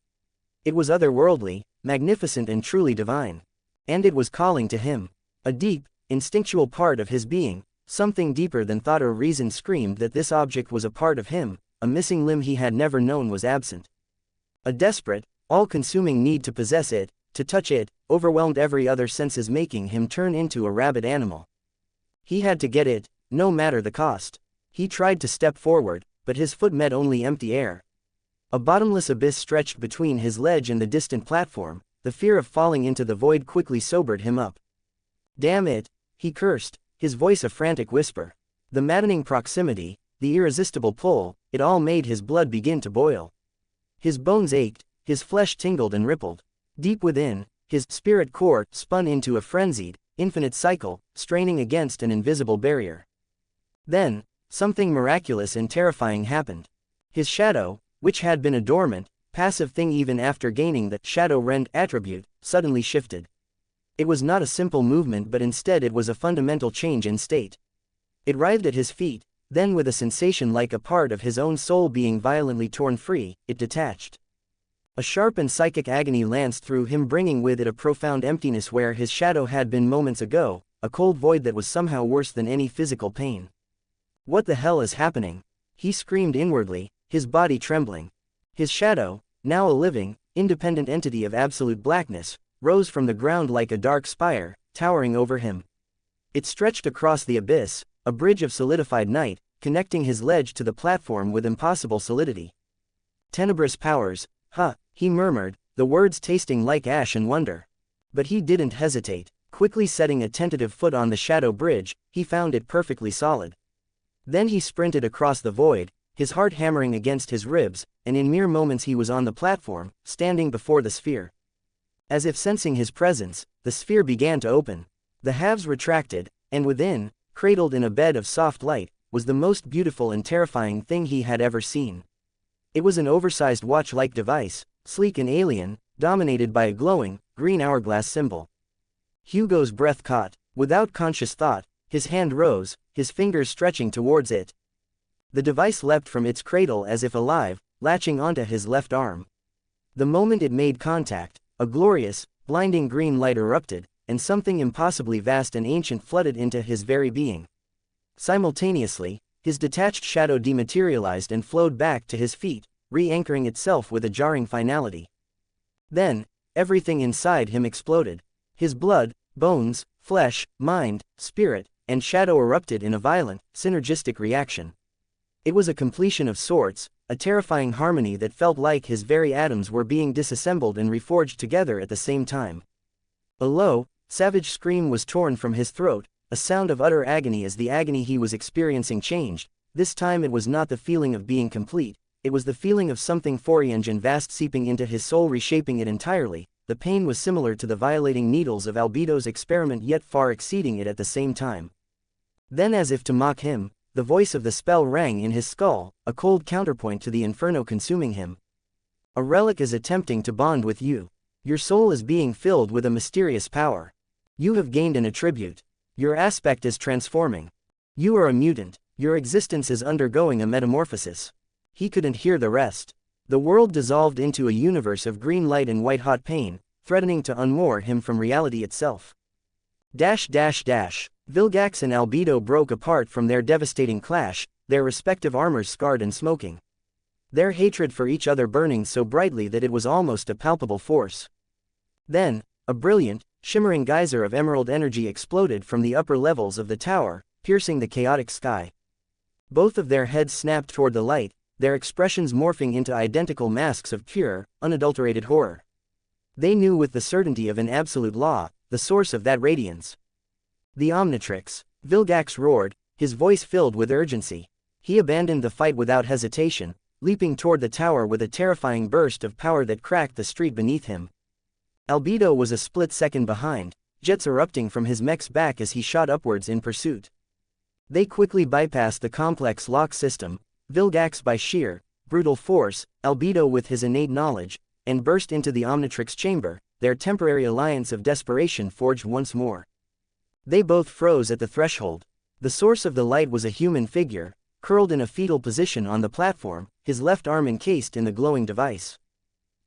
It was otherworldly, magnificent and truly divine. And it was calling to him. A deep, instinctual part of his being, something deeper than thought or reason screamed that this object was a part of him, a missing limb he had never known was absent. A desperate, all-consuming need to possess it, to touch it, overwhelmed every other senses, making him turn into a rabid animal. He had to get it, no matter the cost. He tried to step forward, but his foot met only empty air. A bottomless abyss stretched between his ledge and the distant platform. The fear of falling into the void quickly sobered him up. Damn it, he cursed, his voice a frantic whisper. The maddening proximity, the irresistible pull, it all made his blood begin to boil. His bones ached, his flesh tingled and rippled. Deep within, his spirit core spun into a frenzied, infinite cycle, straining against an invisible barrier. Then, something miraculous and terrifying happened. His shadow, which had been a dormant, passive thing even after gaining the shadow-rend attribute, suddenly shifted. It was not a simple movement, but instead it was a fundamental change in state. It writhed at his feet, then with a sensation like a part of his own soul being violently torn free, it detached. A sharp and psychic agony lanced through him, bringing with it a profound emptiness where his shadow had been moments ago, a cold void that was somehow worse than any physical pain. What the hell is happening? He screamed inwardly, his body trembling. His shadow, now a living, independent entity of absolute blackness, rose from the ground like a dark spire, towering over him. It stretched across the abyss, a bridge of solidified night, connecting his ledge to the platform with impossible solidity. Tenebrous powers, he murmured, the words tasting like ash and wonder. But he didn't hesitate. Quickly setting a tentative foot on the shadow bridge, he found it perfectly solid. Then he sprinted across the void, his heart hammering against his ribs, and in mere moments he was on the platform, standing before the sphere. As if sensing his presence, the sphere began to open. The halves retracted, and within, cradled in a bed of soft light, was the most beautiful and terrifying thing he had ever seen. It was an oversized watch-like device, sleek and alien, dominated by a glowing, green hourglass symbol. Hugo's breath caught. Without conscious thought, his hand rose, his fingers stretching towards it. The device leapt from its cradle as if alive, latching onto his left arm. The moment it made contact, a glorious, blinding green light erupted, and something impossibly vast and ancient flooded into his very being. Simultaneously, his detached shadow dematerialized and flowed back to his feet, re-anchoring itself with a jarring finality. Then, everything inside him exploded. His blood, bones, flesh, mind, spirit, and shadow erupted in a violent, synergistic reaction. It was a completion of sorts, a terrifying harmony that felt like his very atoms were being disassembled and reforged together at the same time. A low, savage scream was torn from his throat, a sound of utter agony as the agony he was experiencing changed. This time it was not the feeling of being complete, it was the feeling of something foreign and vast seeping into his soul, reshaping it entirely. The pain was similar to the violating needles of Albedo's experiment, yet far exceeding it at the same time. Then, as if to mock him, the voice of the spell rang in his skull, a cold counterpoint to the inferno consuming him. A relic is attempting to bond with you. Your soul is being filled with a mysterious power. You have gained an attribute. Your aspect is transforming. You are a mutant. Your existence is undergoing a metamorphosis. He couldn't hear the rest. The world dissolved into a universe of green light and white-hot pain, threatening to unmoor him from reality itself. Vilgax and Albedo broke apart from their devastating clash, their respective armors scarred and smoking. Their hatred for each other burning so brightly that it was almost a palpable force. Then, a brilliant, shimmering geyser of emerald energy exploded from the upper levels of the tower, piercing the chaotic sky. Both of their heads snapped toward the light, their expressions morphing into identical masks of pure, unadulterated horror. They knew with the certainty of an absolute law, the source of that radiance. The Omnitrix, Vilgax roared, his voice filled with urgency. He abandoned the fight without hesitation, leaping toward the tower with a terrifying burst of power that cracked the street beneath him. Albedo was a split second behind, jets erupting from his mech's back as he shot upwards in pursuit. They quickly bypassed the complex lock system, Vilgax by sheer, brutal force, Albedo with his innate knowledge, and burst into the Omnitrix chamber, their temporary alliance of desperation forged once more. They both froze at the threshold. The source of the light was a human figure, curled in a fetal position on the platform, his left arm encased in the glowing device.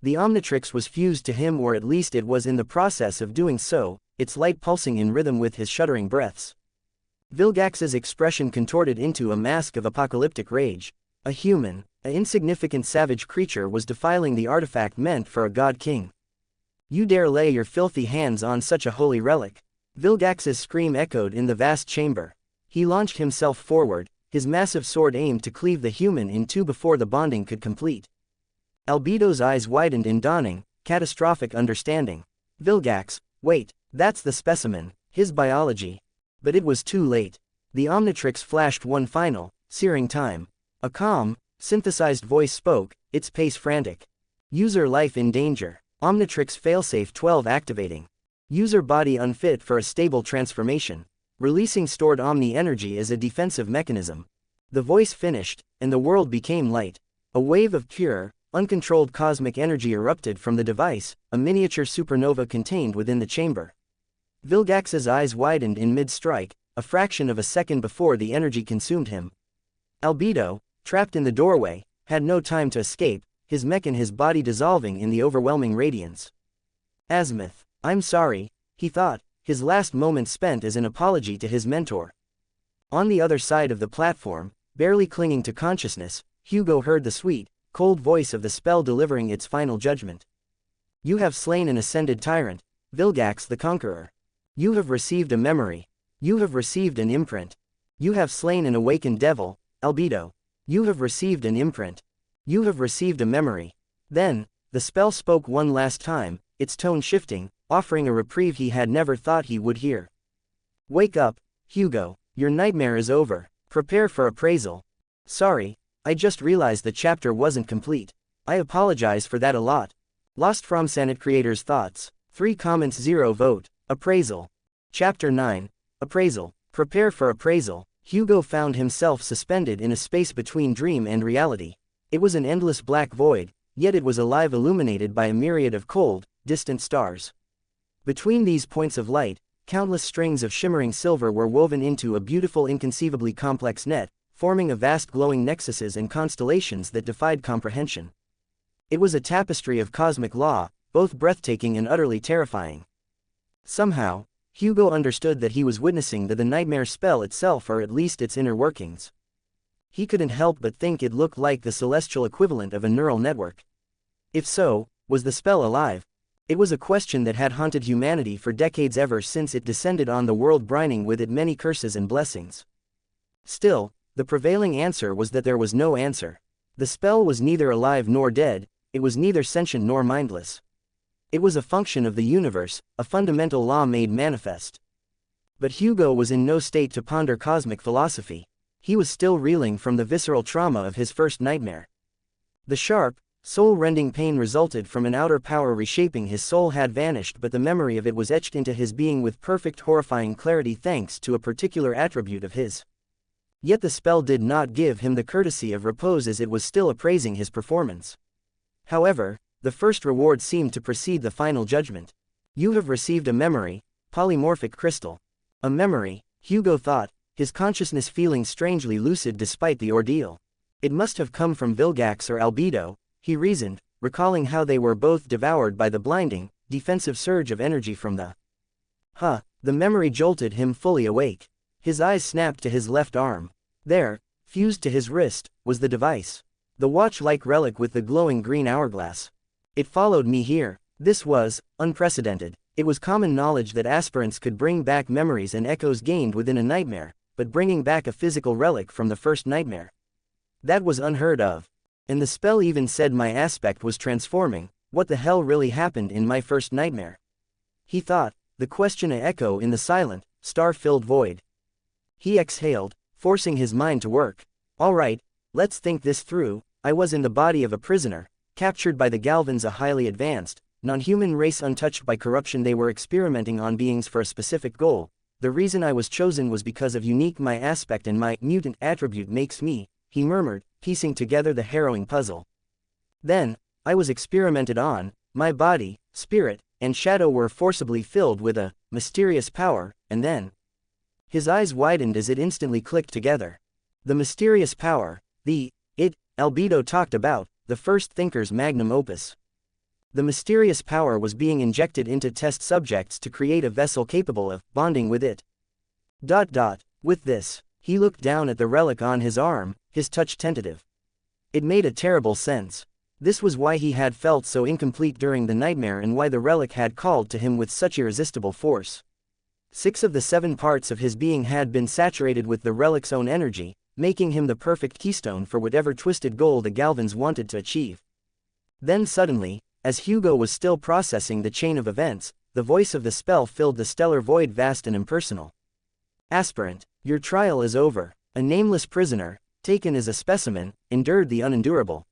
The Omnitrix was fused to him, or at least it was in the process of doing so, its light pulsing in rhythm with his shuddering breaths. Vilgax's expression contorted into a mask of apocalyptic rage. A human, an insignificant savage creature was defiling the artifact meant for a god king. You dare lay your filthy hands on such a holy relic? Vilgax's scream echoed in the vast chamber. He launched himself forward, his massive sword aimed to cleave the human in two before the bonding could complete. Albedo's eyes widened in dawning, catastrophic understanding. Vilgax, wait, that's the specimen, his biology. But it was too late. The Omnitrix flashed one final, searing time. A calm, synthesized voice spoke, its pace frantic. User life in danger. Omnitrix failsafe 12 activating. User body unfit for a stable transformation. Releasing stored Omni energy as a defensive mechanism. The voice finished, and the world became light. A wave of pure, uncontrolled cosmic energy erupted from the device, a miniature supernova contained within the chamber. Vilgax's eyes widened in mid-strike, a fraction of a second before the energy consumed him. Albedo, trapped in the doorway, had no time to escape, his mech and his body dissolving in the overwhelming radiance. Azimuth, I'm sorry, he thought, his last moment spent as an apology to his mentor. On the other side of the platform, barely clinging to consciousness, Hugo heard the sweet, cold voice of the spell delivering its final judgment. You have slain an ascended tyrant, Vilgax the Conqueror. You have received a memory. You have received an imprint. You have slain an awakened devil, Albedo. You have received an imprint. You have received a memory. Then, the spell spoke one last time, its tone shifting, offering a reprieve he had never thought he would hear. Wake up, Hugo, your nightmare is over, prepare for appraisal. Sorry, I just realized the chapter wasn't complete. I apologize for that a lot. Lost from Sanit creators' thoughts. 3 comments 0 vote. Appraisal. Chapter 9. Appraisal. Prepare for appraisal. Hugo found himself suspended in a space between dream and reality. It was an endless black void, yet it was alive, illuminated by a myriad of cold, distant stars. Between these points of light, countless strings of shimmering silver were woven into a beautiful, inconceivably complex net, forming a vast glowing nexuses and constellations that defied comprehension. It was a tapestry of cosmic law, both breathtaking and utterly terrifying. Somehow, Hugo understood that he was witnessing the nightmare spell itself, or at least its inner workings. He couldn't help but think it looked like the celestial equivalent of a neural network. If so, was the spell alive? It was a question that had haunted humanity for decades, ever since it descended on the world, brining with it many curses and blessings. Still, the prevailing answer was that there was no answer. The spell was neither alive nor dead, it was neither sentient nor mindless. It was a function of the universe, a fundamental law made manifest. But Hugo was in no state to ponder cosmic philosophy. He was still reeling from the visceral trauma of his first nightmare. The sharp, soul-rending pain resulted from an outer power reshaping his soul had vanished, but the memory of it was etched into his being with perfect, horrifying clarity thanks to a particular attribute of his. Yet the spell did not give him the courtesy of repose, as it was still appraising his performance. However, the first reward seemed to precede the final judgment. You have received a memory, polymorphic crystal. A memory, Hugo thought, his consciousness feeling strangely lucid despite the ordeal. It must have come from Vilgax or Albedo, he reasoned, recalling how they were both devoured by the blinding, defensive surge of energy from the The memory jolted him fully awake. His eyes snapped to his left arm. There, fused to his wrist, was the device. The watch-like relic with the glowing green hourglass. It followed me here. This was unprecedented. It was common knowledge that aspirants could bring back memories and echoes gained within a nightmare, but bringing back a physical relic from the first nightmare, that was unheard of. And the spell even said my aspect was transforming. What the hell really happened in my first nightmare? He thought, the question a echo in the silent, star-filled void. He exhaled, forcing his mind to work. All right, let's think this through. I was in the body of a prisoner, captured by the Galvans, a highly advanced, non-human race untouched by corruption. They were experimenting on beings for a specific goal. The reason I was chosen was because of unique my aspect and my mutant attribute makes me, he murmured, piecing together the harrowing puzzle. Then, I was experimented on. My body, spirit, and shadow were forcibly filled with a mysterious power, and then his eyes widened as it instantly clicked together. The mysterious power, Albedo talked about, the first thinker's magnum opus. The mysterious power was being injected into test subjects to create a vessel capable of bonding with it. With this, he looked down at the relic on his arm, his touch tentative. It made a terrible sense. This was why he had felt so incomplete during the nightmare, and why the relic had called to him with such irresistible force. 6 of the 7 parts of his being had been saturated with the relic's own energy, making him the perfect keystone for whatever twisted goal the Galvans wanted to achieve. Then suddenly, as Hugo was still processing the chain of events, the voice of the spell filled the stellar void, vast and impersonal. Aspirant, your trial is over. A nameless prisoner, taken as a specimen, endured the unendurable.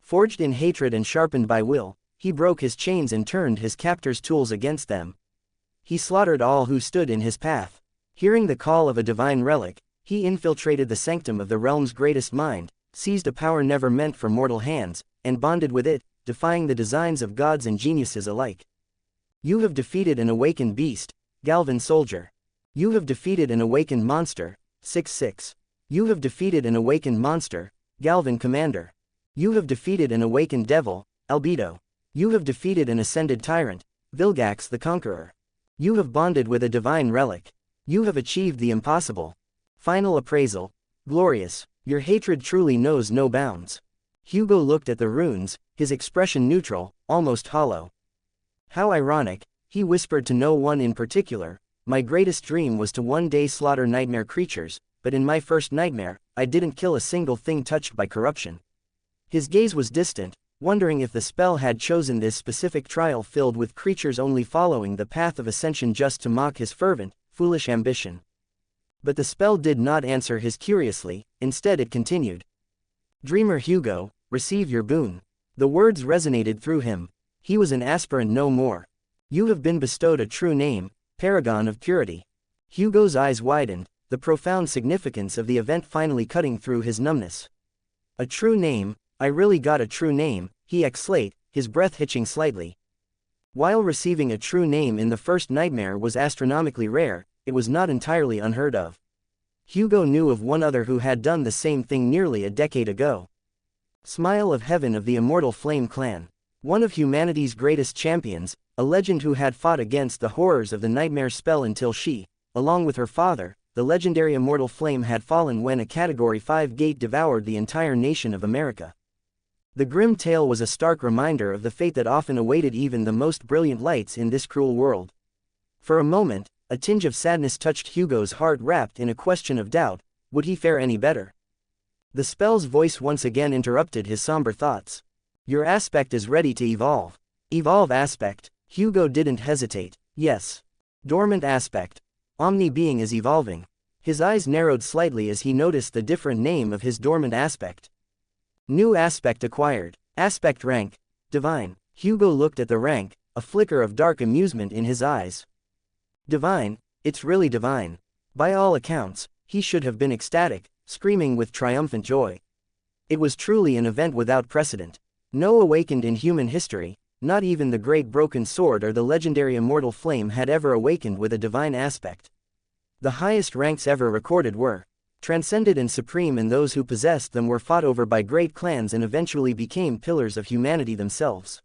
Forged in hatred and sharpened by will, he broke his chains and turned his captors' tools against them. He slaughtered all who stood in his path. Hearing the call of a divine relic, he infiltrated the sanctum of the realm's greatest mind, seized a power never meant for mortal hands, and bonded with it, defying the designs of gods and geniuses alike. You have defeated an awakened beast, Galvan soldier. You have defeated an awakened monster, 6-6. You have defeated an awakened monster, Galvan commander. You have defeated an awakened devil, Albedo. You have defeated an ascended tyrant, Vilgax the Conqueror. You have bonded with a divine relic. You have achieved the impossible. Final appraisal. Glorious. Your hatred truly knows no bounds. Hugo looked at the runes, his expression neutral, almost hollow. How ironic, he whispered to no one in particular. My greatest dream was to one day slaughter nightmare creatures, but in my first nightmare, I didn't kill a single thing touched by corruption. His gaze was distant, wondering if the spell had chosen this specific trial filled with creatures only following the path of ascension just to mock his fervent, foolish ambition. But the spell did not answer his curiously, instead it continued. Dreamer Hugo, receive your boon. The words resonated through him. He was an aspirant no more. You have been bestowed a true name, paragon of purity. Hugo's eyes widened, the profound significance of the event finally cutting through his numbness. A true name, I really got a true name, he exclaimed, his breath hitching slightly. While receiving a true name in the first nightmare was astronomically rare, it was not entirely unheard of. Hugo knew of one other who had done the same thing nearly a decade ago. Smile of Heaven of the Immortal Flame Clan. One of humanity's greatest champions, a legend who had fought against the horrors of the nightmare spell until she, along with her father, the legendary Immortal Flame, had fallen when a Category 5 gate devoured the entire nation of America. The grim tale was a stark reminder of the fate that often awaited even the most brilliant lights in this cruel world. For a moment, a tinge of sadness touched Hugo's heart, wrapped in a question of doubt: would he fare any better? The spell's voice once again interrupted his somber thoughts. Your aspect is ready to evolve. Evolve aspect. Hugo didn't hesitate. Yes. Dormant aspect. Omni being is evolving. His eyes narrowed slightly as he noticed the different name of his dormant aspect. New aspect acquired. Aspect rank. Divine. Hugo looked at the rank, a flicker of dark amusement in his eyes. Divine, it's really divine. By all accounts, he should have been ecstatic, screaming with triumphant joy. It was truly an event without precedent. No awakened in human history, not even the Great Broken Sword or the legendary Immortal Flame, had ever awakened with a divine aspect. The highest ranks ever recorded were transcended and supreme, and those who possessed them were fought over by great clans and eventually became pillars of humanity themselves.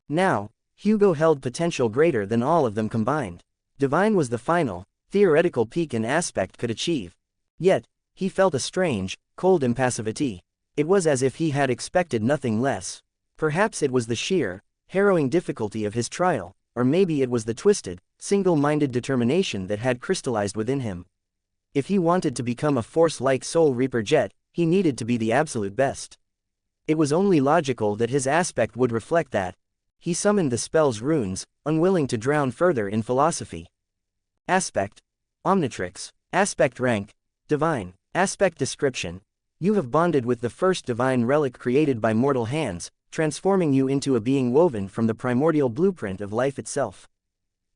Now, Hugo held potential greater than all of them combined. Divine was the final, theoretical peak an aspect could achieve. Yet, he felt a strange, cold impassivity. It was as if he had expected nothing less. Perhaps it was the sheer, harrowing difficulty of his trial, or maybe it was the twisted, single-minded determination that had crystallized within him. If he wanted to become a force like Soul Reaper Jet, he needed to be the absolute best. It was only logical that his aspect would reflect that. He summoned the spell's runes, unwilling to drown further in philosophy. Aspect. Omnitrix. Aspect rank. Divine. Aspect description. You have bonded with the first divine relic created by mortal hands, transforming you into a being woven from the primordial blueprint of life itself.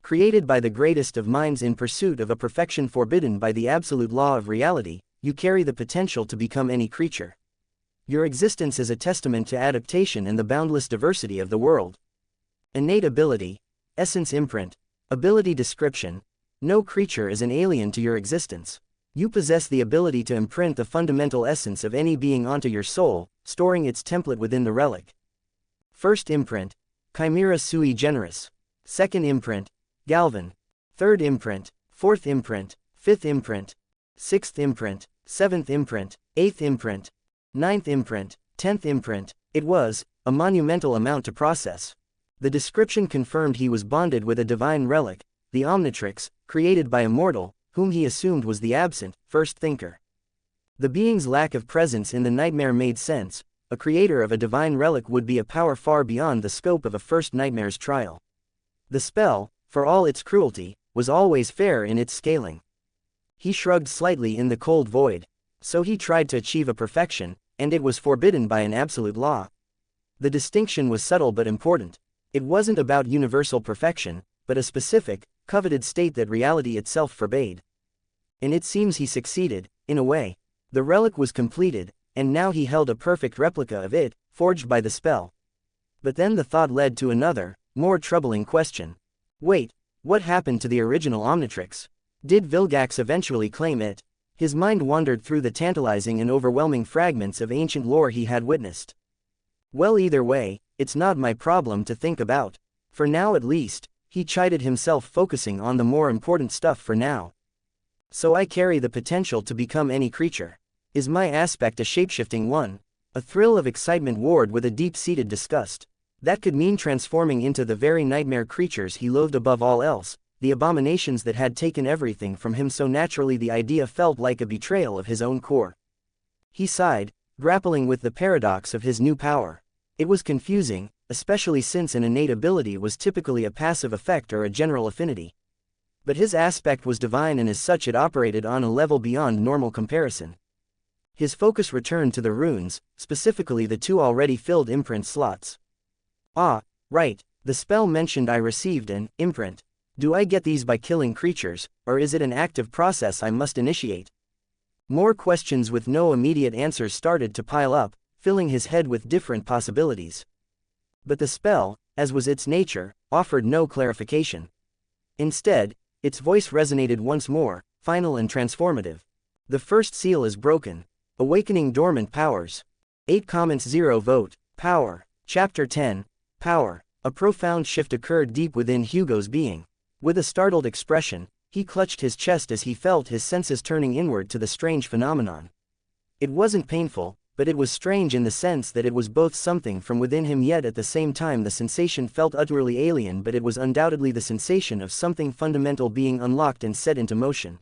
Created by the greatest of minds in pursuit of a perfection forbidden by the absolute law of reality, you carry the potential to become any creature. Your existence is a testament to adaptation and the boundless diversity of the world. Innate ability. Essence imprint. Ability description. No creature is an alien to your existence. You possess the ability to imprint the fundamental essence of any being onto your soul, storing its template within the relic. First imprint. Chimera sui generis. Second imprint. Galvan. Third imprint. Fourth imprint. Fifth imprint. Sixth imprint. Seventh imprint. Eighth imprint. Ninth imprint. 10th imprint. It was a monumental amount to process. The description confirmed he was bonded with a divine relic, the Omnitrix, created by a mortal, whom he assumed was the absent, first thinker. The being's lack of presence in the nightmare made sense. A creator of a divine relic would be a power far beyond the scope of a first nightmare's trial. The spell, for all its cruelty, was always fair in its scaling. He shrugged slightly in the cold void. So he tried to achieve a perfection, and it was forbidden by an absolute law. The distinction was subtle but important. It wasn't about universal perfection, but a specific, coveted state that reality itself forbade. And it seems he succeeded, in a way. The relic was completed, and now he held a perfect replica of it, forged by the spell. But then the thought led to another, more troubling question. Wait, what happened to the original Omnitrix? Did Vilgax eventually claim it? His mind wandered through the tantalizing and overwhelming fragments of ancient lore he had witnessed. Well, either way, it's not my problem to think about. For now at least, he chided himself, focusing on the more important stuff for now. So I carry the potential to become any creature. Is my aspect a shapeshifting one? A thrill of excitement warred with a deep-seated disgust. That could mean transforming into the very nightmare creatures he loathed above all else, the abominations that had taken everything from him so naturally the idea felt like a betrayal of his own core. He sighed, grappling with the paradox of his new power. It was confusing, especially since an innate ability was typically a passive effect or a general affinity. But his aspect was divine and as such it operated on a level beyond normal comparison. His focus returned to the runes, specifically the 2 already filled imprint slots. Ah, right, the spell mentioned I received an imprint. Do I get these by killing creatures, or is it an active process I must initiate? More questions with no immediate answers started to pile up, filling his head with different possibilities. But the spell, as was its nature, offered no clarification. Instead, its voice resonated once more, final and transformative. The first seal is broken. Awakening dormant powers. 8 comments 0 vote. Power. Chapter 10. Power. A profound shift occurred deep within Hugo's being. With a startled expression, he clutched his chest as he felt his senses turning inward to the strange phenomenon. It wasn't painful, but it was strange in the sense that it was both something from within him yet at the same time the sensation felt utterly alien, but it was undoubtedly the sensation of something fundamental being unlocked and set into motion.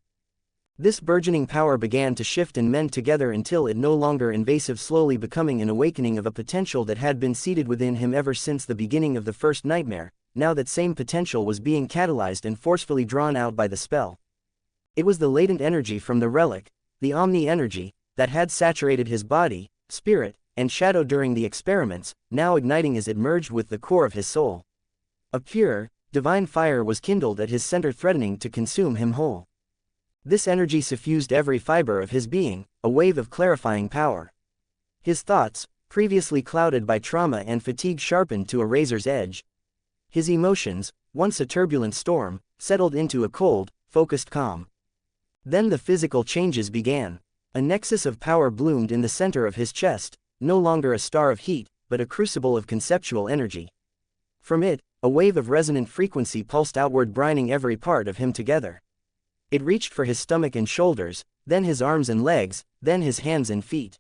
This burgeoning power began to shift and mend together until it no longer invasive, slowly becoming an awakening of a potential that had been seated within him ever since the beginning of the first nightmare. Now that same potential was being catalyzed and forcefully drawn out by the spell. It was the latent energy from the relic, the Omni energy, that had saturated his body, spirit, and shadow during the experiments, now igniting as it merged with the core of his soul. A pure, divine fire was kindled at his center, threatening to consume him whole. This energy suffused every fiber of his being, a wave of clarifying power. His thoughts, previously clouded by trauma and fatigue, sharpened to a razor's edge. His emotions, once a turbulent storm, settled into a cold, focused calm. Then the physical changes began. A nexus of power bloomed in the center of his chest, no longer a star of heat, but a crucible of conceptual energy. From it, a wave of resonant frequency pulsed outward, brining every part of him together. It reached for his stomach and shoulders, then his arms and legs, then his hands and feet.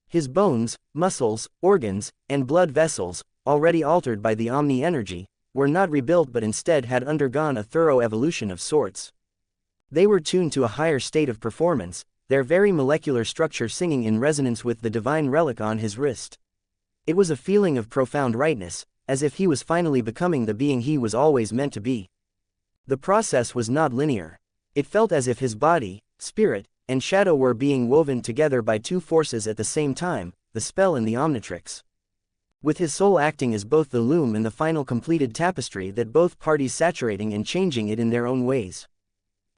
His bones, muscles, organs, and blood vessels, already altered by the Omni energy, were not rebuilt but instead had undergone a thorough evolution of sorts. They were tuned to a higher state of performance, their very molecular structure singing in resonance with the divine relic on his wrist. It was a feeling of profound rightness, as if he was finally becoming the being he was always meant to be. The process was not linear. It felt as if his body, spirit, and shadow were being woven together by 2 forces at the same time, the spell and the Omnitrix. With his soul acting as both the loom and the final completed tapestry that both parties saturating and changing it in their own ways.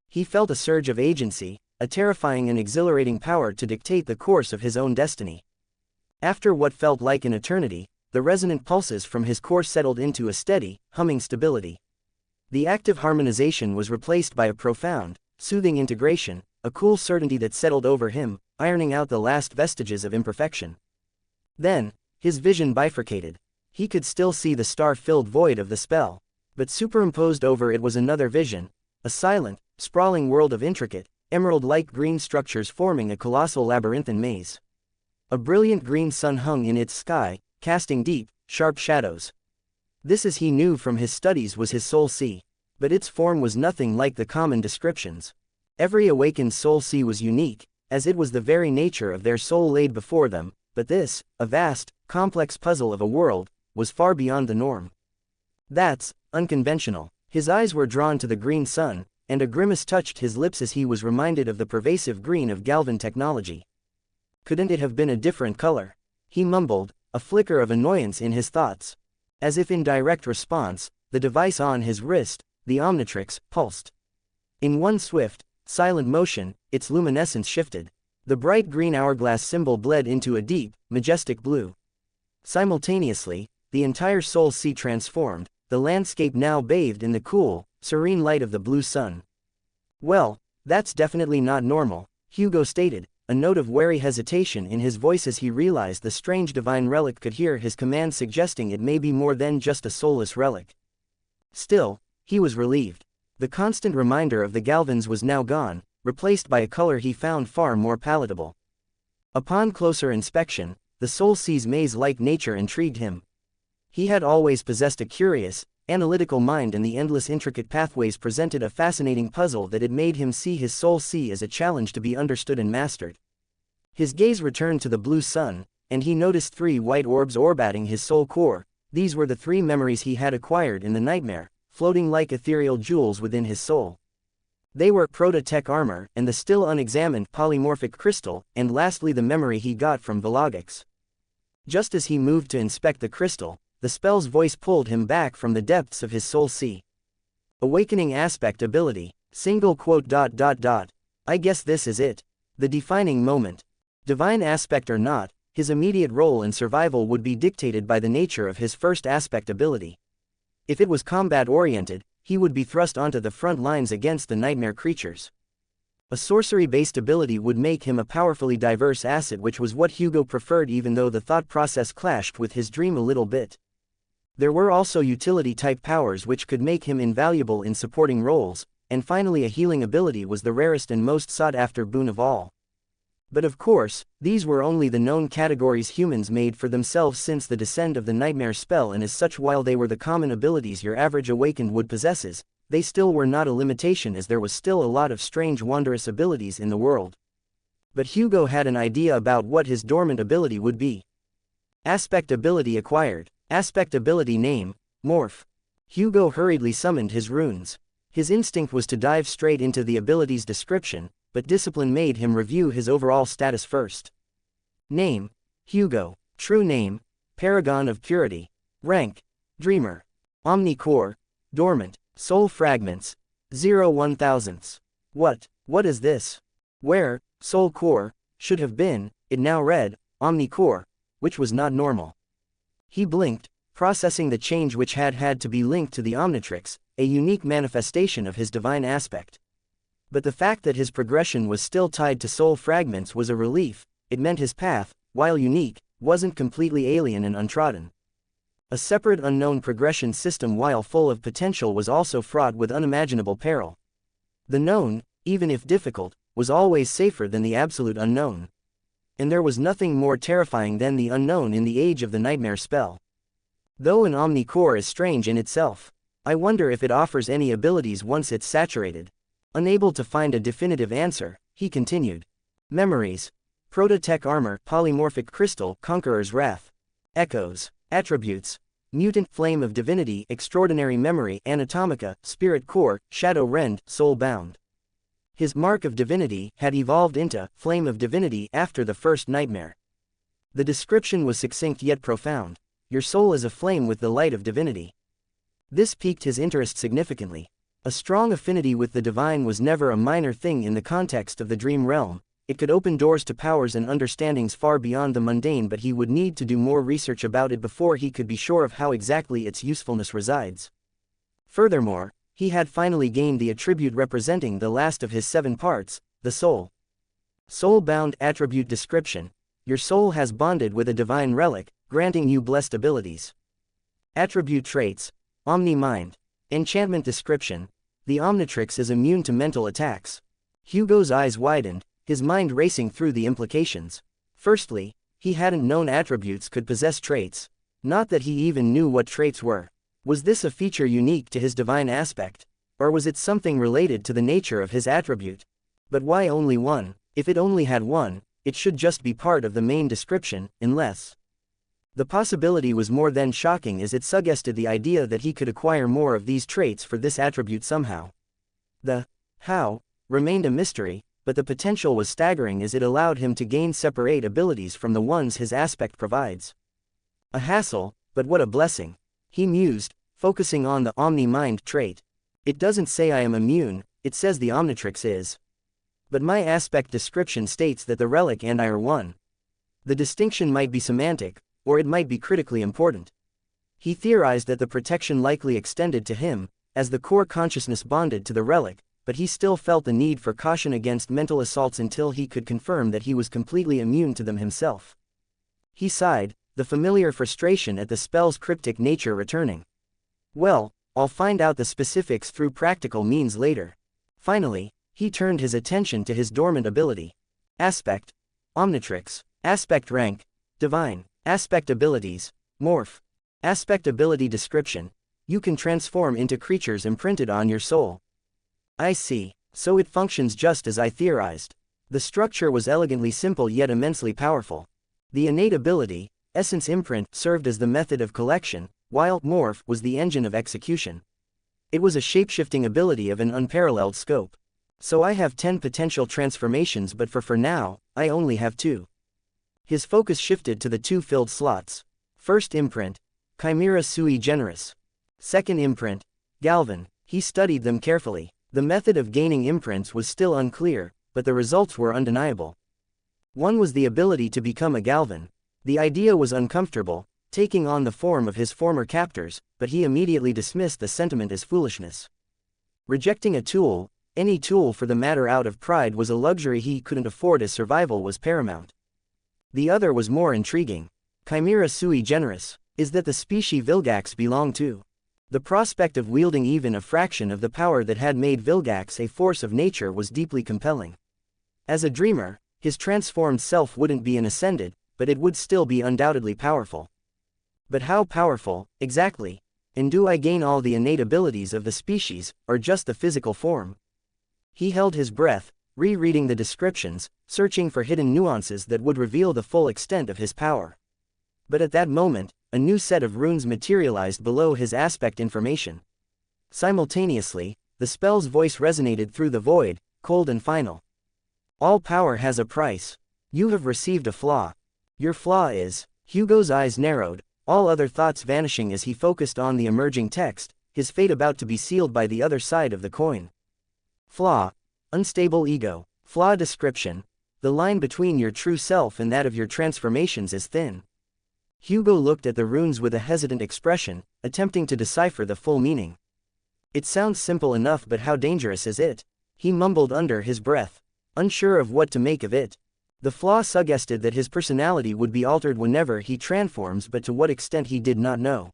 He felt a surge of agency, a terrifying and exhilarating power to dictate the course of his own destiny. After what felt like an eternity, the resonant pulses from his core settled into a steady, humming stability. The active harmonization was replaced by a profound, soothing integration, a cool certainty that settled over him, ironing out the last vestiges of imperfection. Then, his vision bifurcated. He could still see the star-filled void of the spell, but superimposed over it was another vision, a silent, sprawling world of intricate, emerald-like green structures forming a colossal labyrinthine maze. A brilliant green sun hung in its sky, casting deep, sharp shadows. This, as he knew from his studies, was his soul sea, but its form was nothing like the common descriptions. Every awakened soul sea was unique, as it was the very nature of their soul laid before them, but this, a vast, complex puzzle of a world, was far beyond the norm. That's unconventional. His eyes were drawn to the green sun, and a grimace touched his lips as he was reminded of the pervasive green of Galvan technology. Couldn't it have been a different color? He mumbled, a flicker of annoyance in his thoughts. As if in direct response, the device on his wrist, the Omnitrix, pulsed. In one swift, silent motion, its luminescence shifted. The bright green hourglass symbol bled into a deep, majestic blue. Simultaneously, the entire soul sea transformed, the landscape now bathed in the cool, serene light of the blue sun. Well, that's definitely not normal, Hugo stated, a note of wary hesitation in his voice as he realized the strange divine relic could hear his command, suggesting it may be more than just a soulless relic. Still, he was relieved. The constant reminder of the Galvans was now gone, replaced by a color he found far more palatable. Upon closer inspection, the soul sea's maze-like nature intrigued him. He had always possessed a curious, analytical mind, and the endless intricate pathways presented a fascinating puzzle that had made him see his soul see as a challenge to be understood and mastered. His gaze returned to the blue sun, and he noticed 3 white orbs orbiting his soul core. These were the 3 memories he had acquired in the nightmare, floating like ethereal jewels within his soul. They were proto-tech armor, and the still unexamined polymorphic crystal, and lastly the memory he got from Velogix. Just as he moved to inspect the crystal, the spell's voice pulled him back from the depths of his soul sea. Awakening aspect ability, single quote ... I guess this is it. The defining moment. Divine aspect or not, his immediate role in survival would be dictated by the nature of his first aspect ability. If it was combat-oriented, he would be thrust onto the front lines against the nightmare creatures. A sorcery-based ability would make him a powerfully diverse asset, which was what Hugo preferred, even though the thought process clashed with his dream a little bit. There were also utility-type powers which could make him invaluable in supporting roles, and finally a healing ability was the rarest and most sought-after boon of all. But of course, these were only the known categories humans made for themselves since the descent of the nightmare spell, and as such, while they were the common abilities your average awakened would possess, they still were not a limitation, as there was still a lot of strange wondrous abilities in the world. But Hugo had an idea about what his dormant ability would be. Aspect ability acquired. Aspect ability name, Morph. Hugo hurriedly summoned his runes. His instinct was to dive straight into the ability's description, but discipline made him review his overall status first. Name, Hugo. True name, Paragon of Purity. Rank, Dreamer. Omnicore, Dormant. Soul Fragments, 0.001. What is this? Where, Soul Core, should have been, it now read, Omnicore, which was not normal. He blinked, processing the change which had to be linked to the Omnitrix, a unique manifestation of his divine aspect. But the fact that his progression was still tied to soul fragments was a relief. It meant his path, while unique, wasn't completely alien and untrodden. A separate unknown progression system, while full of potential, was also fraught with unimaginable peril. The known, even if difficult, was always safer than the absolute unknown. And there was nothing more terrifying than the unknown in the age of the nightmare spell. Though an Omnicore is strange in itself, I wonder if it offers any abilities once it's saturated. Unable to find a definitive answer, he continued. Memories. Proto-tech armor, polymorphic crystal, conqueror's wrath. Echoes. Attributes. Mutant, flame of divinity, extraordinary memory, anatomica, spirit core, shadow rend, soul bound. His mark of divinity had evolved into flame of divinity after the first nightmare. The description was succinct yet profound. Your soul is aflame with the light of divinity. This piqued his interest significantly. A strong affinity with the divine was never a minor thing in the context of the dream realm. It could open doors to powers and understandings far beyond the mundane, but he would need to do more research about it before he could be sure of how exactly its usefulness resides. Furthermore, he had finally gained the attribute representing the last of his 7 parts, the soul. Soul-bound attribute description. Your soul has bonded with a divine relic, granting you blessed abilities. Attribute traits. Omni-mind. Enchantment description. The Omnitrix is immune to mental attacks. Hugo's eyes widened, his mind racing through the implications. Firstly, he hadn't known attributes could possess traits. Not that he even knew what traits were. Was this a feature unique to his divine aspect? Or was it something related to the nature of his attribute? But why only one? If it only had one, it should just be part of the main description, unless. The possibility was more than shocking, as it suggested the idea that he could acquire more of these traits for this attribute somehow. The how remained a mystery, but the potential was staggering, as it allowed him to gain separate abilities from the ones his aspect provides. A hassle, but what a blessing. He mused, focusing on the Omni-mind trait. It doesn't say I am immune, it says the Omnitrix is. But my aspect description states that the relic and I are one. The distinction might be semantic, or it might be critically important. He theorized that the protection likely extended to him, as the core consciousness bonded to the relic, but he still felt the need for caution against mental assaults until he could confirm that he was completely immune to them himself. He sighed, the familiar frustration at the spell's cryptic nature returning. Well, I'll find out the specifics through practical means later. Finally, he turned his attention to his dormant ability. Aspect. Omnitrix. Aspect rank. Divine. Aspect abilities. Morph. Aspect ability description. You can transform into creatures imprinted on your soul. I see. So it functions just as I theorized. The structure was elegantly simple yet immensely powerful. The innate ability, essence imprint, served as the method of collection, while morph was the engine of execution. It was a shapeshifting ability of an unparalleled scope. So I have 10 potential transformations, but for now, I only have 2. His focus shifted to the 2 filled slots. First imprint, Chimera sui generis. Second imprint, Galvan. He studied them carefully. The method of gaining imprints was still unclear, but the results were undeniable. One was the ability to become a Galvan. The idea was uncomfortable, taking on the form of his former captors, but he immediately dismissed the sentiment as foolishness. Rejecting a tool, any tool for the matter, out of pride was a luxury he couldn't afford, as survival was paramount. The other was more intriguing. Chimera sui generis. Is that the species Vilgax belonged to? The prospect of wielding even a fraction of the power that had made Vilgax a force of nature was deeply compelling. As a dreamer, his transformed self wouldn't be an ascended, but it would still be undoubtedly powerful. But how powerful, exactly? And do I gain all the innate abilities of the species, or just the physical form? He held his breath, rereading the descriptions, searching for hidden nuances that would reveal the full extent of his power. But at that moment, a new set of runes materialized below his aspect information. Simultaneously, the spell's voice resonated through the void, cold and final. All power has a price. You have received a flaw. Your flaw is... Hugo's eyes narrowed, all other thoughts vanishing as he focused on the emerging text, his fate about to be sealed by the other side of the coin. Flaw. Unstable ego. Flaw description. The line between your true self and that of your transformations is thin. Hugo looked at the runes with a hesitant expression, attempting to decipher the full meaning. It sounds simple enough, but how dangerous is it? He mumbled under his breath, unsure of what to make of it. The flaw suggested that his personality would be altered whenever he transforms, but to what extent he did not know.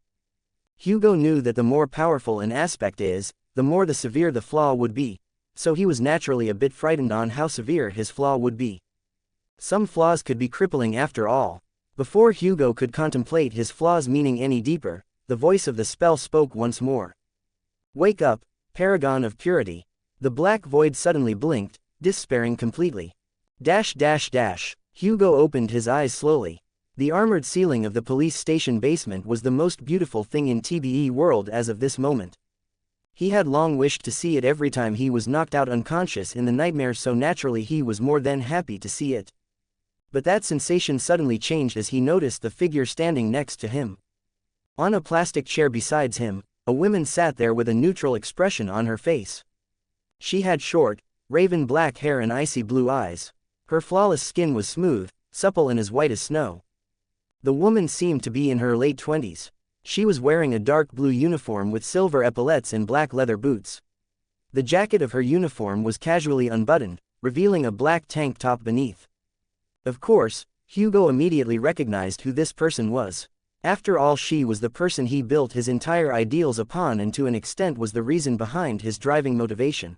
Hugo knew that the more powerful an aspect is, the more the severe the flaw would be, so he was naturally a bit frightened on how severe his flaw would be. Some flaws could be crippling after all. Before Hugo could contemplate his flaw's meaning any deeper, the voice of the spell spoke once more. Wake up, paragon of purity. The black void suddenly blinked, despairing completely. Hugo opened his eyes slowly. The armored ceiling of the police station basement was the most beautiful thing in TBE world as of this moment. He had long wished to see it every time he was knocked out unconscious in the nightmare, so naturally he was more than happy to see it. But that sensation suddenly changed as he noticed the figure standing next to him. On a plastic chair besides him, a woman sat there with a neutral expression on her face. She had short, raven black hair and icy blue eyes. Her flawless skin was smooth, supple and as white as snow. The woman seemed to be in her late 20s. She was wearing a dark blue uniform with silver epaulettes and black leather boots. The jacket of her uniform was casually unbuttoned, revealing a black tank top beneath. Of course, Hugo immediately recognized who this person was. After all, she was the person he built his entire ideals upon, and to an extent was the reason behind his driving motivation.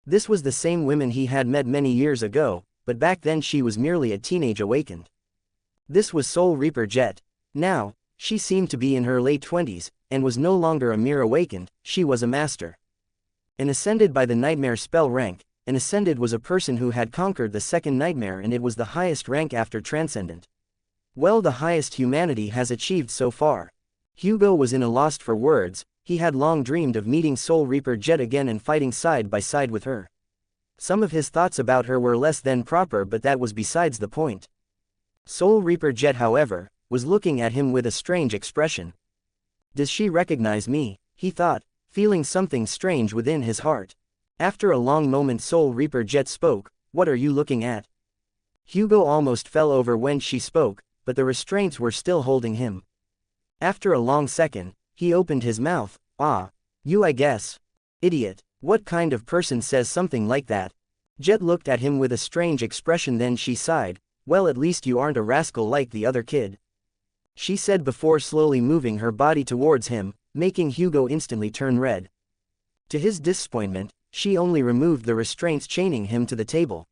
This was the same woman he had met many years ago, but back then she was merely a teenage awakened. This was Soul Reaper Jet. Now, she seemed to be in her late 20s, and was no longer a mere awakened, she was a master. An ascended by the nightmare spell rank. An ascended was a person who had conquered the second nightmare, and it was the highest rank after transcendent. Well, the highest humanity has achieved so far. Hugo was in a loss for words. He had long dreamed of meeting Soul Reaper Jet again and fighting side by side with her. Some of his thoughts about her were less than proper, but that was besides the point. Soul Reaper Jet, however, was looking at him with a strange expression. Does she recognize me? He thought, feeling something strange within his heart. After a long moment, Soul Reaper Jet spoke. What are you looking at? Hugo almost fell over when she spoke, but the restraints were still holding him. After a long second, he opened his mouth. Ah, you, I guess. Idiot. What kind of person says something like that? Jet looked at him with a strange expression, then she sighed. Well, at least you aren't a rascal like the other kid, she said before slowly moving her body towards him, making Hugo instantly turn red. To his disappointment, she only removed the restraints chaining him to the table.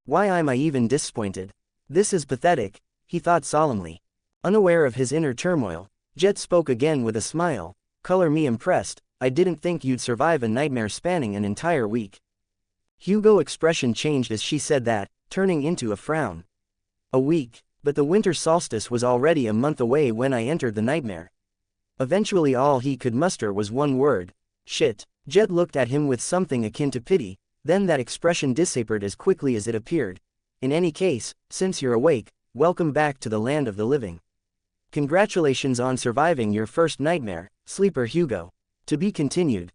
Why am I even disappointed? This is pathetic, he thought solemnly. Unaware of his inner turmoil, Jet spoke again with a smile. Color me impressed, I didn't think you'd survive a nightmare spanning an entire week. Hugo's expression changed as she said that, turning into a frown. A week, but the winter solstice was already a month away when I entered the nightmare. Eventually all he could muster was one word. Shit. Jet looked at him with something akin to pity, then that expression disappeared as quickly as it appeared. In any case, since you're awake, welcome back to the land of the living. Congratulations on surviving your first nightmare, Sleeper Hugo. To be continued.